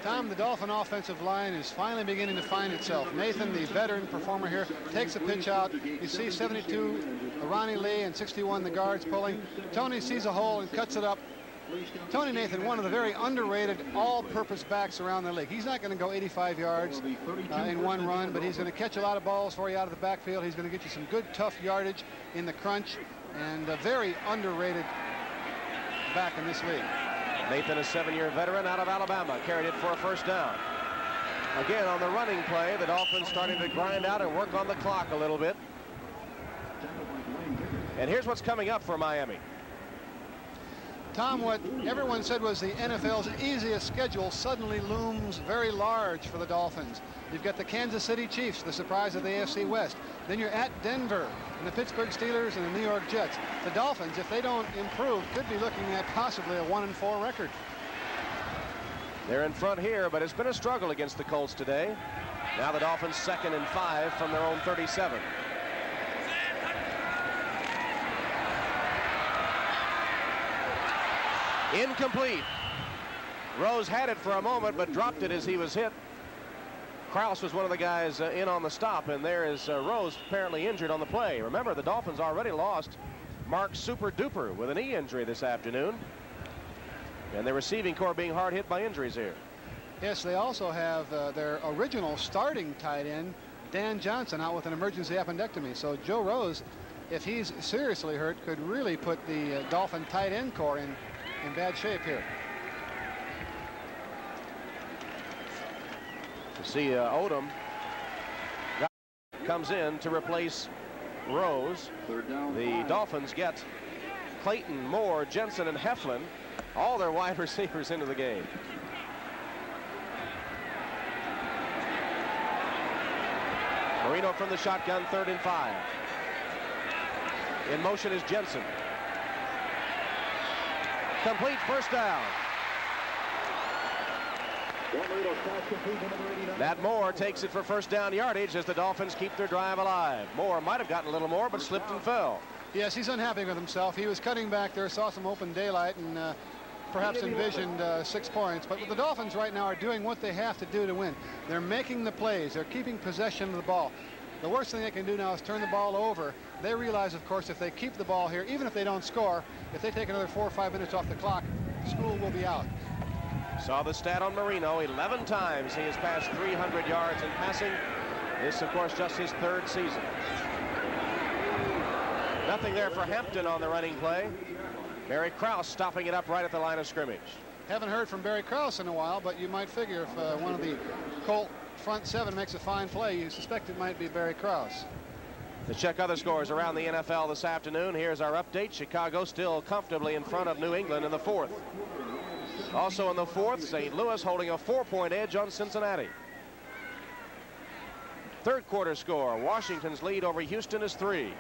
Tom, the Dolphin offensive line is finally beginning to find itself. Nathan, the veteran performer here, takes the pitch out. You see 72, Ronnie Lee, and 61, the guards pulling. Tony sees a hole and cuts it up. Tony Nathan, one of the very underrated all-purpose backs around the league. He's not going to go 85 yards in one run, but he's going to catch a lot of balls for you out of the backfield. He's going to get you some good, tough yardage in the crunch, and a very underrated back in this league. Nathan, a 7-year veteran out of Alabama, carried it for a first down. Again, on the running play, the Dolphins starting to grind out and work on the clock a little bit. And here's what's coming up for Miami. Tom, what everyone said was the NFL's easiest schedule suddenly looms very large for the Dolphins. You've got the Kansas City Chiefs, the surprise of the AFC West. Then you're at Denver and the Pittsburgh Steelers and the New York Jets. The Dolphins, if they don't improve, could be looking at possibly a 1-4 record. They're in front here, but it's been a struggle against the Colts today. Now the Dolphins 2nd and 5 from their own 37. Incomplete. Rose had it for a moment, but dropped it as he was hit. Krause was one of the guys in on the stop, and there is Rose apparently injured on the play. Remember, the Dolphins already lost Mark Super Duper with a knee injury this afternoon. And the receiving corps being hard hit by injuries here. Yes, they also have their original starting tight end, Dan Johnson, out with an emergency appendectomy. So Joe Rose, if he's seriously hurt, could really put the Dolphin tight end corps in bad shape here. You see Odom comes in to replace Rose. The Dolphins get Clayton, Moore, Jensen, and Heflin, all their wide receivers, into the game. Marino from the shotgun, 3rd and 5. In motion is Jensen. Complete, first down. Matt Moore takes it for first down yardage as the Dolphins keep their drive alive. Moore might have gotten a little more, but slipped and fell. Yes, he's unhappy with himself. He was cutting back there, saw some open daylight, and perhaps envisioned 6 points. But the Dolphins right now are doing what they have to do to win. They're making the plays. They're keeping possession of the ball. The worst thing they can do now is turn the ball over. They realize, of course, if they keep the ball here, even if they don't score, if they take another 4 or 5 minutes off the clock, school will be out. Saw the stat on Marino. 11 times he has passed 300 yards in passing. This, of course, just his 3rd season. Nothing there for Hampton on the running play. Barry Krause stopping it up right at the line of scrimmage. Haven't heard from Barry Krause in a while, but you might figure if one of the Colt front 7 makes a fine play, you suspect it might be Barry Krause. To check other scores around the NFL this afternoon, here's our update. Chicago still comfortably in front of New England in the 4th. Also in the 4th, St. Louis holding a 4-point edge on Cincinnati. 3rd quarter score, Washington's lead over Houston is 3.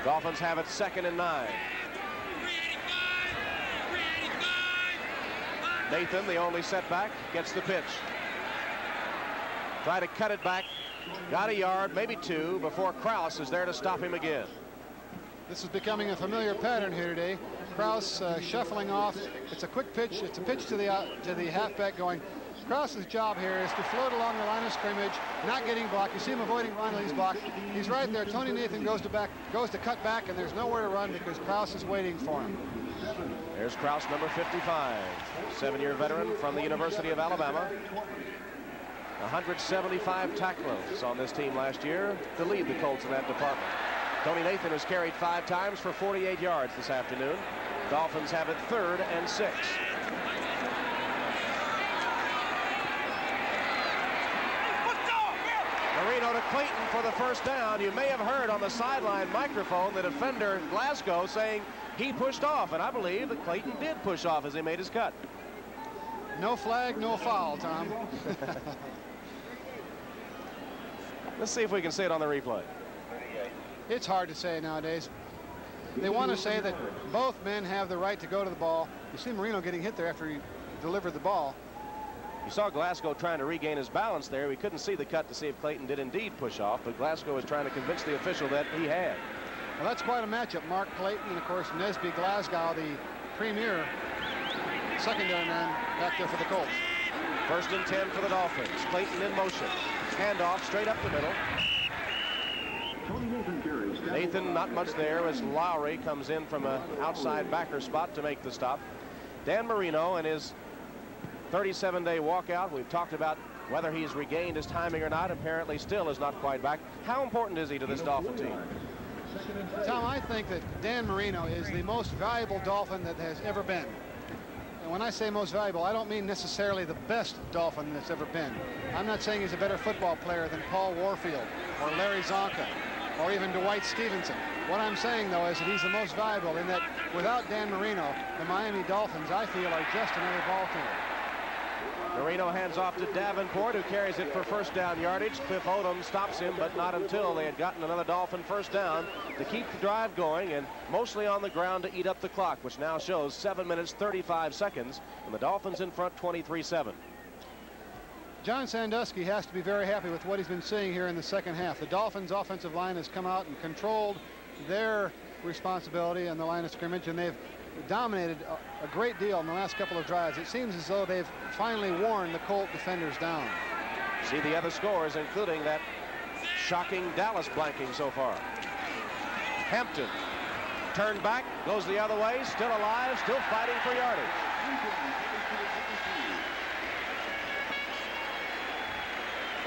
Dolphins have it 2nd and 9. Nathan, the only setback, gets the pitch. Try to cut it back. Got a yard, maybe 2, before Krause is there to stop him again. This is becoming a familiar pattern here today. Krause shuffling off. It's a quick pitch. It's a pitch to the halfback going. Krause's job here is to float along the line of scrimmage, not getting blocked. You see him avoiding Riley's block. He's right there. Tony Nathan goes to cut back, and there's nowhere to run because Krause is waiting for him. There's Krause, number 55, 7-year veteran from the University of Alabama. 175 tackles on this team last year to lead the Colts in that department. Tony Nathan has carried 5 times for 48 yards this afternoon. Dolphins have it 3rd and 6. Marino to Clayton for the first down. You may have heard on the sideline microphone the defender Glasgow saying he pushed off, and I believe that Clayton did push off as he made his cut. No flag, no foul, Tom. Let's see if we can see it on the replay. It's hard to say nowadays. They want to say that both men have the right to go to the ball. You see Marino getting hit there after he delivered the ball. You saw Glasgow trying to regain his balance there. We couldn't see the cut to see if Clayton did indeed push off, but Glasgow was trying to convince the official that he had. Well, that's quite a matchup. Mark Clayton and, of course, Nesby Glasgow, the premier secondary man back there for the Colts. 1st and 10 for the Dolphins. Clayton in motion. Handoff straight up the middle. Nathan not much there as Lowry comes in from an outside backer spot to make the stop. Dan Marino and his 37-day walkout. We've talked about whether he's regained his timing or not. Apparently still is not quite back. How important is he to this Dolphin team? Tom, I think that Dan Marino is the most valuable Dolphin that has ever been. And when I say most valuable, I don't mean necessarily the best Dolphin that's ever been. I'm not saying he's a better football player than Paul Warfield or Larry Zonka or even Dwight Stevenson. What I'm saying, though, is that he's the most valuable in that without Dan Marino, the Miami Dolphins, I feel, are just another ball team. Marino hands off to Davenport, who carries it for first down yardage. Cliff Odom stops him, but not until they had gotten another Dolphin first down to keep the drive going, and mostly on the ground to eat up the clock, which now shows 7 minutes 35 seconds, and the Dolphins in front 23-7. John Sandusky has to be very happy with what he's been seeing here in the second half. The Dolphins' offensive line has come out and controlled their responsibility on the line of scrimmage, and they've dominated a great deal in the last couple of drives. It seems as though they've finally worn the Colt defenders down. See the other scores, including that shocking Dallas blanking so far. Hampton turned back, goes the other way, still alive, still fighting for yardage.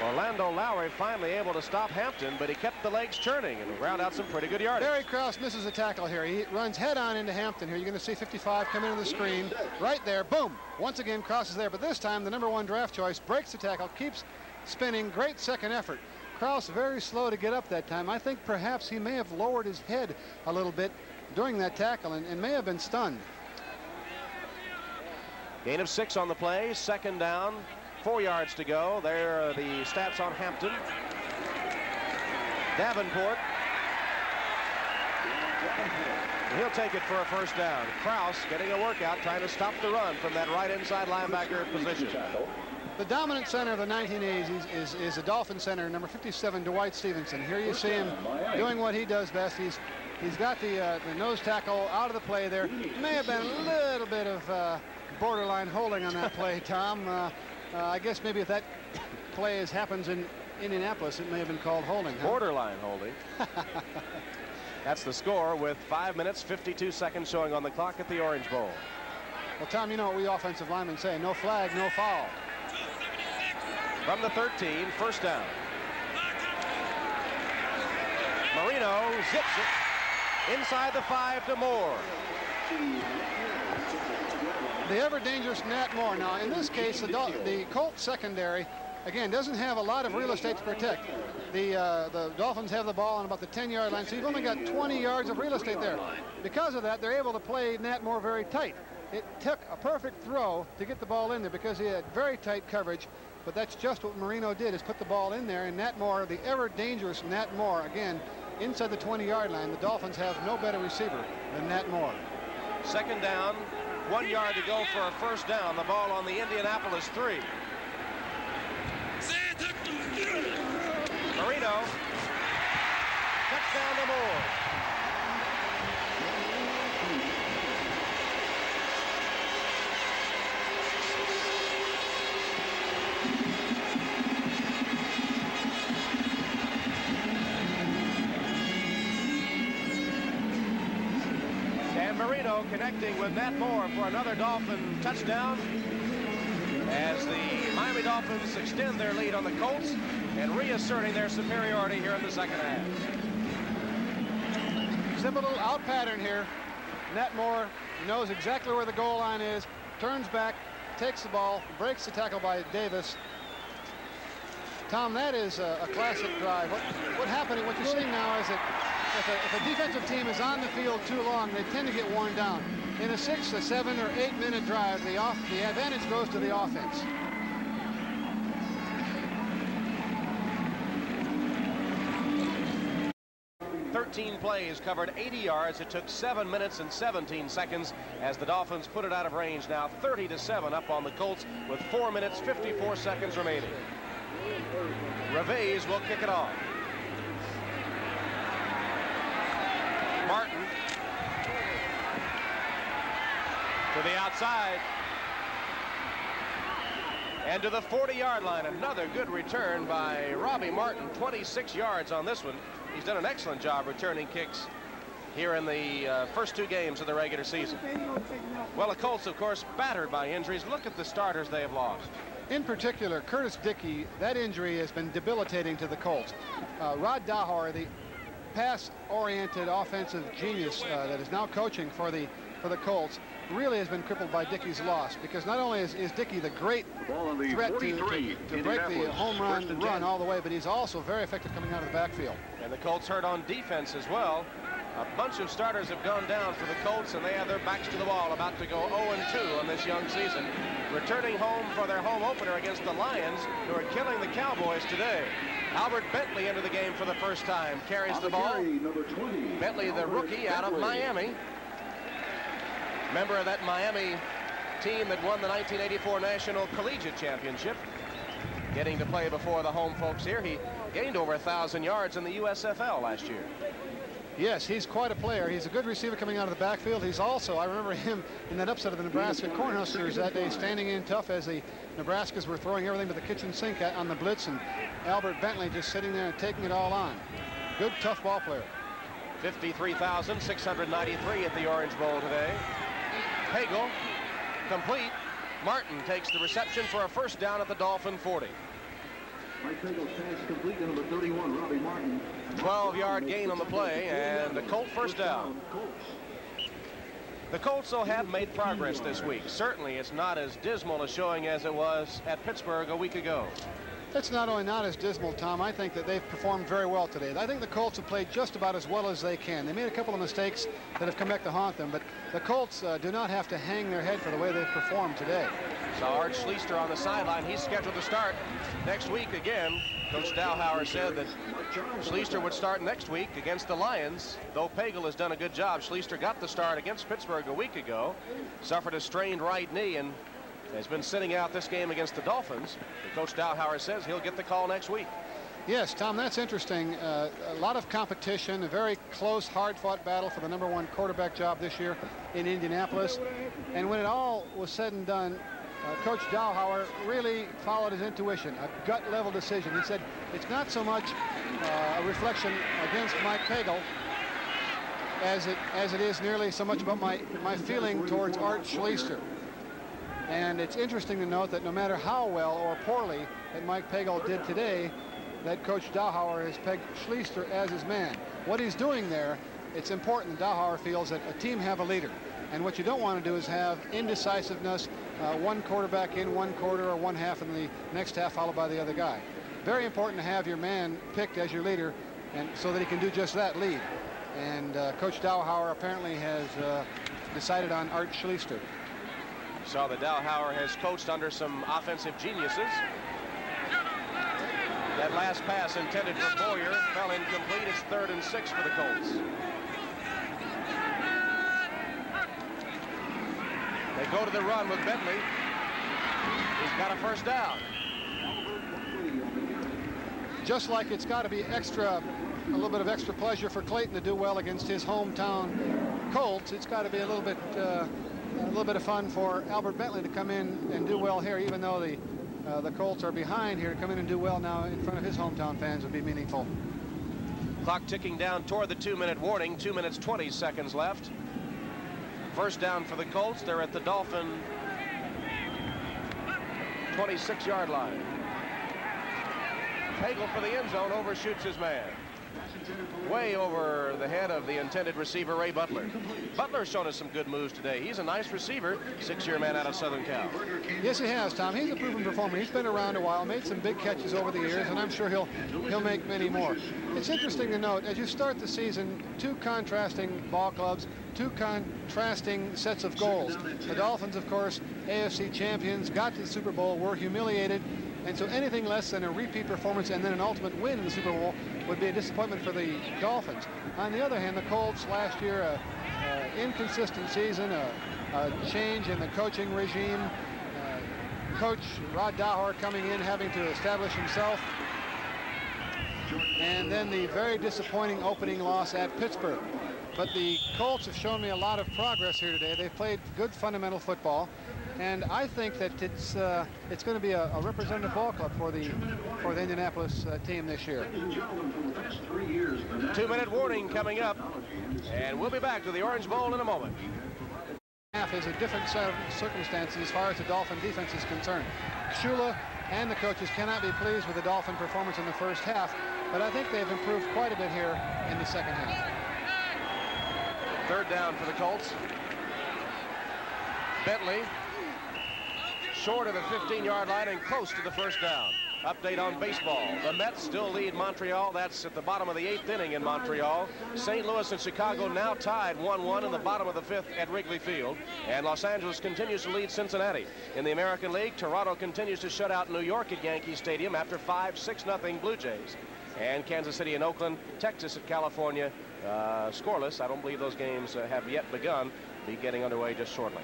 Orlando Lowry finally able to stop Hampton, but he kept the legs churning and ground out some pretty good yardage. Barry Krause misses a tackle here. He runs head on into Hampton here. You're going to see 55 come into the screen right there. Boom. Once again, Krause is there, but this time the #1 draft choice breaks the tackle, keeps spinning. Great second effort. Krause very slow to get up that time. I think perhaps he may have lowered his head a little bit during that tackle and may have been stunned. Gain of 6 on the play, second down. 4 yards to go. There are the stats on Hampton. Davenport. He'll take it for a first down. Krause getting a workout, trying to stop the run from that right inside linebacker position. The dominant center of the 1980s is a Dolphin center, number 57, Dwight Stevenson. Here you see him doing what he does best. He's got the nose tackle out of the play there. May have been a little bit of borderline holding on that play, Tom. I guess maybe if that play happens in Indianapolis, it may have been called holding. Huh? Borderline holding. That's the score with 5 minutes, 52 seconds showing on the clock at the Orange Bowl. Well, Tom, you know what we offensive linemen say, no flag, no foul. From the 13, first down. Marino zips it inside the 5 to Moore. The ever-dangerous Nat Moore. Now, in this case, the Colts secondary, again, doesn't have a lot of real estate to protect. The Dolphins have the ball on about the 10-yard line, so you've only got 20 yards of real estate there. Because of that, they're able to play Nat Moore very tight. It took a perfect throw to get the ball in there because he had very tight coverage, but that's just what Marino did, is put the ball in there, and Nat Moore, the ever-dangerous Nat Moore, again, inside the 20-yard line. The Dolphins have no better receiver than Nat Moore. Second down. 1 yard to go for a first down. The ball on the Indianapolis 3. Marino. Touchdown to Moore. Marino connecting with Nat Moore for another Dolphin touchdown as the Miami Dolphins extend their lead on the Colts and reasserting their superiority here in the second half. Simple little out pattern here. Nat Moore knows exactly where the goal line is, turns back, takes the ball, breaks the tackle by Davis. Tom, that is a classic drive. What happened, what you're seeing now is that if a defensive team is on the field too long, they tend to get worn down. In a 6, a 7, or 8 minute drive, the advantage goes to the offense. "13 plays, covered 80 yards. It took 7 minutes and 17 seconds as the Dolphins put it out of range. Now 30-7 up on the Colts with 4 minutes, 54 seconds remaining. Reves will kick it off. Martin to the outside and to the 40-yard line. Another good return by Robbie Martin. 26 yards on this one. He's done an excellent job returning kicks here in the first 2 games of the regular season. Well, the Colts, of course, battered by injuries. Look at the starters they have lost. In particular, Curtis Dickey, that injury has been debilitating to the Colts. Rod Dahor, the pass-oriented offensive genius that is now coaching for the Colts really has been crippled by Dickey's loss, because not only is Dickey the great threat to break the home run all the way, but he's also very effective coming out of the backfield. And the Colts hurt on defense as well. A bunch of starters have gone down for the Colts, and they have their backs to the wall, about to go 0-2 on this young season. Returning home for their home opener against the Lions, who are killing the Cowboys today. Albert Bentley into the game for the first time, carries the ball. Bentley, the rookie out of Miami. Member of that Miami team that won the 1984 National Collegiate Championship. Getting to play before the home folks here. He gained over 1,000 yards in the USFL last year. Yes, he's quite a player. He's a good receiver coming out of the backfield. He's also, I remember him in that upset of the Nebraska Cornhuskers that day, standing in tough as the Nebraskas were throwing everything to the kitchen sink on the blitz, and Albert Bentley just sitting there and taking it all on. Good, tough ball player. 53,693 at the Orange Bowl today. Pagel, complete. Martin takes the reception for a first down at the Dolphin 40. 12-yard gain on the play, and a Colt first down. The Colts, though, have made progress this week. Certainly, it's not as dismal a showing as it was at Pittsburgh a week ago. It's not only not as dismal, Tom, I think that they've performed very well today. I think the Colts have played just about as well as they can. They made a couple of mistakes that have come back to haunt them, but the Colts do not have to hang their head for the way they've performed today. Saw Art Schleister on the sideline. He's scheduled to start next week again. Coach Dowhauer said that Schleister would start next week against the Lions, though Pagel has done a good job. Schleister got the start against Pittsburgh a week ago, suffered a strained right knee, and has been sitting out this game against the Dolphins. But Coach Dowhauer says he'll get the call next week. Yes, Tom, that's interesting. A lot of competition, a very close, hard-fought battle for the #1 quarterback job this year in Indianapolis. And when it all was said and done, Coach Dowhauer really followed his intuition, a gut-level decision. He said it's not so much a reflection against Mike Pagel as it is nearly so much about my feeling towards Art Schleister. And it's interesting to note that no matter how well or poorly that Mike Pagel did today, that Coach Dowhauer has pegged Schleister as his man. What he's doing there, it's important that Dowhauer feels that a team have a leader. And what you don't want to do is have indecisiveness, one quarterback in one quarter or one half in the next half followed by the other guy. Very important to have your man picked as your leader, and so that he can do just that, lead. And Coach Dowhauer apparently has decided on Art Schleister. Saw that Dowhauer has coached under some offensive geniuses. That last pass intended for Boyer fell incomplete. It's 3rd and 6 for the Colts. They go to the run with Bentley. He's got a first down. Just like it's got to be a little bit of extra pleasure for Clayton to do well against his hometown Colts, it's got to be a little bit of fun for Albert Bentley to come in and do well here, even though the Colts are behind here. To come in and do well now in front of his hometown fans would be meaningful. Clock ticking down toward the 2-minute warning. 2 minutes 20 seconds left. First down for the Colts. They're at the Dolphin 26-yard line. Pagel for the end zone, overshoots his man. Way over the head of the intended receiver, Ray Butler. Butler's shown us some good moves today. He's a nice receiver, 6-year man out of Southern Cal. Yes, he has, Tom. He's a proven performer. He's been around a while, made some big catches over the years, and I'm sure he'll make many more. It's interesting to note, as you start the season, two contrasting ball clubs, two contrasting sets of goals. The Dolphins, of course, AFC champions, got to the Super Bowl, were humiliated, and so anything less than a repeat performance and then an ultimate win in the Super Bowl would be a disappointment for the Dolphins. On the other hand, the Colts last year, inconsistent season, a change in the coaching regime, Coach Rod Dowhauer coming in, having to establish himself, and then the very disappointing opening loss at Pittsburgh. But the Colts have shown me a lot of progress here today. They've played good fundamental football, and I think that it's going to be a representative ball club for the Indianapolis team this year. 2-minute warning coming up, and we'll be back to the Orange Bowl in a moment. Half is a different set of circumstances as far as the Dolphin defense is concerned. Shula and the coaches cannot be pleased with the Dolphin performance in the first half, but I think they've improved quite a bit here in the second half. Third down for the Colts. Bentley short of the 15-yard line and close to the first down. Update on baseball. The Mets still lead Montreal. That's at the bottom of the 8th inning in Montreal. St. Louis and Chicago now tied 1-1 in the bottom of the 5th at Wrigley Field. And Los Angeles continues to lead Cincinnati. In the American League, Toronto continues to shut out New York at Yankee Stadium after 5-6-0 Blue Jays. And Kansas City and Oakland, Texas at California, scoreless. I don't believe those games have yet begun. Be getting underway just shortly.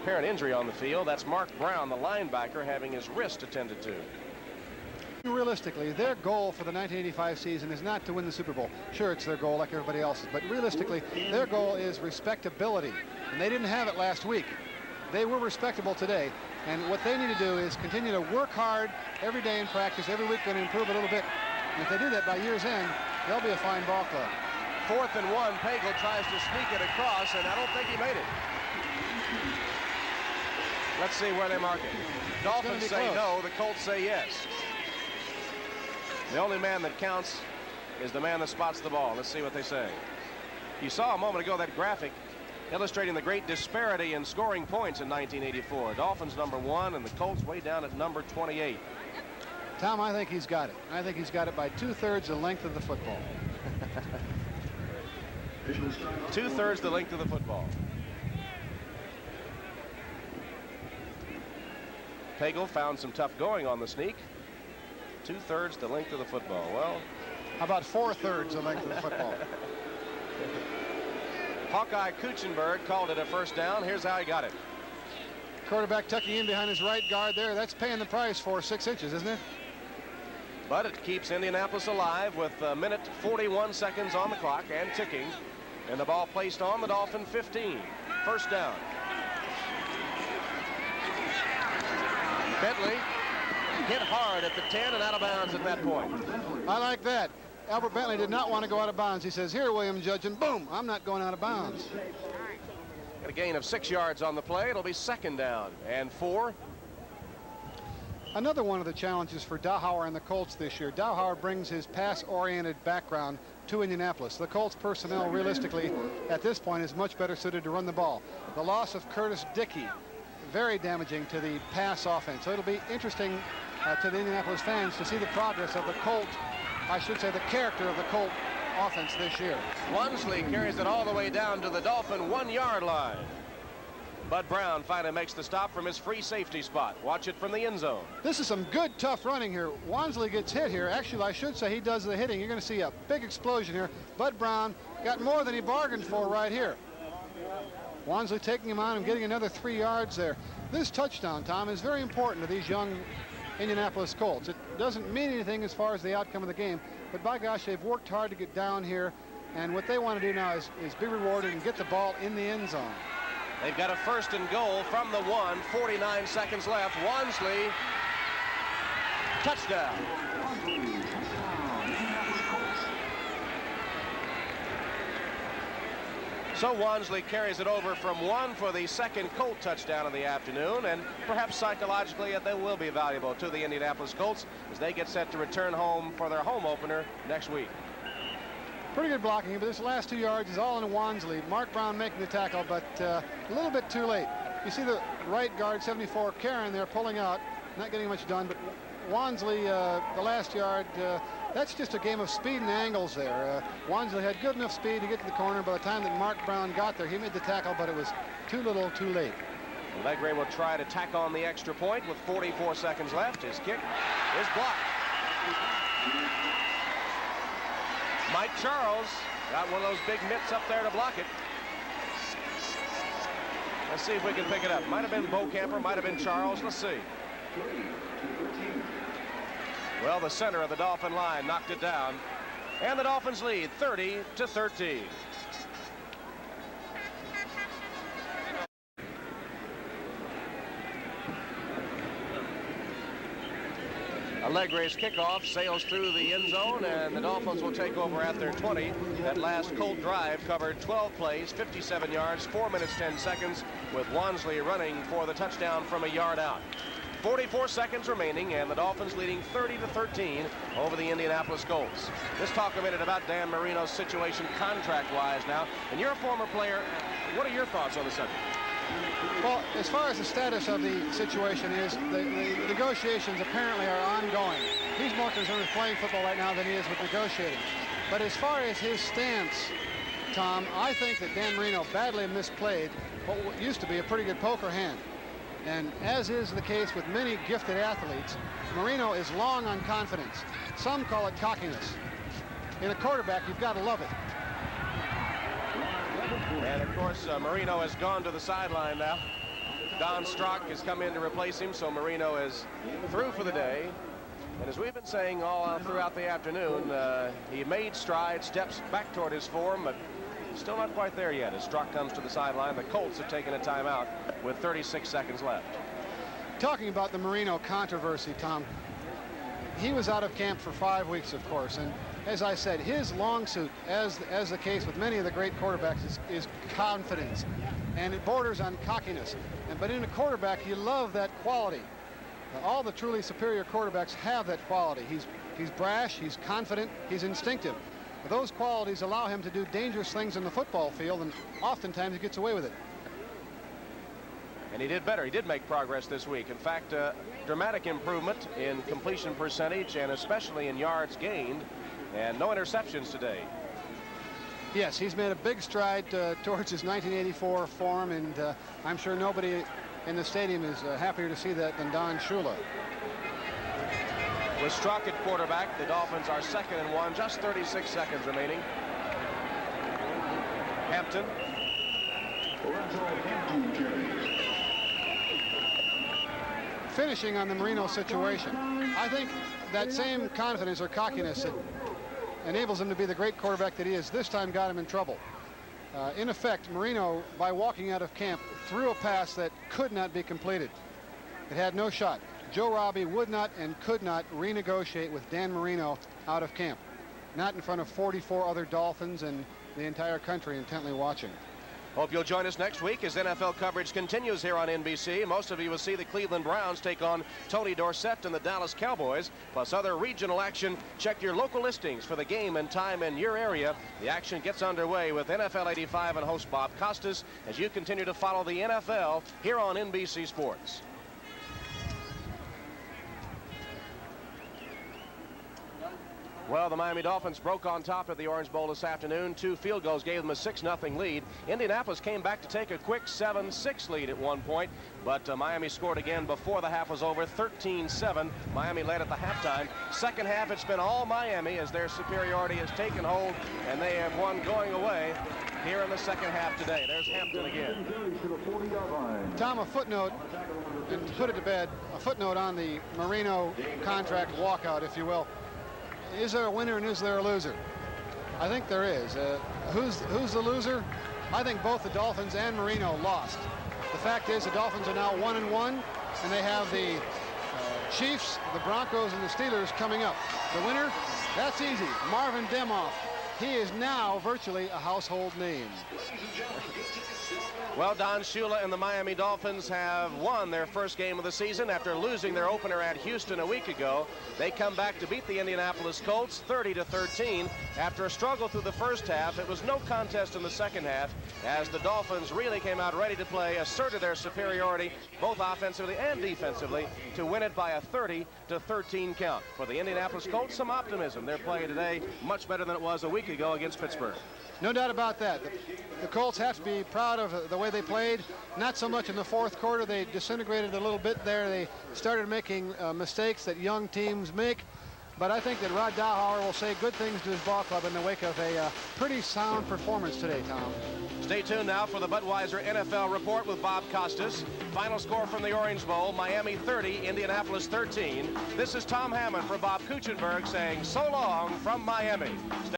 Apparent injury on the field. That's Mark Brown, the linebacker, having his wrist attended to. Realistically, their goal for the 1985 season is not to win the Super Bowl. Sure, it's their goal like everybody else's, but realistically, their goal is respectability. And they didn't have it last week. They were respectable today. And what they need to do is continue to work hard every day in practice, every week, going to improve a little bit. And if they do that by year's end, they'll be a fine ball club. 4th and 1, Pagel tries to sneak it across, and I don't think he made it. Let's see where they mark it. Dolphins say no, the Colts say yes. The only man that counts is the man that spots the ball. Let's see what they say. You saw a moment ago that graphic illustrating the great disparity in scoring points in 1984. Dolphins #1 and the Colts way down at number 28. Tom, I think he's got it. I think he's got it by 2/3 the length of the football. 2/3 the length of the football. Pagel found some tough going on the sneak. 2/3 the length of the football. Well, how about 4/3 the length of the football? Hawkeye Kuchenberg called it a first down. Here's how he got it. Quarterback tucking in behind his right guard there. That's paying the price for 6 inches, isn't it? But it keeps Indianapolis alive with a minute 41 seconds on the clock and ticking. And the ball placed on the Dolphin 15. First down. Bentley hit hard at the 10 and out of bounds at that point. I like that. Albert Bentley did not want to go out of bounds. He says, here, William Judge, and boom, I'm not going out of bounds. Got a gain of 6 yards on the play. It'll be 2nd down and 4. Another one of the challenges for Dowhauer and the Colts this year. Dowhauer brings his pass-oriented background to Indianapolis. The Colts personnel, realistically, at this point, is much better suited to run the ball. The loss of Curtis Dickey, very damaging to the pass offense. So it'll be interesting to the Indianapolis fans to see the progress of the Colt, I should say the character of the Colt offense this year. Wansley carries it all the way down to the Dolphin 1-yard line. Bud Brown finally makes the stop from his free safety spot. Watch it from the end zone. This is some good, tough running here. Wansley gets hit here. Actually, I should say he does the hitting. You're going to see a big explosion here. Bud Brown got more than he bargained for right here. Wansley taking him on and getting another 3 yards there. This touchdown, Tom, is very important to these young Indianapolis Colts. It doesn't mean anything as far as the outcome of the game, but by gosh, they've worked hard to get down here, and what they want to do now is be rewarded and get the ball in the end zone. They've got a 1st and goal from the 1, 49 seconds left. Wansley, touchdown. So Wansley carries it over from 1 for the 2nd Colt touchdown of the afternoon, and perhaps psychologically they will be valuable to the Indianapolis Colts as they get set to return home for their home opener next week. Pretty good blocking, but this last 2 yards is all in Wansley. Mark Brown making the tackle, but a little bit too late. You see the right guard, 74, Karen there pulling out, not getting much done, but Wansley, the last yard, that's just a game of speed and angles there. Wansley had good enough speed to get to the corner. By the time that Mark Brown got there, he made the tackle, but it was too little, too late. Legray will try to tack on the extra point with 44 seconds left. His kick is blocked. Mike Charles got one of those big mitts up there to block it. Let's see if we can pick it up. Might have been Beaucamper, might have been Charles. Let's see. Well, the center of the Dolphin line knocked it down, and the Dolphins lead 30-13. Allegra's kickoff sails through the end zone, and the Dolphins will take over at their 20. That last Colt drive covered 12 plays, 57 yards, 4 minutes, 10 seconds, with Wansley running for the touchdown from a yard out. 44 seconds remaining, and the Dolphins leading 30-13 over the Indianapolis Colts. Let's talk a minute about Dan Marino's situation contract-wise now. And you're a former player. What are your thoughts on the subject? Well, as far as the status of the situation is, the negotiations apparently are ongoing. He's more concerned with playing football right now than he is with negotiating. But as far as his stance, Tom, I think that Dan Marino badly misplayed what used to be a pretty good poker hand. And as is the case with many gifted athletes, Marino is long on confidence. Some call it cockiness. In a quarterback, you've got to love it. And of course, Marino has gone to the sideline now. Don Strock has come in to replace him, so Marino is through for the day. And as we've been saying all throughout the afternoon, he made strides, steps back toward his form, but still not quite there yet. As Strock comes to the sideline, the Colts have taken a timeout with 36 seconds left. Talking about the Marino controversy, Tom, he was out of camp for 5 weeks, of course, and as I said, his long suit, as the case with many of the great quarterbacks, is confidence, and it borders on cockiness. But in a quarterback, you love that quality. All the truly superior quarterbacks have that quality. He's brash, he's confident, he's instinctive. Those qualities allow him to do dangerous things in the football field, and oftentimes he gets away with it. And he did better. He did make progress this week. In fact, dramatic improvement in completion percentage and especially in yards gained, and no interceptions today. Yes, he's made a big stride towards his 1984 form, and I'm sure nobody in the stadium is happier to see that than Don Shula. With Strock at quarterback, the Dolphins are 2nd and 1, just 36 seconds remaining. Hampton. Finishing on the Marino situation, I think that same confidence or cockiness that enables him to be the great quarterback that he is this time got him in trouble. In effect, Marino, by walking out of camp, threw a pass that could not be completed. It had no shot. Joe Robbie would not and could not renegotiate with Dan Marino out of camp. Not in front of 44 other Dolphins and the entire country intently watching. Hope you'll join us next week as NFL coverage continues here on NBC. Most of you will see the Cleveland Browns take on Tony Dorsett and the Dallas Cowboys, plus other regional action. Check your local listings for the game and time in your area. The action gets underway with NFL 85 and host Bob Costas as you continue to follow the NFL here on NBC Sports. Well, the Miami Dolphins broke on top at the Orange Bowl this afternoon. 2 field goals gave them a 6-0 lead. Indianapolis came back to take a quick 7-6 lead at one point, but Miami scored again before the half was over, 13-7. Miami led at the halftime. Second half, it's been all Miami as their superiority has taken hold, and they have won going away here in the second half today. There's Hampton again. Tom, a footnote, and to put it to bed, a footnote on the Marino contract walkout, if you will. Is there a winner and is there a loser? I think there is. Who's the loser? I think both the Dolphins and Marino lost. The fact is the Dolphins are now 1-1, and they have the Chiefs, the Broncos, and the Steelers coming up. The winner? That's easy. Marvin Demoff. He is now virtually a household name. Well, Don Shula and the Miami Dolphins have won their first game of the season after losing their opener at Houston a week ago. They come back to beat the Indianapolis Colts 30-13. After a struggle through the first half, it was no contest in the second half as the Dolphins really came out ready to play, asserted their superiority both offensively and defensively to win it by a 30-13 count. For the Indianapolis Colts, some optimism. Their play today much better than it was a week ago against Pittsburgh. No doubt about that. The Colts have to be proud of the way they played. Not so much in the fourth quarter. They disintegrated a little bit there. They started making mistakes that young teams make. But I think that Rod Dowhower will say good things to his ball club in the wake of a pretty sound performance today, Tom. Stay tuned now for the Budweiser NFL Report with Bob Costas. Final score from the Orange Bowl, Miami 30, Indianapolis 13. This is Tom Hammond for Bob Kuchenberg saying so long from Miami.